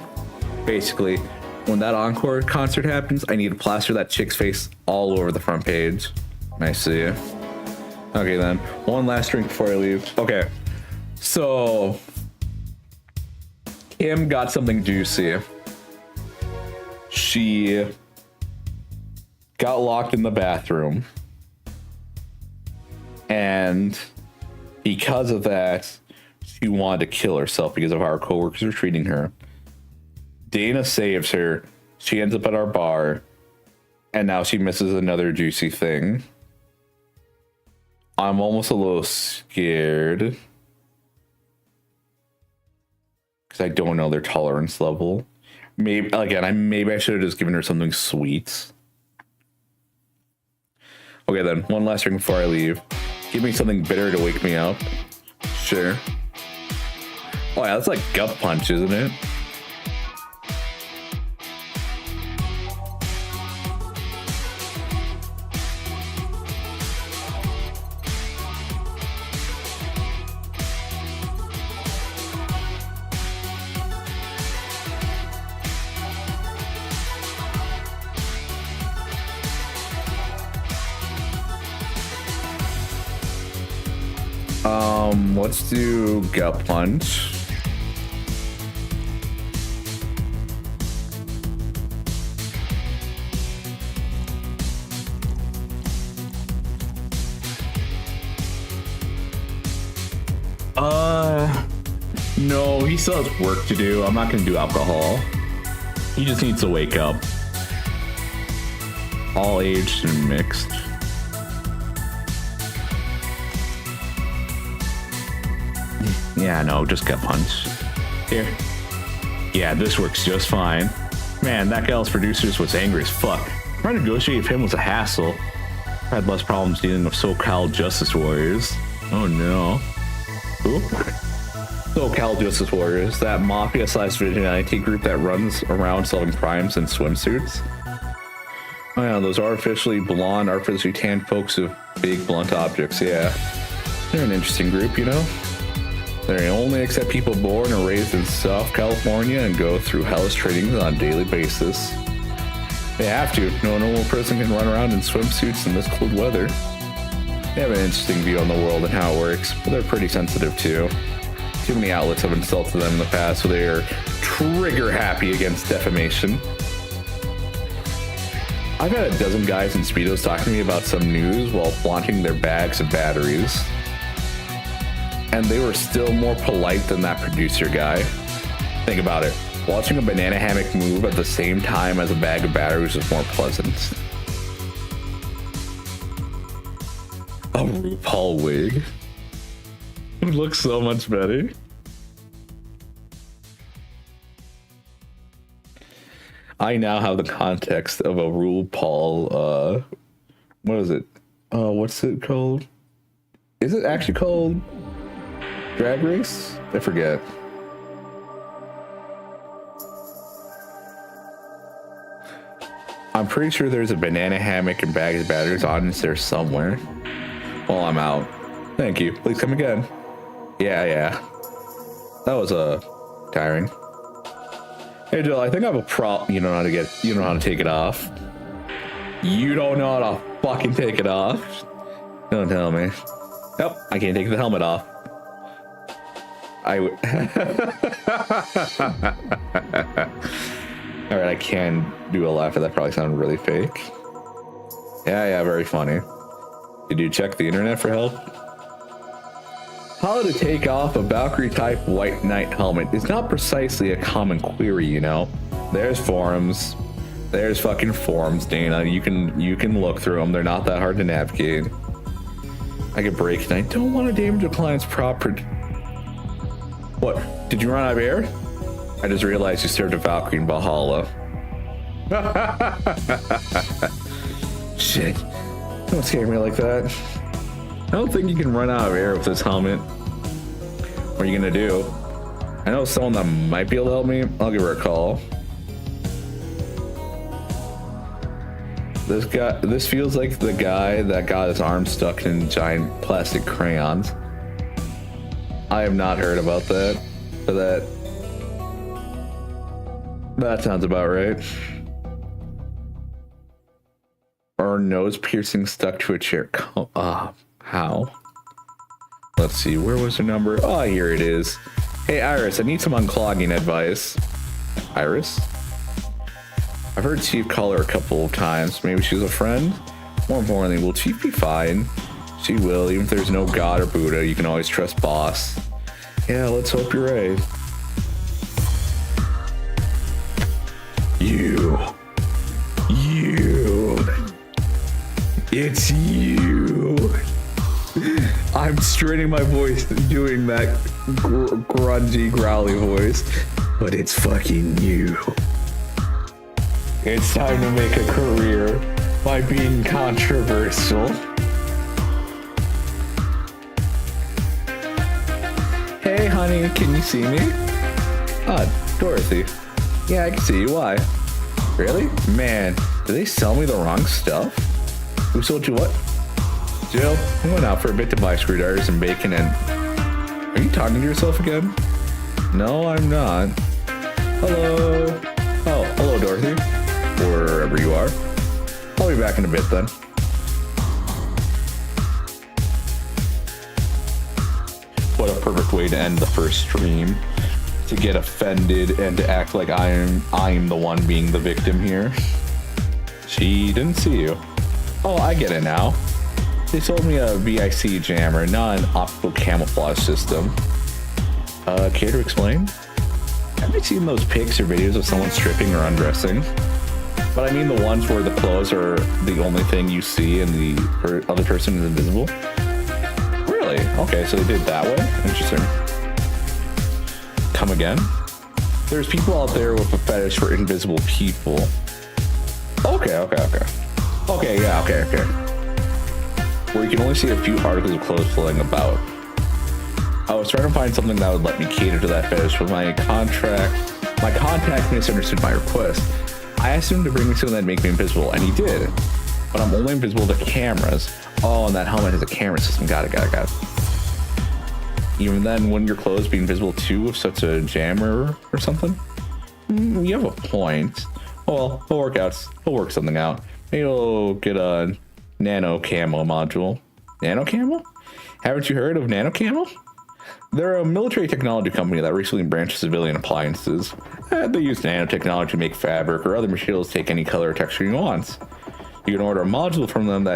Basically, when that encore concert happens, I need to plaster that chick's face all over the front page. I see. Okay then, one last drink before I leave. Okay, so Kim got something juicy. She got locked in the bathroom, and because of that, she wanted to kill herself because of how our coworkers are treating her. Dana saves her. She ends up at our bar, and now she misses another juicy thing. I'm almost a little scared because I don't know their tolerance level. Maybe I should have just given her something sweet. Okay then, one last drink before I leave. Give me something bitter to wake me up. Sure. Oh yeah, that's like gut punch, isn't it? Let's do gut punch. No, he still has work to do. I'm not gonna do alcohol. He just needs to wake up. All aged and mixed. Yeah, no, just gut punch. Here. Yeah, this works just fine. Man, that gal's producers was angry as fuck. Trying to negotiate with him was a hassle. I had less problems dealing with SoCal Justice Warriors. Oh no. Who? SoCal Justice Warriors, that mafia/vigilante group that runs around selling crimes in swimsuits. Oh yeah, those artificially blonde, artificially tanned folks with big blunt objects, yeah. They're an interesting group, you know? They only accept people born or raised in South California and go through hellish trainings on a daily basis. They have to. No normal person can run around in swimsuits in this cold weather. They have an interesting view on the world and how it works, but they're pretty sensitive too. Too many outlets have insulted them in the past, so they are trigger happy against defamation. I've had a dozen guys in Speedos talk to me about some news while flaunting their bags of batteries. And they were still more polite than that producer guy. Think about it. Watching a banana hammock move at the same time as a bag of batteries is more pleasant. A RuPaul wig. It looks so much better. I now have the context of a RuPaul, what is it? What's it called? Is it actually called Drag Race? I forget. I'm pretty sure there's a banana hammock and bag of batteries on there somewhere. Well, I'm out. Thank you. Please come again. Yeah. That was tiring. Hey Jill, I think I have a problem. You don't know how to take it off. You don't know how to fucking take it off. Don't tell me. Nope, I can't take the helmet off. I would. All right, I can do a laugh, but that probably sounded really fake. Yeah, very funny. Did you check the internet for help? How to take off a Valkyrie type white knight helmet is not precisely a common query, you know. There's forums. There's fucking forums, Dana. You can look through them. They're not that hard to navigate. I get break and I don't want to damage a client's property. What? Did you run out of air? I just realized you served a Valkyrie in Valhalla. Shit. Don't scare me like that. I don't think you can run out of air with this helmet. What are you gonna do? I know someone that might be able to help me. I'll give her a call. This feels like the guy that got his arm stuck in giant plastic crayons. I have not heard about that. But that sounds about right. Or nose piercing stuck to a chair. How? Let's see, where was her number? Oh, here it is. Hey, Iris, I need some unclogging advice. Iris? I've heard Chief call her a couple of times. Maybe she's a friend? More importantly, will Chief be fine? She will, even if there's no God or Buddha, you can always trust Boss. Yeah, let's hope you're right. You. It's you. I'm straining my voice doing that grungy, growly voice, but it's fucking you. It's time to make a career by being controversial. Hey, honey, can you see me? Dorothy. Yeah, I can see you. Why? Really? Man, did they sell me the wrong stuff? Who sold you what? Jill, I went out for a bit to buy screwdrivers and bacon and... Are you talking to yourself again? No, I'm not. Hello. Oh, hello, Dorothy. Wherever you are. I'll be back in a bit then. What a perfect way to end the first stream. To get offended and to act like I'm the one being the victim here. She didn't see you. Oh, I get it now. They sold me a VIC jammer, not an optical camouflage system. Care to explain? Have you seen those pics or videos of someone stripping or undressing? But I mean the ones where the clothes are the only thing you see and the other person is invisible? Really? Okay, so they did it that way? Interesting. Come again? There's people out there with a fetish for invisible people. Okay. Where you can only see a few articles of clothes floating about. I was trying to find something that would let me cater to that fetish, but my contact misunderstood my request. I asked him to bring me something that'd make me invisible, and he did. But I'm only invisible to cameras. Oh, and that helmet has a camera system. Got it. Even then, wouldn't your clothes be invisible too with such a jammer or something? You have a point. Well, we'll work something out. Maybe we'll get a nano camo module. Nano camo? Haven't you heard of nano camo? They're a military technology company that recently branched to civilian appliances. They use nanotechnology to make fabric or other materials take any color or texture you want. You can order a module from them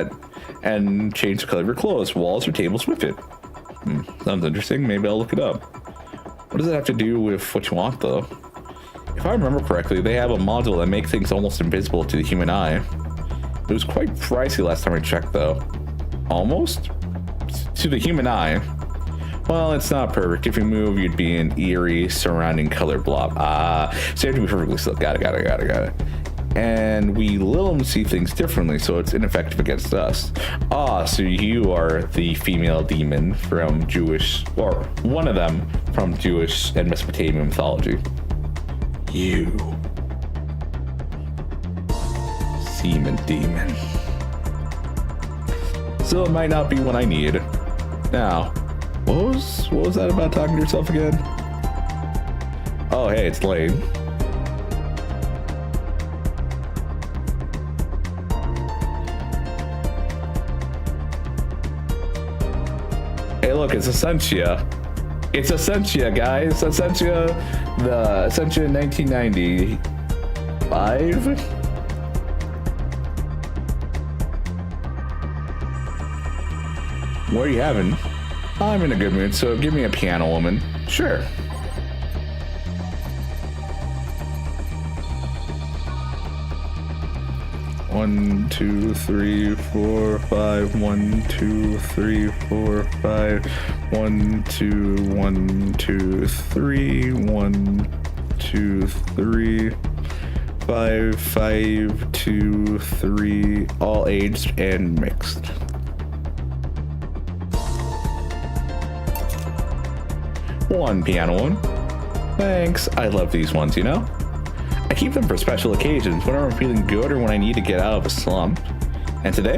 and change the color of your clothes, walls, or tables with it. Sounds interesting. Maybe I'll look it up. What does it have to do with what you want, though? If I remember correctly, they have a module that makes things almost invisible to the human eye. It was quite pricey last time I checked, though. Almost? To the human eye. Well, it's not perfect. If you move, you'd be an eerie surrounding color blob. So you have to be perfectly still. Got it. And we little see things differently, so it's ineffective against us. So you are the female demon from Jewish, or one of them from Jewish and Mesopotamian mythology. You. Semen demon. So it might not be what I need. Now, what was that about talking to yourself again? Oh, hey, it's late. Hey, look, it's Essentia. It's Essentia, guys. Essentia, the Essentia 1995. What are you having? I'm in a good mood, so give me a piano woman. Sure. One, two, three, four, five. 1, 2, 3, 4, 5. 1, 2, 1, 2, 3. 1, 2, 3. 5, 5, 2, 3. All aged and mixed. One piano one. Thanks. I love these ones, you know? I keep them for special occasions, whenever I'm feeling good or when I need to get out of a slump. And today?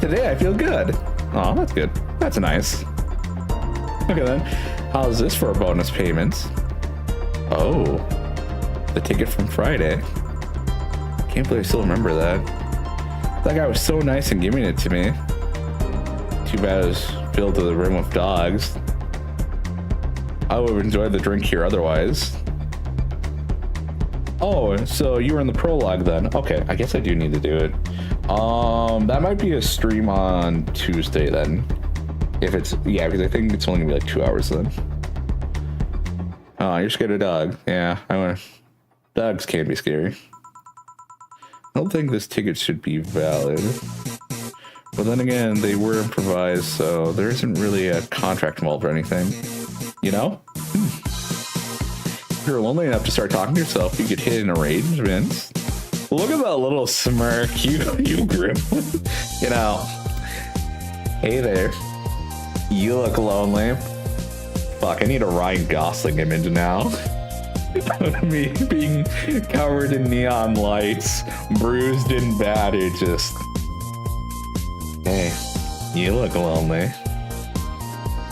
Today I feel good. Oh, that's good. That's nice. Okay then. How's this for bonus payments? Oh. The ticket from Friday. Can't believe I still remember that. That guy was so nice in giving it to me. Too bad it was filled to the rim with dogs. I would have enjoyed the drink here otherwise. Oh, so you were in the prologue then. Okay, I guess I do need to do it. That might be a stream on Tuesday then. If it's, yeah, because I think it's only gonna be like 2 hours then. Oh, you're scared of dog. Yeah, dogs can be scary. I don't think this ticket should be valid. But then again, they were improvised, so there isn't really a contract involved or anything. You know? If you're lonely enough to start talking to yourself, you get hit in arrangements. Look at that little smirk, you grim. You know. Hey there. You look lonely. Fuck, I need a Ryan Gosling image now. Me being covered in neon lights, bruised and battered, just... Hey, you look lonely.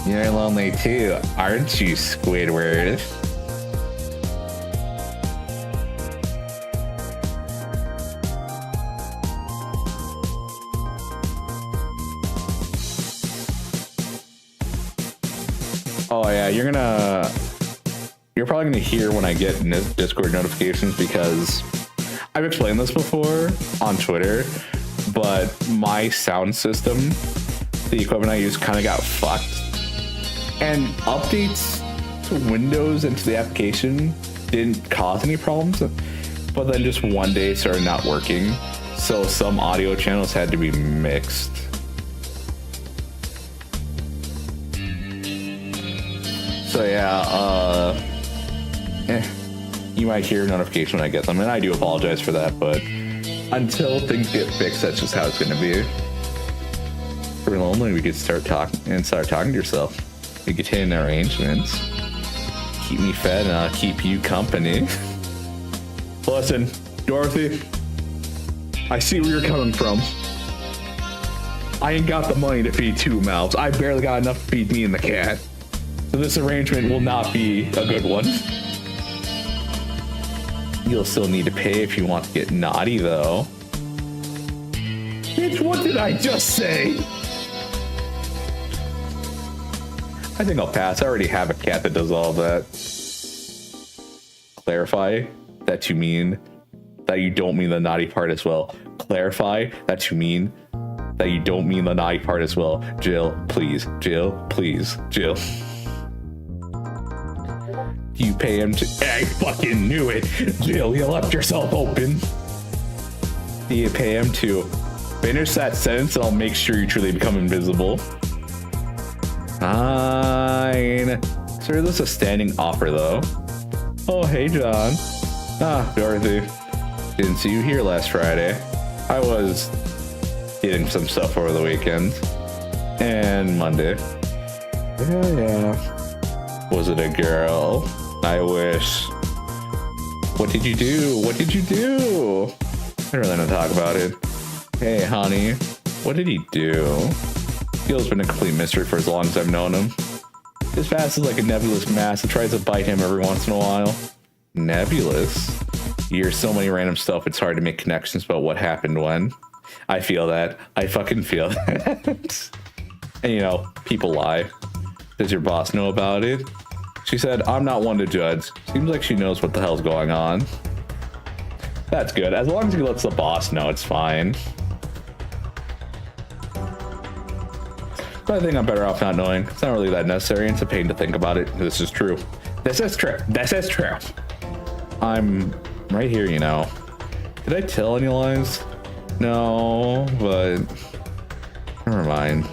You're lonely too, aren't you, Squidward? Oh yeah, you're probably gonna hear when I get Discord notifications because I've explained this before on Twitter, but my sound system, the equipment I use, kind of got fucked. And updates to Windows and to the application didn't cause any problems, but then just one day it started not working. So some audio channels had to be mixed. So yeah, you might hear a notification when I get them, and I do apologize for that, but until things get fixed, that's just how it's gonna be. If you're lonely, we could start talking to yourself. We could hit in arrangements. Keep me fed and I'll keep you company. Listen, Dorothy, I see where you're coming from. I ain't got the money to feed 2 mouths. I barely got enough to feed me and the cat. So this arrangement will not be a good one. You'll still need to pay if you want to get naughty, though. Bitch, what did I just say? I think I'll pass. I already have a cat that does all that. Clarify that you mean that you don't mean the naughty part as well. Clarify that you mean that you don't mean the naughty part as well. Jill, please. Jill, please. Jill. You pay him to... I fucking knew it. Jill, you left yourself open. Do you pay him to finish that sentence and I'll make sure you truly become invisible? Fine. Sir, this is a standing offer, though. Oh, hey, John. Ah, Dorothy. Didn't see you here last Friday. I was getting some stuff over the weekend. And Monday. Yeah. Was it a girl? I wish. What did you do? What did you do? I don't really want to talk about it. Hey, honey. What did he do? Gil's been a complete mystery for as long as I've known him. His past is like a nebulous mass that tries to bite him every once in a while. Nebulous? You hear so many random stuff, it's hard to make connections about what happened when. I feel that. I fucking feel that. And you know, people lie. Does your boss know about it? She said, I'm not one to judge. Seems like she knows what the hell's going on. That's good. As long as he lets the boss know, it's fine. But I think I'm better off not knowing. It's not really that necessary. It's a pain to think about it. This is true. This is true. This is true. I'm right here, you know. Did I tell any lies? No, but never mind.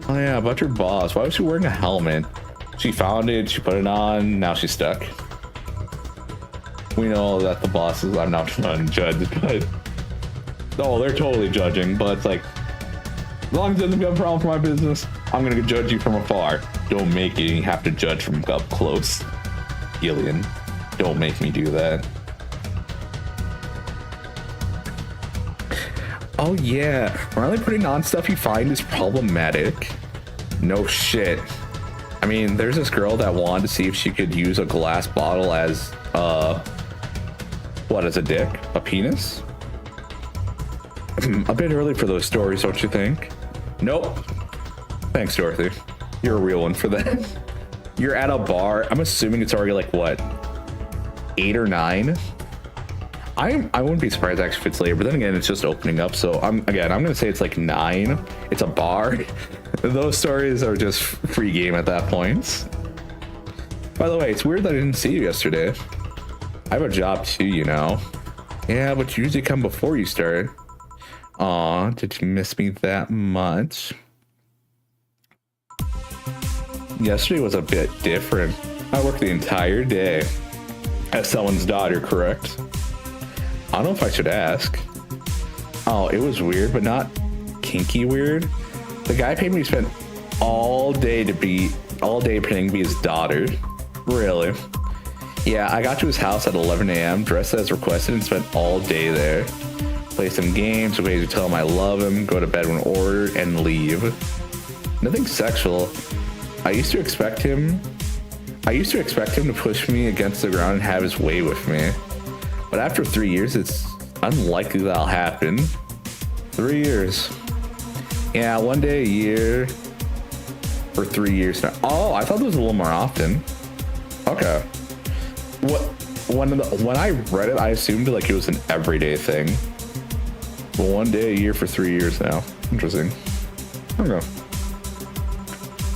Oh yeah, about your boss. Why was she wearing a helmet? She found it, she put it on, now she's stuck. We know that the bosses, I'm not trying to judge, but oh, they're totally judging, but it's like, as long as it doesn't become a problem for my business, I'm gonna judge you from afar. Don't make it, you have to judge from up close. Alien, don't make me do that. Oh yeah, randomly putting on stuff you find is problematic. No shit. I mean, there's this girl that wanted to see if she could use a glass bottle as, what, as a dick? A penis? A bit early for those stories, don't you think? Nope. Thanks, Dorothy. You're a real one for that. You're at a bar. I'm assuming it's already like, what, 8 or 9? I wouldn't be surprised actually if it's later, but then again, it's just opening up. So I'm gonna say it's like 9. It's a bar. Those stories are just free game at that point. By the way, it's weird that I didn't see you yesterday. I have a job too, you know. Yeah, but you usually come before you start. Aw, did you miss me that much? Yesterday was a bit different. I worked the entire day as someone's daughter, correct? I don't know if I should ask. Oh, it was weird, but not kinky weird. The guy paid me to spend all day pretending to be his daughter. Really? Yeah, I got to his house at 11 a.m., dressed as requested, and spent all day there. Play some games, ways to tell him I love him, go to bed when ordered, and leave. Nothing sexual. I used to expect him to push me against the ground and have his way with me. But after 3 years, it's unlikely that'll happen. 3 years. Yeah, 1 day a year for 3 years now. Oh, I thought it was a little more often. Okay. When I read it, I assumed like it was an everyday thing. But 1 day a year for 3 years now. Interesting. Okay.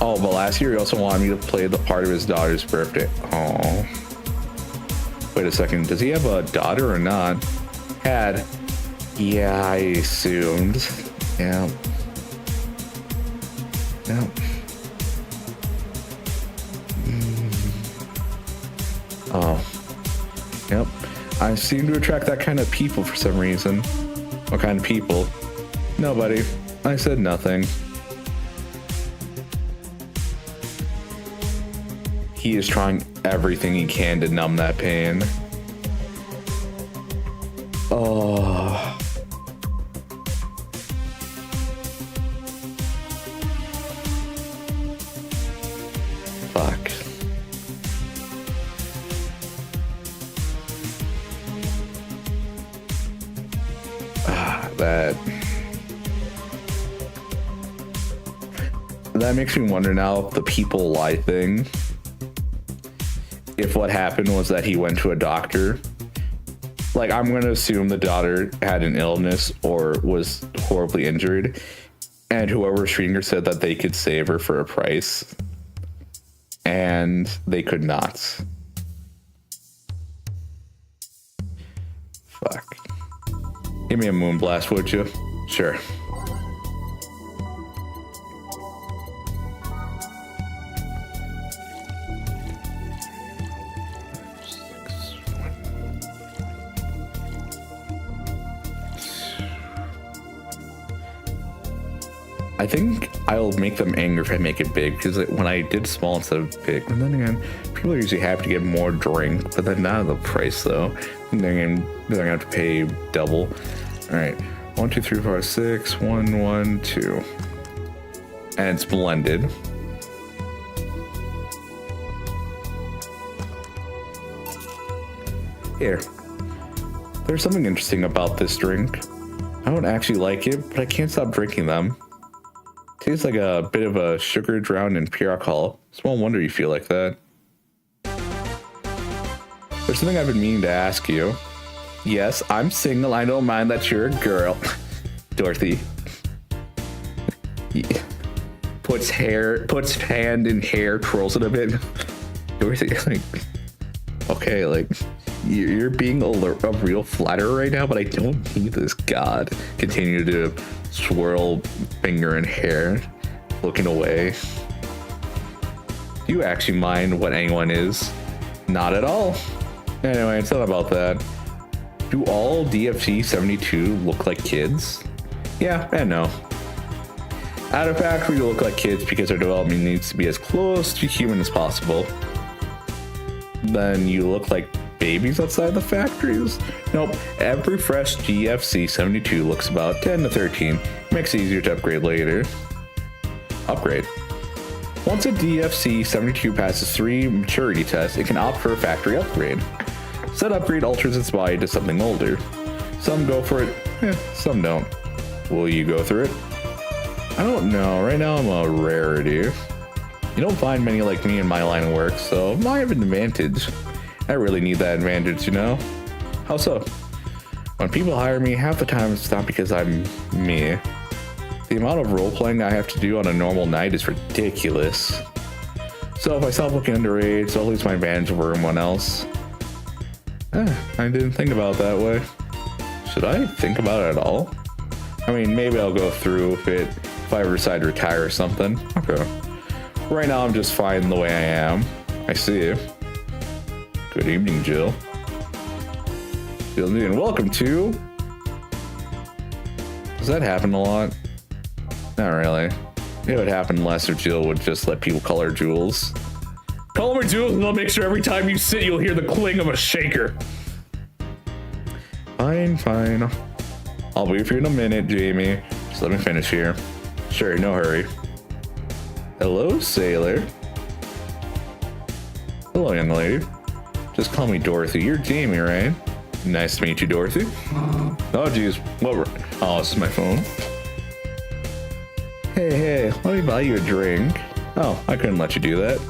Oh, but last year he also wanted me to play the part of his daughter's birthday. Oh. Wait a second, does he have a daughter or not? Had. Yeah, I assumed. Yeah. Yeah. Oh. Yep. I seem to attract that kind of people for some reason. What kind of people? Nobody. I said nothing. He is trying everything he can to numb that pain. Oh. Fuck. That makes me wonder now if the people lie thing. If what happened was that he went to a doctor, like I'm going to assume the daughter had an illness or was horribly injured, and whoever was treating her said that they could save her for a price, and they could not. Fuck. Give me a moonblast, would you? Sure. I think I'll make them angry if I make it big, because when I did small instead of big, and then again, people are usually happy to get more drink, but then not the price though. And then they're gonna have to pay double. All right, 1, 2, 3, 4, 6, 1, 1, 2, and it's blended. Here, there's something interesting about this drink. I don't actually like it, but I can't stop drinking them. Tastes like a bit of a sugar drowned in pure alcohol. Small wonder you feel like that. There's something I've been meaning to ask you. Yes, I'm single. I don't mind that you're a girl. Dorothy. Puts hand in hair, twirls it a bit. Dorothy, like, okay, like, you're being a real flatterer right now, but I don't need this. God, continue to swirl finger in hair, looking away. Do you actually mind what anyone is? Not at all. Anyway, it's not about that. Do all DFT-72 look like kids? Yeah and no. At a factory, you look like kids because their development needs to be as close to human as possible. Then you look like babies outside the factories? Nope, every fresh GFC-72 looks about 10 to 13. Makes it easier to upgrade later. Upgrade. Once a DFC-72 passes 3 maturity tests, it can opt for a factory upgrade. Said upgrade alters its body to something older. Some go for it, some don't. Will you go through it? I don't know, right now I'm a rarity. You don't find many like me in my line of work, so I have an advantage. I really need that advantage, you know? How so? When people hire me, half the time it's not because I'm me. The amount of role-playing I have to do on a normal night is ridiculous. So if I stop looking underage, I'll lose my advantage over everyone else. I didn't think about it that way. Should I think about it at all? I mean, maybe I'll go through if I ever decide to retire or something. Okay. Right now I'm just fine the way I am. I see you. Good evening, Jill. And welcome to... Does that happen a lot? Not really. It would happen less if Jill would just let people call her Jules. Call her Jules and I'll make sure every time you sit you'll hear the cling of a shaker. Fine. I'll be with you in a minute, Jamie. Just let me finish here. Sure, no hurry. Hello, sailor. Hello, young lady. Just call me Dorothy. You're Jamie, right? Nice to meet you, Dorothy. Oh, geez. What? Oh, this is my phone. Hey, let me buy you a drink. Oh, I couldn't let you do that.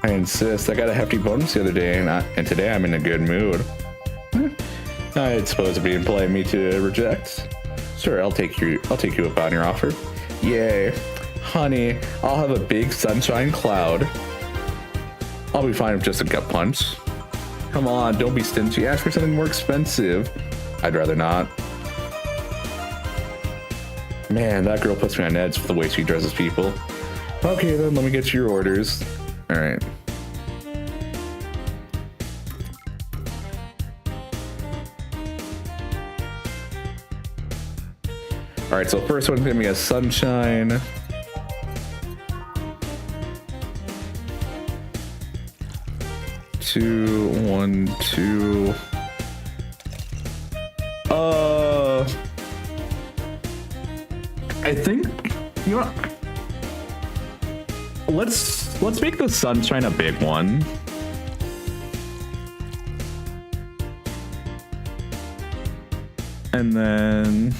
I insist. I got a hefty bonus the other day, and today I'm in a good mood. I'd suppose it'd be impolite of me to reject. Sure, I'll take you up on your offer. Yay. Honey, I'll have a big sunshine cloud. I'll be fine with just a gut punch. Come on, don't be stingy. Ask for something more expensive. I'd rather not. Man, that girl puts me on edge with the way she dresses people. Okay, then let me get you your orders. All right. All right, so first one's gonna be a sunshine. Two, 1, 2. I think, you know what? Let's make the sunshine a big one. And then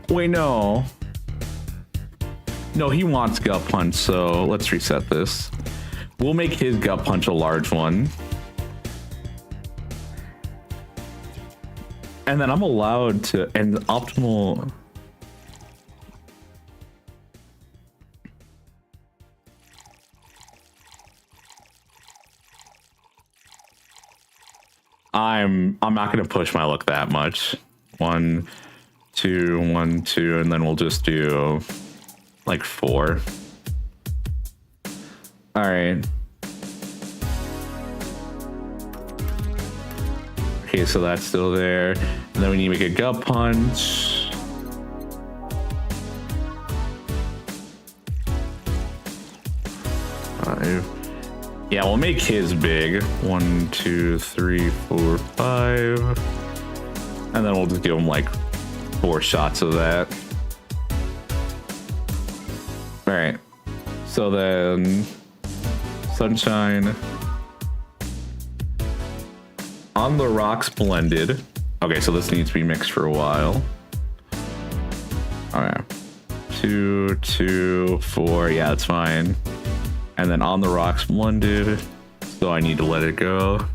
wait, no, he wants gut punch, so let's reset this. We'll make his gut punch a large one. And then I'm allowed to, and optimal. I'm not gonna push my luck that much. 1, 2, 1, 2, and then we'll just do like 4. All right. Okay, so that's still there. And then we need to make a gut punch. Five. Yeah, we'll make his big. 1, 2, 3, 4, 5. And then we'll just give him like 4 shots of that. All right. So then sunshine. On the rocks blended. Okay, so this needs to be mixed for a while. All right. 2, 2, 4. Yeah, that's fine. And then on the rocks, blended. So I need to let it go.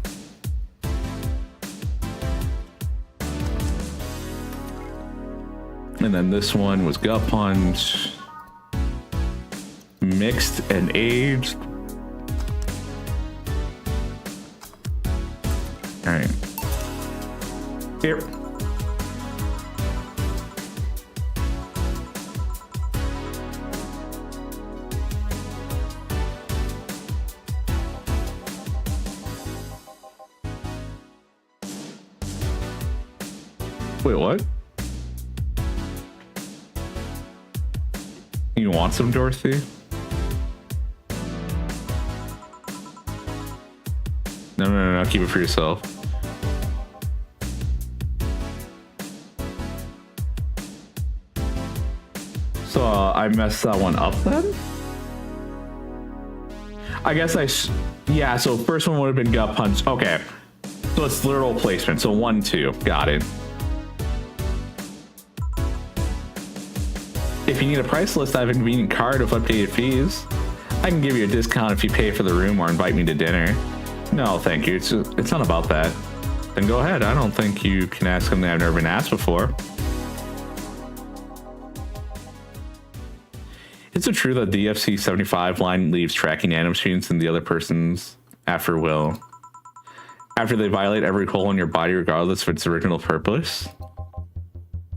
And then this one was gut punch, mixed and aged. All right. Here. Wait, what? You want some, Dorothy? No, keep it for yourself. So I messed that one up then? I guess yeah, so first one would have been gut punch. Okay, so it's literal placement. So 1, 2, got it. If you need a price list, I have a convenient card with updated fees. I can give you a discount if you pay for the room or invite me to dinner. No, thank you. It's not about that. Then go ahead. I don't think you can ask something I've never been asked before. Is it true that the FC75 line leaves tracking nanomachines in the other person's after will? After they violate every hole in your body regardless of its original purpose?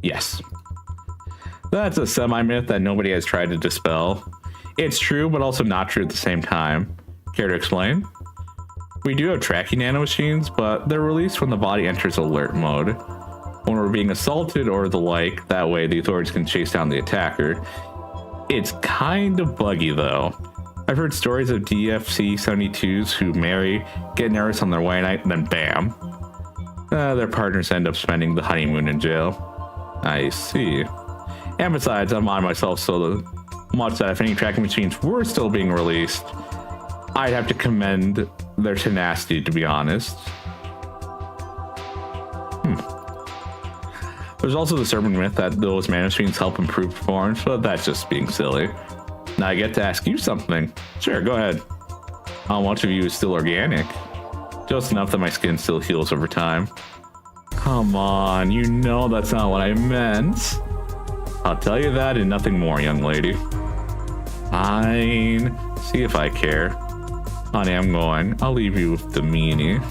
Yes. That's a semi-myth that nobody has tried to dispel. It's true, but also not true at the same time. Care to explain? We do have tracking nanomachines, but they're released when the body enters alert mode. When we're being assaulted or the like, that way the authorities can chase down the attacker. It's kind of buggy though. I've heard stories of DFC-72s who marry, get nervous on their wedding night, and then bam. Their partners end up spending the honeymoon in jail. I see. And besides, I'm on myself so much that if any tracking machines were still being released, I'd have to commend their tenacity, to be honest. There's also the urban myth that those nanomachines help improve performance, but that's just being silly. Now I get to ask you something. Sure, go ahead. How much of you is still organic? Just enough that my skin still heals over time. Come on, you know that's not what I meant. I'll tell you that and nothing more, young lady. Fine. See if I care. Honey, I'm going. I'll leave you with the meanie.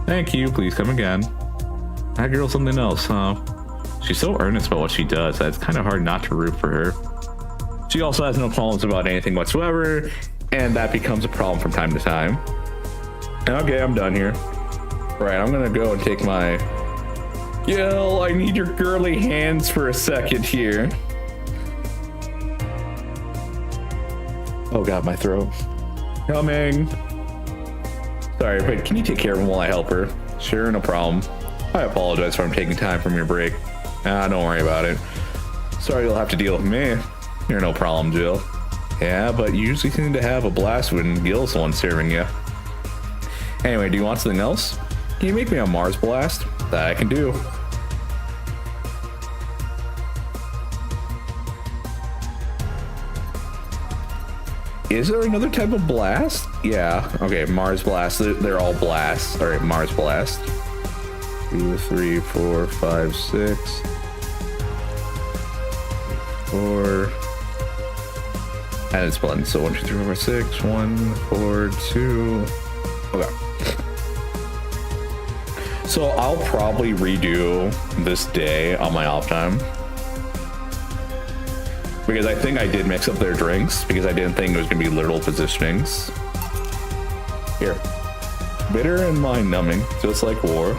Thank you. Please come again. That girl's something else, huh? She's so earnest about what she does that it's kind of hard not to root for her. She also has no qualms about anything whatsoever, and that becomes a problem from time to time. Okay, I'm done here. Right, I'm gonna go and take my... Gil, I need your girly hands for a second here. Oh god, my throat. Coming. Sorry, but can you take care of him while I help her? Sure, no problem. I apologize for taking time from your break. Don't worry about it. Sorry you'll have to deal with me. You're no problem, Jill. Yeah, but you usually seem to have a blast when Gil's the one serving you. Anyway, do you want something else? Can you make me a Mars blast? That I can do. Is there another type of blast? Yeah. Okay, Mars blast. They're all blasts. All right, Mars blast. 2, 3, 4, 5, 6, 4. And it's blended. So 1, 2, 3, 4, 5, 6. 1, 4, 2. Okay. So I'll probably redo this day on my off time. Because I think I did mix up their drinks because I didn't think it was going to be literal positionings. Here. Bitter and mind-numbing, just like war.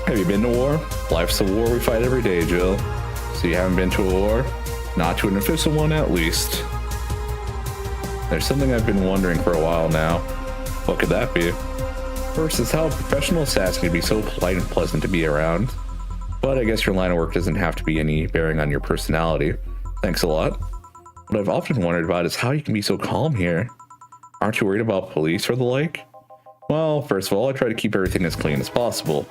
Have you been to war? Life's a war we fight every day, Jill. So you haven't been to a war? Not to an official one, at least. There's something I've been wondering for a while now. What could that be? First is how a professional assassin can be so polite and pleasant to be around. But I guess your line of work doesn't have to be any bearing on your personality. Thanks a lot. What I've often wondered about is how you can be so calm here. Aren't you worried about police or the like? Well, first of all, I try to keep everything as clean as possible.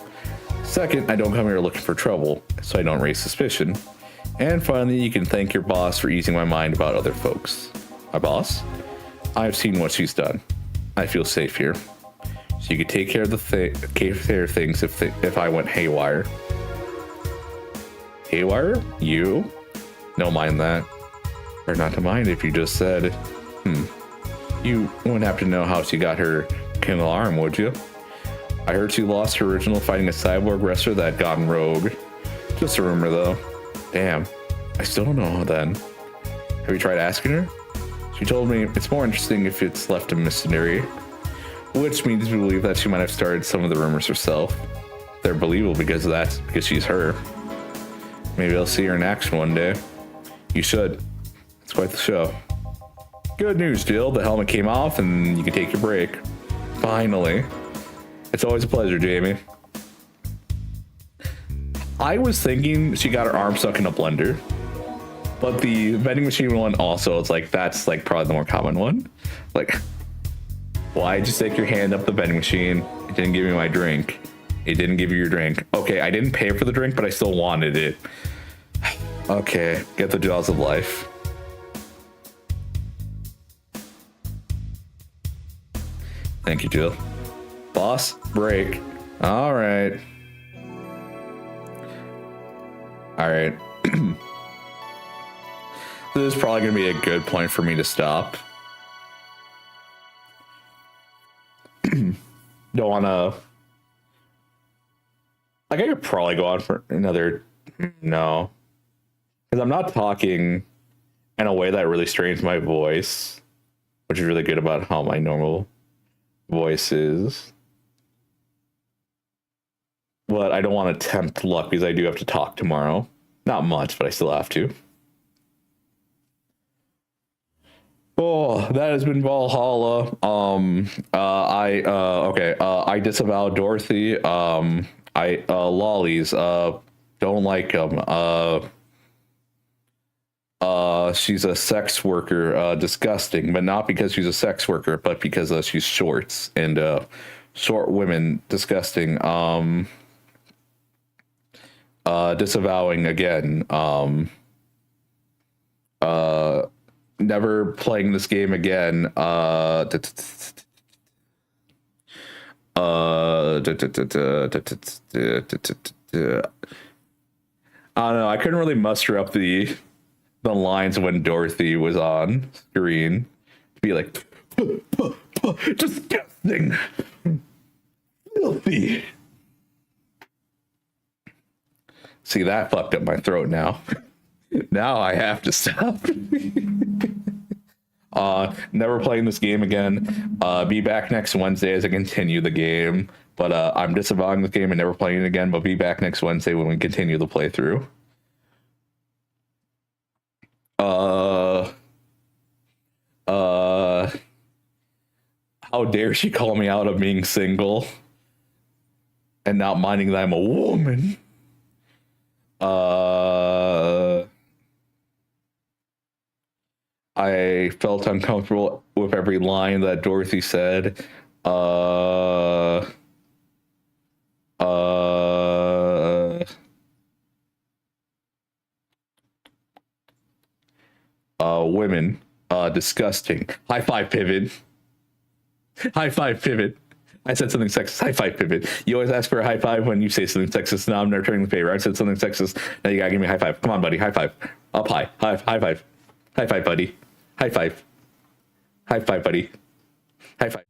Second, I don't come here looking for trouble, so I don't raise suspicion. And finally, you can thank your boss for easing my mind about other folks. My boss? I've seen what she's done. I feel safe here. She could take care of things if I went haywire. Haywire? You? No, mind that. Or not to mind if you just said, You wouldn't have to know how she got her Kindle arm, would you? I heard she lost her original fighting a cyborg wrestler that had gone rogue. Just a rumor, though. Damn. I still don't know then. Have you tried asking her? She told me it's more interesting if it's left a mystery, which means we believe that she might have started some of the rumors herself. They're believable because she's her. Maybe I'll see her in action one day. You should. It's quite the show. Good news, Jill. The helmet came off and you can take your break. Finally. It's always a pleasure, Jamie. I was thinking she got her arm stuck in a blender, but the vending machine one also, it's like, that's like probably the more common one. Like, why just stick your hand up the vending machine? It didn't give me my drink. It didn't give you your drink. Okay, I didn't pay for the drink, but I still wanted it. Okay, get the jaws of life. Thank you, Jill. Boss, break. All right. All right. This is probably going to be a good point for me to stop. Don't want to... Like, I could probably go on for another... No. Because I'm not talking in a way that really strains my voice, which is really good about how my normal voice is. But I don't want to tempt luck because I do have to talk tomorrow. Not much, but I still have to. Oh, that has been Valhalla. I disavow Dorothy. Lollies. Don't like them. She's a sex worker. Disgusting, but not because she's a sex worker, but because she's shorts and short women. Disgusting. Disavowing again. Never playing this game again. I don't know. I couldn't really muster up the lines when Dorothy was on screen to be like, disgusting, filthy. See, that fucked up my throat now. Now I have to stop. Never playing this game again. Be back next Wednesday as I continue the game. But I'm disavowing this game and never playing it again. But be back next Wednesday when we continue the playthrough. How dare she call me out of being single and not minding that I'm a woman. I felt uncomfortable with every line that Dorothy said. Women, disgusting. High five, pivot. High five, pivot. I said something sexist. High five, pivot. You always ask for a high five when you say something sexist. Now I'm not returning the favor. I said something sexist. Now you gotta give me a high five. Come on, buddy. High five. Up high. High five. High five, buddy. High five. High five, buddy. High five.